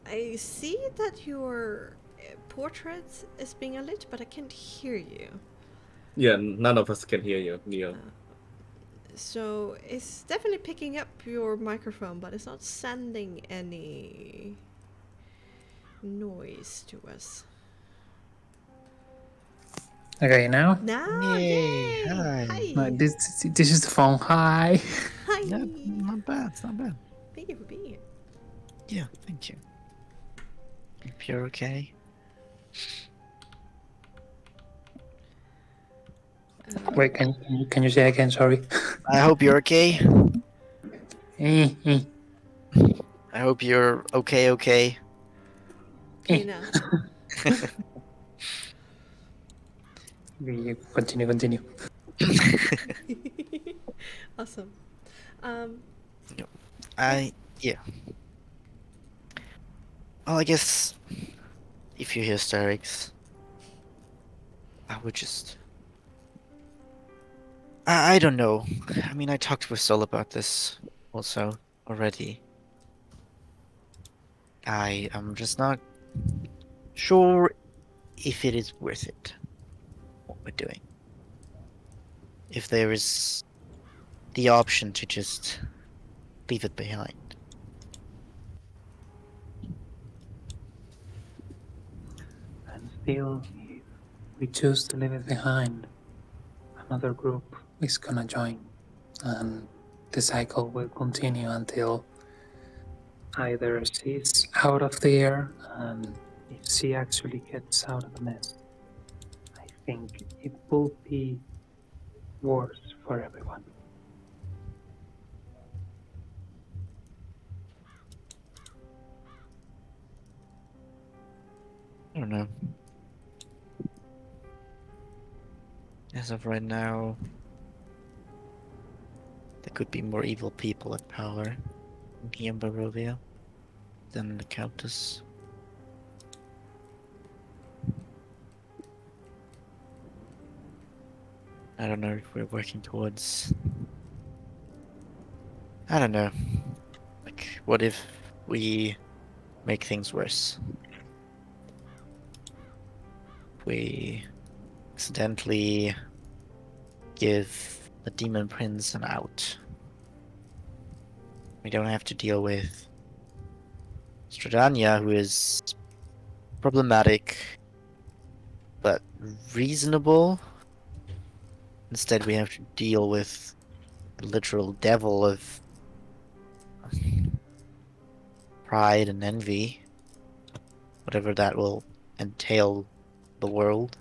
I see that your portrait is being lit, but I can't hear you. Yeah, none of us can hear you, Neo. So it's definitely picking up your microphone, but it's not sending any noise to us. Okay, now? Now, Yay! yay! Hi. No, Hi! this is the phone. Hi. Hi! Yeah, not bad. It's not bad. Thank you for being here. Yeah, thank you. If you're okay. Wait, can you say again? Sorry. I hope you're okay. Eh, eh, I hope you're okay. Okay. Okay, eh. now. You continue. Awesome. Um, Yeah. Well, I guess if you hear hysterics, I would just. I don't know. I mean, I talked with Sol about this also already. I am just not sure if it is worth it, what we're doing. If there is the option to just leave it behind. And still, if we choose to leave it behind, another group is gonna join, and the cycle will continue until either she's out of there, and if she actually gets out of the nest, I think it will be worse for everyone. I don't know. As of right now, there could be more evil people at power here in Barovia than the Countess. I don't know if we're working towards... I don't know. Like, what if we make things worse? We accidentally give the Demon Prince an out. We don't have to deal with Stradania, who is problematic but reasonable. Instead, we have to deal with the literal devil of pride and envy, whatever that will entail the world.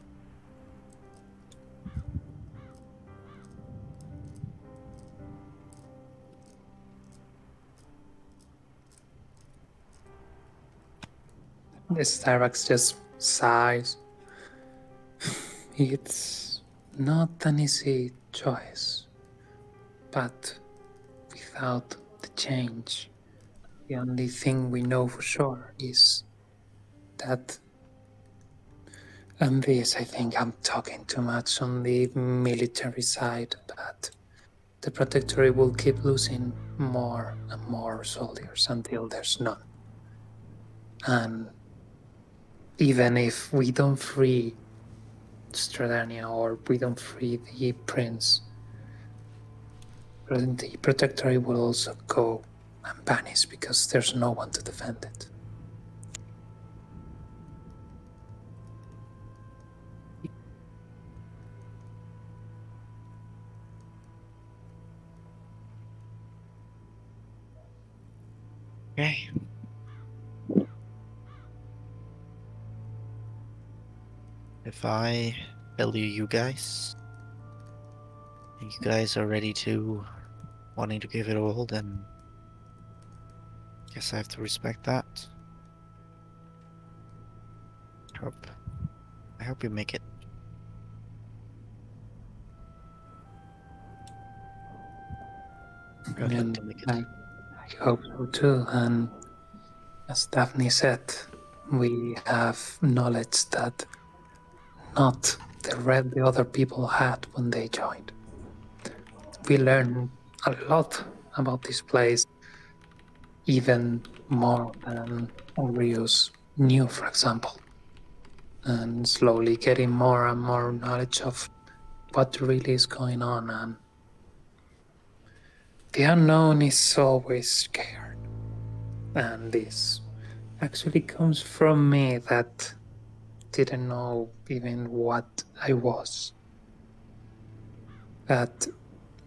The Starbucks just sighs. It's not an easy choice, but without the change, the only thing we know for sure is that, and this I think I'm talking too much on the military side, but the Protectorate will keep losing more and more soldiers until there's none. And even if we don't free Stradania or we don't free the prince, the Protectorate will also go and vanish because there's no one to defend it. Okay. If I value you guys, and you guys are ready to wanting to give it all, then I guess I have to respect that. I hope you make it. I'd like And to make it. I hope so too. And as Daphne said, we have knowledge that not the other people had when they joined. We learned a lot about this place, even more than Orius knew, for example. And slowly getting more and more knowledge of what really is going on. And the unknown is always scared. And this actually comes from me that didn't know even what I was. But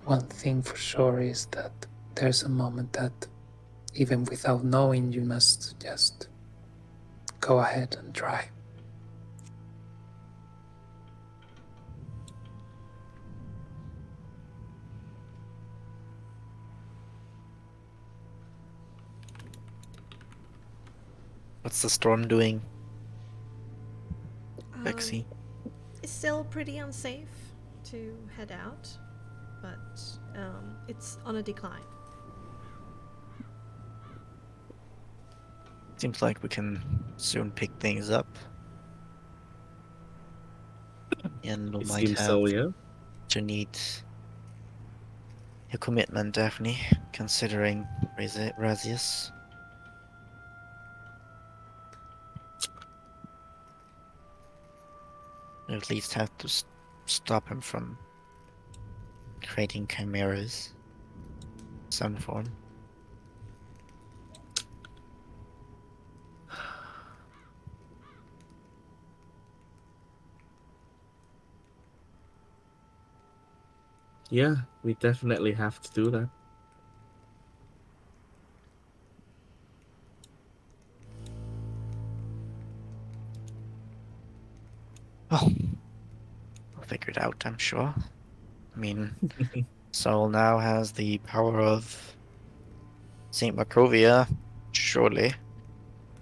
one thing for sure is that there's a moment that even without knowing, you must just go ahead and try. What's the storm doing, Um, Bexxy? It's still pretty unsafe to head out, but it's on a decline. Seems like we can soon pick things up. And we It might seems have so, yeah. to need your commitment, Daphne, considering Razius. We at least have to stop him from creating chimeras of some form. Yeah, we definitely have to do that. Well, we'll figure it out, I'm sure. I mean, Saul now has the power of Saint Macrovia, surely.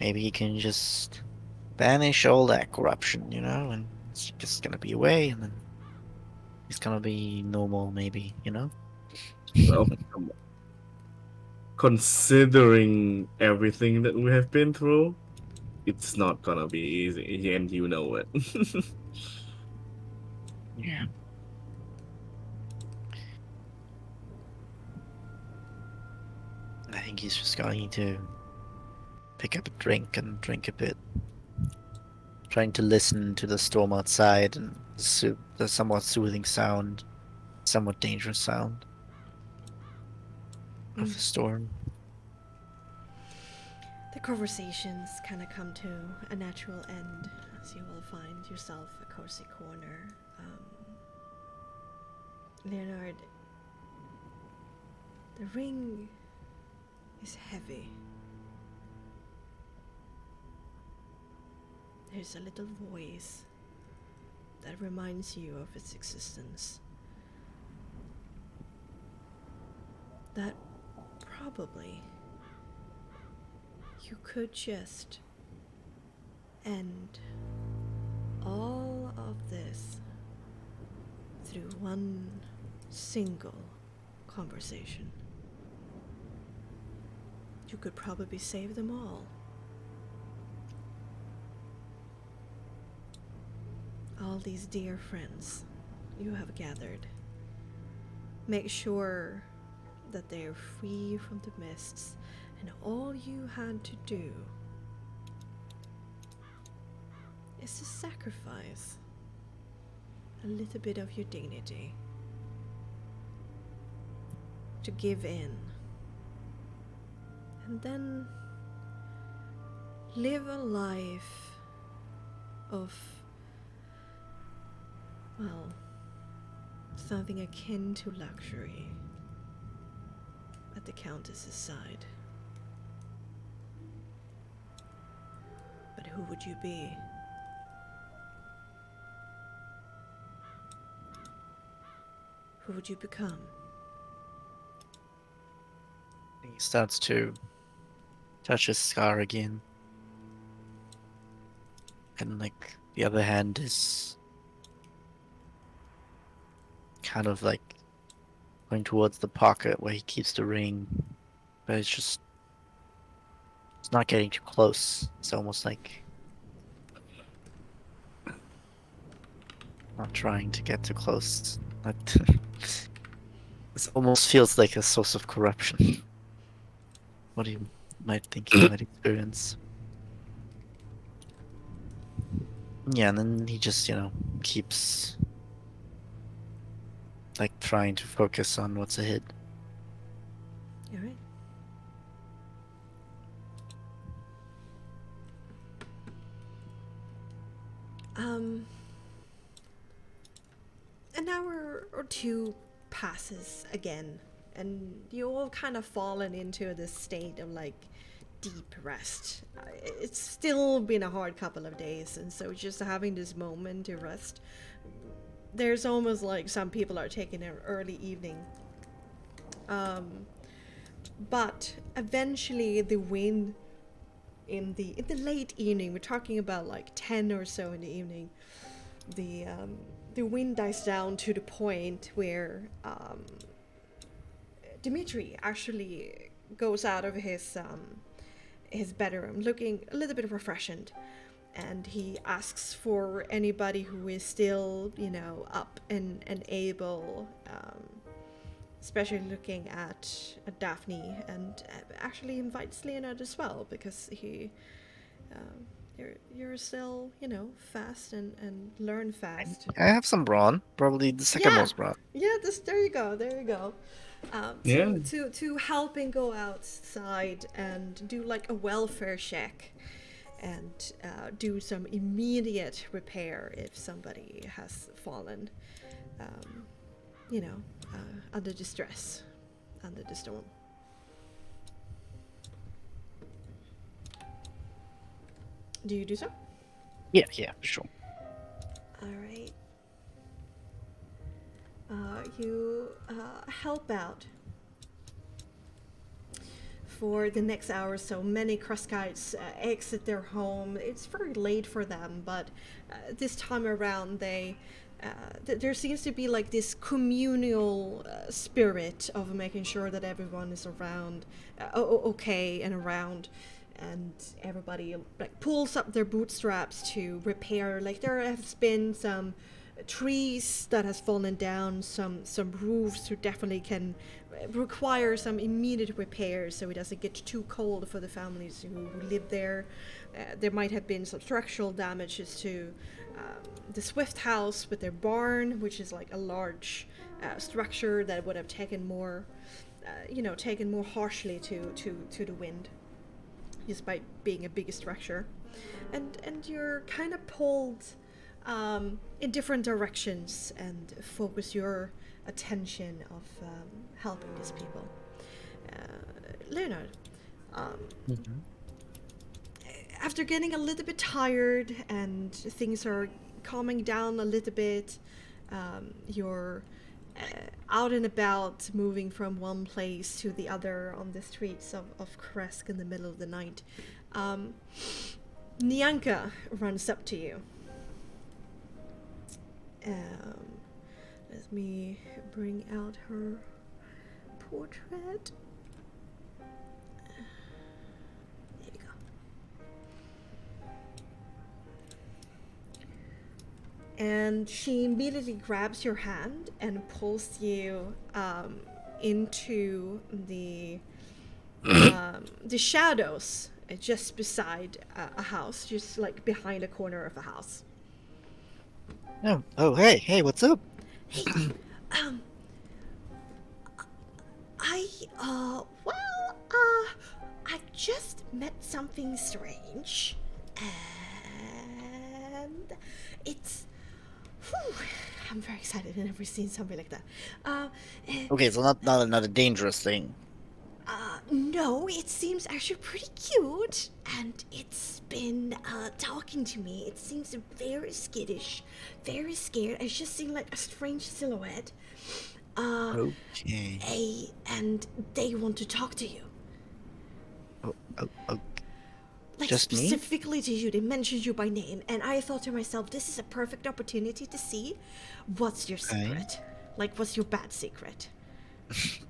Maybe he can just banish all that corruption, and it's just gonna be away, and then He's gonna be normal, maybe, you know? Well, considering everything that we have been through, it's not gonna be easy, and you know it. Yeah. I think he's just going to pick up a drink and drink a bit, trying to listen to the storm outside and the somewhat soothing sound, somewhat dangerous sound of the storm. The conversations kind of come to a natural end as you will find yourself a cozy corner. Leonard, the ring is heavy. There's a little voice that reminds you of its existence. That probably you could just end all of this through one single conversation. You could probably save them all. All these dear friends you have gathered. Make sure that they are free from the mists, and all you had to do is to sacrifice a little bit of your dignity, to give in, and then live a life of, well, something akin to luxury at the Countess's side. But who would you be? Who would you become? He starts to touch his scar again. And like the other hand is kind of like going towards the pocket where he keeps the ring. But it's not getting too close. It's almost like not trying to get too close. It almost feels like a source of corruption. What you might think he might experience. Yeah, and then he just, keeps like trying to focus on what's ahead. Alright. An hour or two passes again, and you all kind of fallen into this state of like deep rest. It's still been a hard couple of days, and so just having this moment to rest, there's almost like some people are taking an early evening. But eventually the wind in the late evening, we're talking about like 10 or so in the evening, the wind dies down to the point where Dimitri actually goes out of his bedroom looking a little bit refreshed, and he asks for anybody who is still, up and able, especially looking at Daphne, and actually invites Leonard as well, because he, you're still, fast and learn fast. I have some brawn, probably the second most brawn. Yeah, there you go. Yeah. To help and go outside and do like a welfare check, and do some immediate repair if somebody has fallen, under distress, under the storm. Do you do so? Yeah, for sure. All right. You help out for the next hour or so. Many Crossguides exit their home. It's very late for them, but this time around they there seems to be like this communal spirit of making sure that everyone is around, okay and around, and everybody like pulls up their bootstraps to repair. Like there has been some trees that has fallen down, some roofs who definitely can require some immediate repairs so it doesn't get too cold for the families who live there. There might have been some structural damages to the Swift house with their barn, which is like a large structure that would have taken more harshly to the wind, just by being a bigger structure. And you're kind of pulled in different directions and focus your attention of helping these people. Leonard, after getting a little bit tired and things are calming down a little bit, you're out and about, moving from one place to the other on the streets of Kresk in the middle of the night. Nyanka runs up to you. Let me bring out her portrait. There we go. And she immediately grabs your hand and pulls you into the shadows just beside a house, just like behind a corner of a house. Oh, hey, what's up? Hey, I just met something strange, and it's, I'm very excited. I've never seen something like that. Okay, so not a dangerous thing. No, it seems actually pretty cute, and it's been talking to me. It seems very skittish, very scared. It's just seen like a strange silhouette. Okay. And they want to talk to you. Oh. Like Just me? specifically to you. They mentioned you by name, and I thought to myself, this is a perfect opportunity to see what's your secret. Like, what's your bad secret?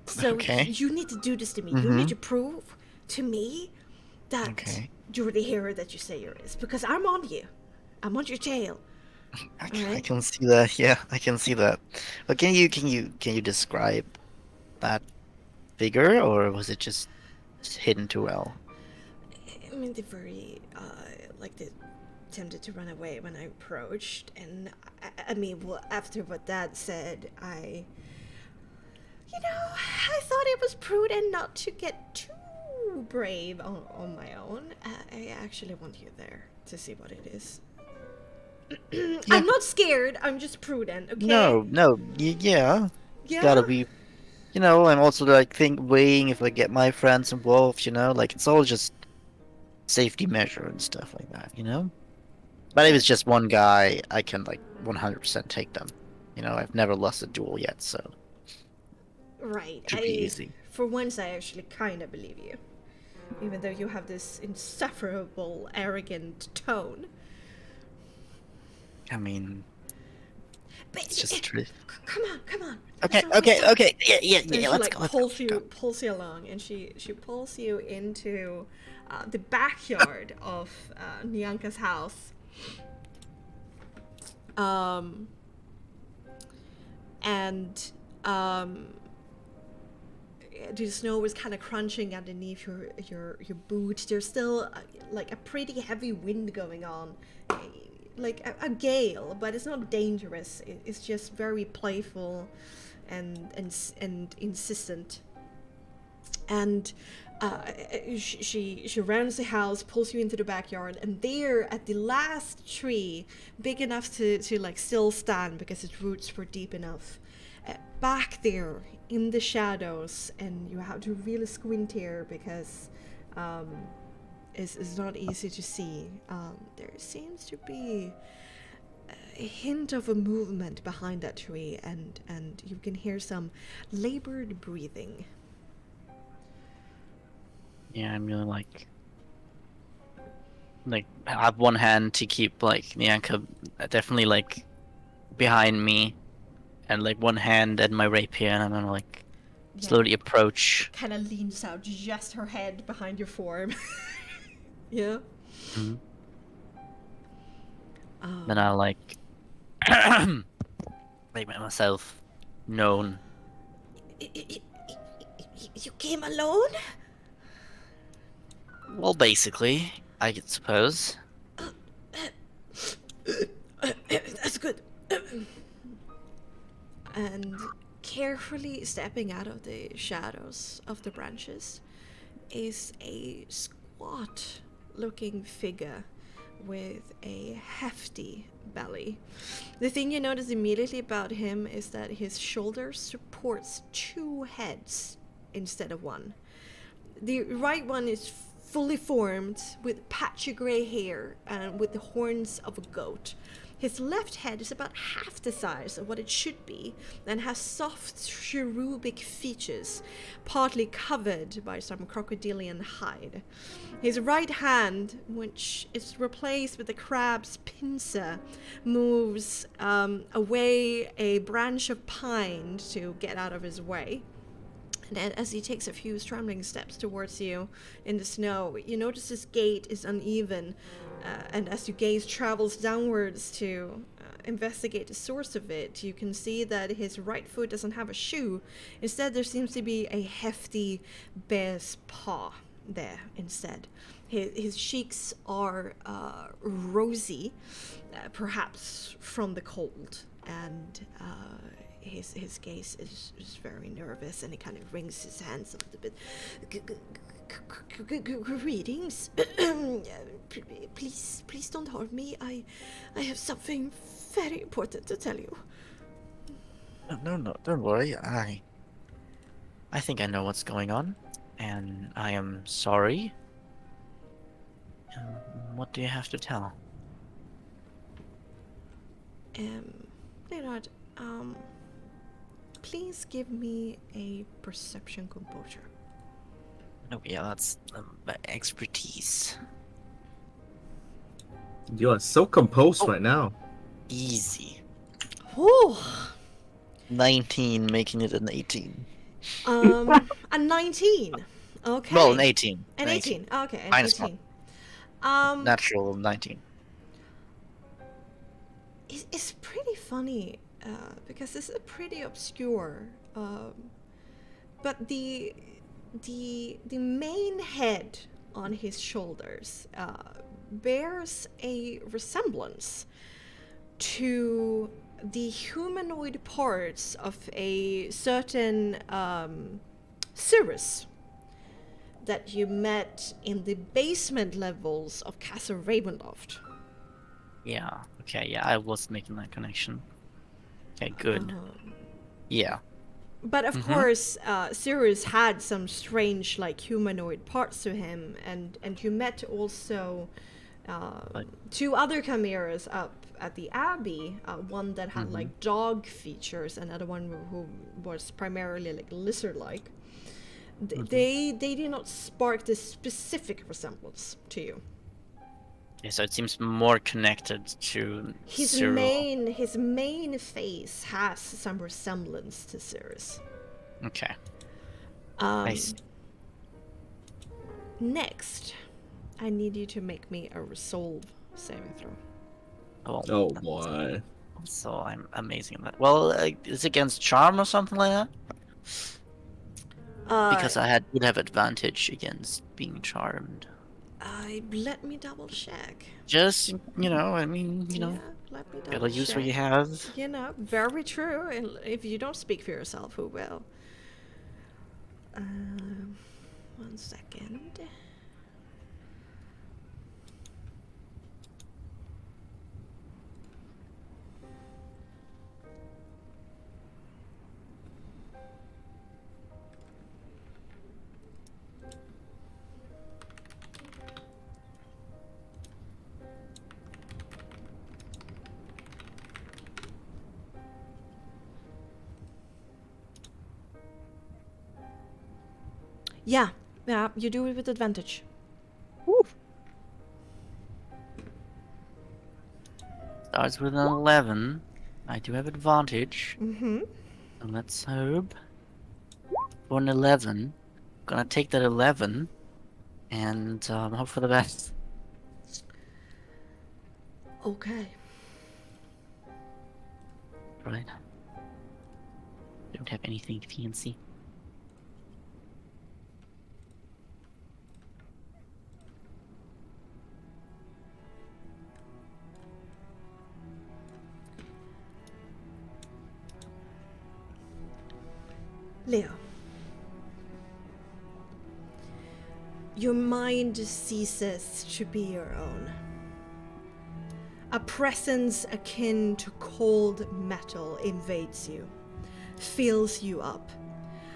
So Okay. you need to do this to me. You Mm-hmm. need to prove to me that you're the hero that you say you is, because I'm on you. I'm on your tail. I Alright. can see that. Yeah, I can see that. But can you describe that figure, or was it just hidden too well? I mean, they very they tempted to run away when I approached, and I mean, well, after what Dad said, I thought it was prudent not to get too brave on my own. I actually want you there to see what it is. I'm not scared. I'm just prudent. Okay. No, yeah. Yeah. Gotta be. I'm also like weighing if I get my friends involved. Like it's all just safety measure and stuff like that. But if it's just one guy, I can like 100% take them. I've never lost a duel yet, so Right. should be easy. For once, I actually kind of believe you, even though you have this insufferable, arrogant tone. I mean, But it's just truth. Come on. Okay. Yeah. And she Let's go. pulls you along, and she pulls you into the backyard of Nyanka's house. The snow is kind of crunching underneath your boots. There's still like a pretty heavy wind going on, like a gale, but it's not dangerous. It's just very playful and insistent. And she rounds the house, pulls you into the backyard, and there at the last tree, big enough to like still stand because its roots were deep enough, back there in the shadows, and you have to really squint here because it's not easy to see. There seems to be a hint of a movement behind that tree, and you can hear some labored breathing. Yeah, I'm really like I have one hand to keep like Nyanka definitely like behind me, and like one hand and my rapier, and I'm gonna like Yeah. slowly approach. Kind of leans out, just her head behind your form. Yeah. Mhm. Um, Then I'll like make myself known. You came alone? Well, basically, I suppose. That's good. And carefully stepping out of the shadows of the branches is a squat looking figure with a hefty belly. The thing you notice immediately about him is that his shoulder supports two heads instead of one. The right one is fully formed with patchy grey hair and with the horns of a goat. His left head is about half the size of what it should be and has soft cherubic features, partly covered by some crocodilian hide. His right hand, which is replaced with a crab's pincer, moves away a branch of pine to get out of his way. And as he takes a few scrambling steps towards you in the snow, you notice his gait is uneven, and as your gaze travels downwards to investigate the source of it, you can see that his right foot doesn't have a shoe. Instead, there seems to be a hefty bear's paw there instead. His cheeks are rosy, perhaps from the cold, and his gaze is very nervous, and he kind of wrings his hands a little bit. Greetings. Please don't harm me. I have something very important to tell you. No, don't worry. I think I know what's going on, and I am sorry. What do you have to tell? Leonard, please give me a perception composure. Oh yeah, that's my expertise. You are so composed right now. Easy. Whew. 19, making it an 18. A 19. Okay. Well, an 18. An 18. Okay, an Minus 18. Natural 19. It's pretty funny because this is pretty obscure, but the main head on his shoulders bears a resemblance to the humanoid parts of a certain Cirrus that you met in the basement levels of Castle Ravenloft. Yeah. Okay. Yeah, I was making that connection. Okay. Good. Yeah. But of course, Cirrus had some strange, like, humanoid parts to him, and you met also two other chimeras up at the Abbey. One that had like dog features, another one who was primarily like lizard-like. They did not spark this specific resemblance to you. Yeah, so it seems more connected to His Cyril. main face has some resemblance to Cirrus. Okay. Um, I see. Next, I need you to make me a resolve saving throw. Oh boy. So I'm amazing at that. Well, it's against charm or something like that. Because I would have advantage against being charmed. Let me double check. Just I mean, Yeah, let me double gotta use check. what you have. Very true. And if you don't speak for yourself, who will? 1 second. Yeah, you do it with advantage. Starts with an 11. I do have advantage. Mm-hmm. And let's hope for an 11. Gonna take that 11 and hope for the best. Okay. Right. Don't have anything fancy. Leo. Your mind ceases to be your own. A presence akin to cold metal invades you, fills you up,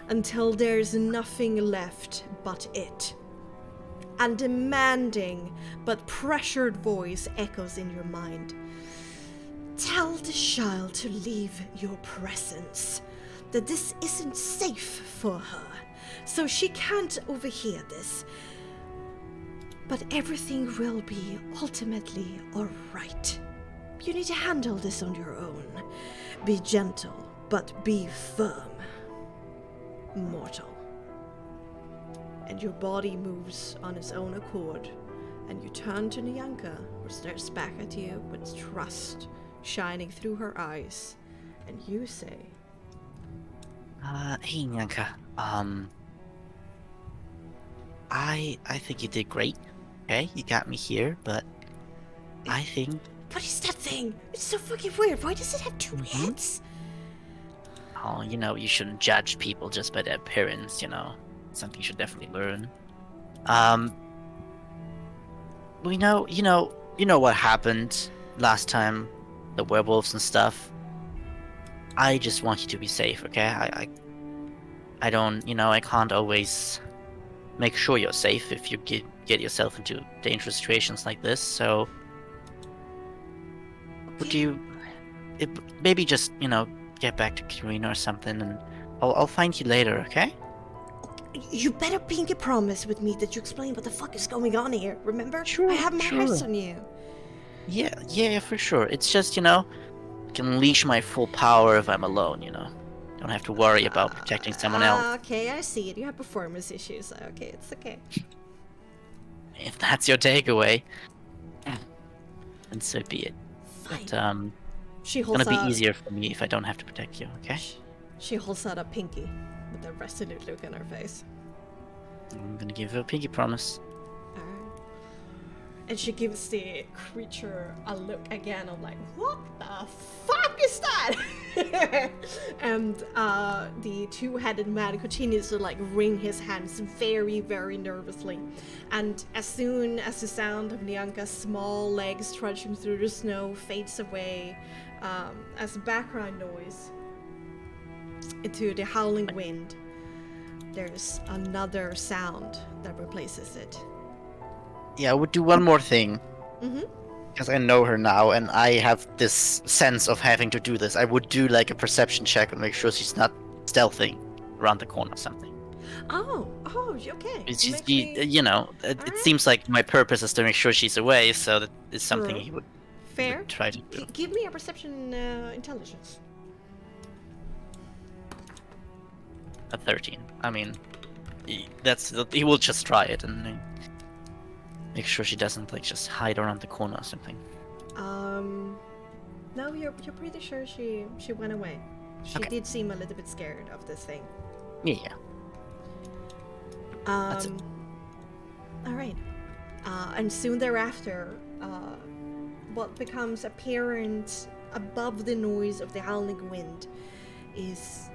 until there's nothing left but it. A demanding but pressured voice echoes in your mind. Tell the child to leave your presence, that this isn't safe for her, so she can't overhear this. But everything will be ultimately alright. You need to handle this on your own. Be gentle, but be firm. Mortal. And your body moves on its own accord, and you turn to Nyanka, who stares back at you with trust shining through her eyes, and you say, Hey Nyanka, I think you did great. Okay, you got me here, but I think... What is that thing? It's so fucking weird. Why does it have two heads? Oh, you shouldn't judge people just by their appearance, Something you should definitely learn. We know, you know what happened last time, the werewolves and stuff. I just want you to be safe, okay? I don't, I can't always make sure you're safe if you get yourself into dangerous situations like this, so... Would you... maybe just, get back to Karina or something, and I'll find you later, okay? You better pinky promise with me that you explain what the fuck is going on here, remember? Sure, I have my sure. eyes on you. Yeah, for sure. It's just, I can unleash my full power if I'm alone, Don't have to worry about protecting someone else. Okay, I see it. You have performance issues. Okay, it's okay. If that's your takeaway, then so be it. Fine. But, She it's holds gonna be out. easier for me if I don't have to protect you, okay? She holds out a pinky with a resolute look on her face. I'm gonna give you a pinky promise. Alright. And she gives the creature a look again of like, what the fuck is that? And the two-headed man continues to like wring his hands very, very nervously. And as soon as the sound of Nyanka's small legs trudging through the snow fades away as background noise into the howling wind, there's another sound that replaces it. Yeah, I would do one more thing. Mm-hmm. Because I know her now, and I have this sense of having to do this. I would do like a perception check and make sure she's not stealthing around the corner or something. Oh, okay. It's just, Make me- it Alright. seems like my purpose is to make sure she's away, so that is something True. he would Fair. try to do. Give me a perception intelligence. A 13. I mean, he will just try it and make sure she doesn't like just hide around the corner or something. No, you're pretty sure she went away. She Okay. did seem a little bit scared of this thing. Yeah. That's it. All right. And soon thereafter, what becomes apparent above the noise of the howling wind is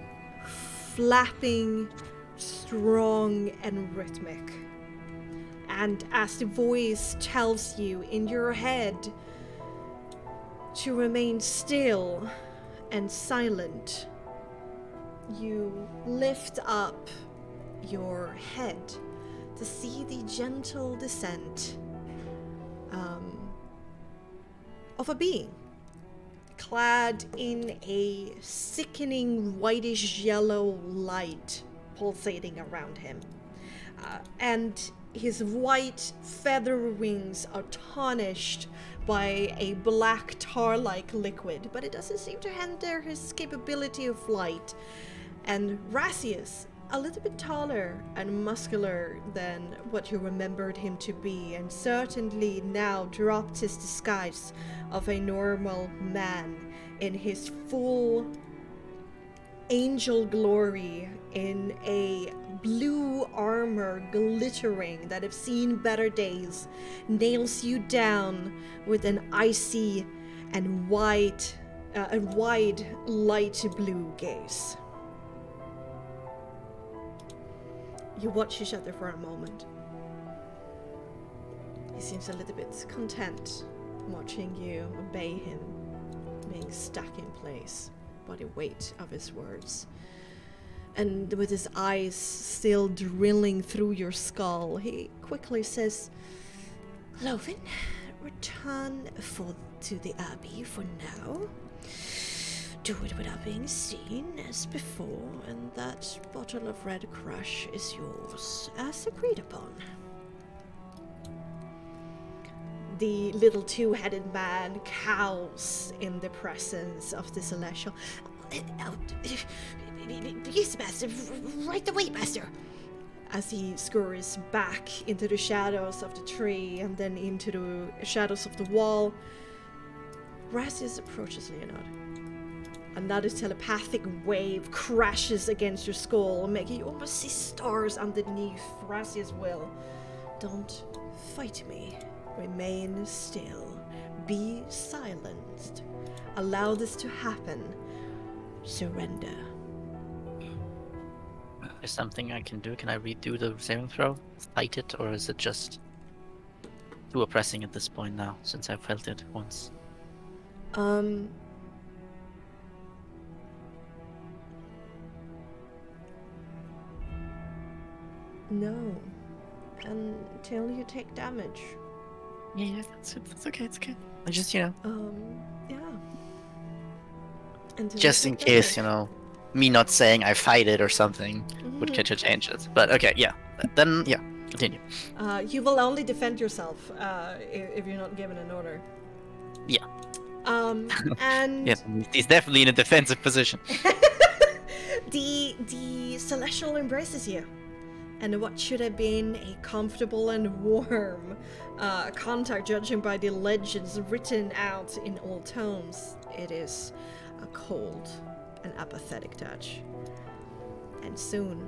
flapping, strong and rhythmic. And as the voice tells you in your head to remain still and silent, you lift up your head to see the gentle descent of a being clad in a sickening whitish yellow light pulsating around him. And his white feather wings are tarnished by a black tar-like liquid, but it doesn't seem to hinder his capability of flight. And Rassius, a little bit taller and muscular than what you remembered him to be, and certainly now dropped his disguise of a normal man in his full angel glory, in a blue armor glittering that have seen better days, nails you down with an icy and wide light blue gaze. You watch each other for a moment. He seems a little bit content watching you obey him, being stuck in place by the weight of his words. And with his eyes still drilling through your skull, he quickly says, Lovin, return to the Abbey for now. Do it without being seen as before, and that bottle of Red Crush is yours, as agreed upon. The little two-headed man cows in the presence of the Celestial. Yes, Master, right away, Master. As he scurries back into the shadows of the tree and then into the shadows of the wall, Rassius approaches Leonard. Another telepathic wave crashes against your skull, making you almost see stars underneath. Rassius will. Don't fight me. Remain still. Be silenced. Allow this to happen. Surrender. Is something I can do? Can I redo the saving throw? Fight it, or is it just too oppressing at this point now, since I felt it once? No. Until you take damage. Yeah, it's okay, it's okay. I just, yeah. Until Just you in take case, damage. me not saying I fight it or something would catch a change it. But okay, yeah. Then, yeah, continue. You will only defend yourself if you're not given an order. Yeah. And Yes, he's definitely in a defensive position. the Celestial embraces you. And what should have been a comfortable and warm contact, judging by the legends written out in old tomes, it is a cold and apathetic touch. And soon,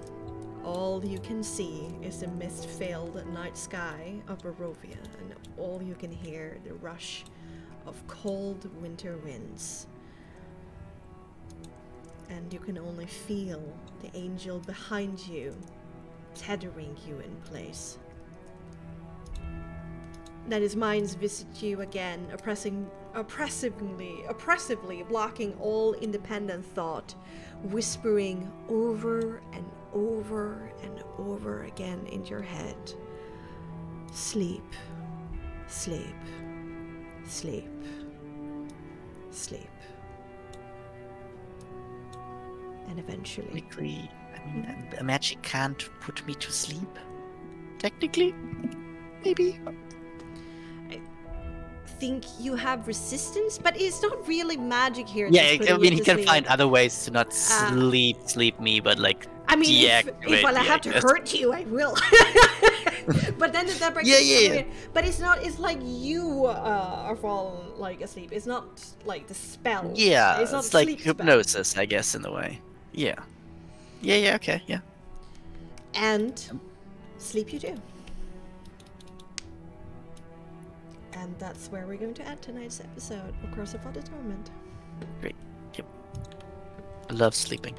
all you can see is the mist-filled night sky of Barovia, and all you can hear the rush of cold winter winds. And you can only feel the angel behind you tethering you in place. Then his minds visit you again, oppressively blocking all independent thought, whispering over and over and over again in your head. Sleep, sleep, sleep, sleep. And eventually... Technically, a magic can't put me to sleep. Technically, maybe. I think you have resistance, but it's not really magic here. Yeah, that's I putting mean, you he to can sleep. find other ways to not sleep me, but like I mean, if deactivate I me, have to guess. hurt you, I will. But then that breaks Yeah. But it's not. It's like you are falling like asleep. It's not like the spell. Yeah, it's not it's a like sleep spell. hypnosis, I guess, in a way. Yeah. Yeah, okay, yeah. And sleep you do. And that's where we're going to end tonight's episode of Curse of the Torment. Great. Yep. I love sleeping.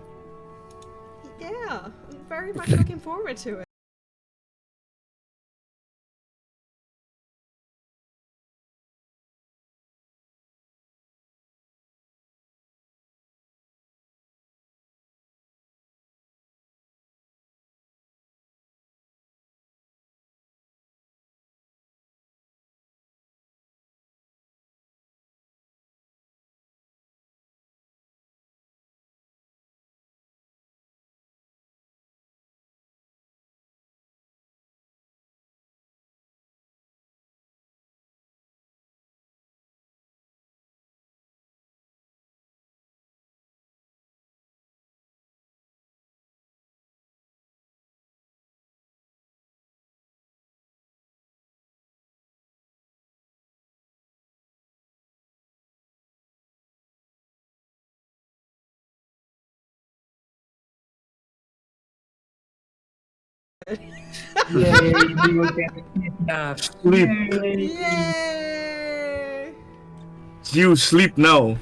Yeah, I'm very much looking forward to it. Yay, we will get kidnapped. Sleep. Yay. Yay! You sleep now.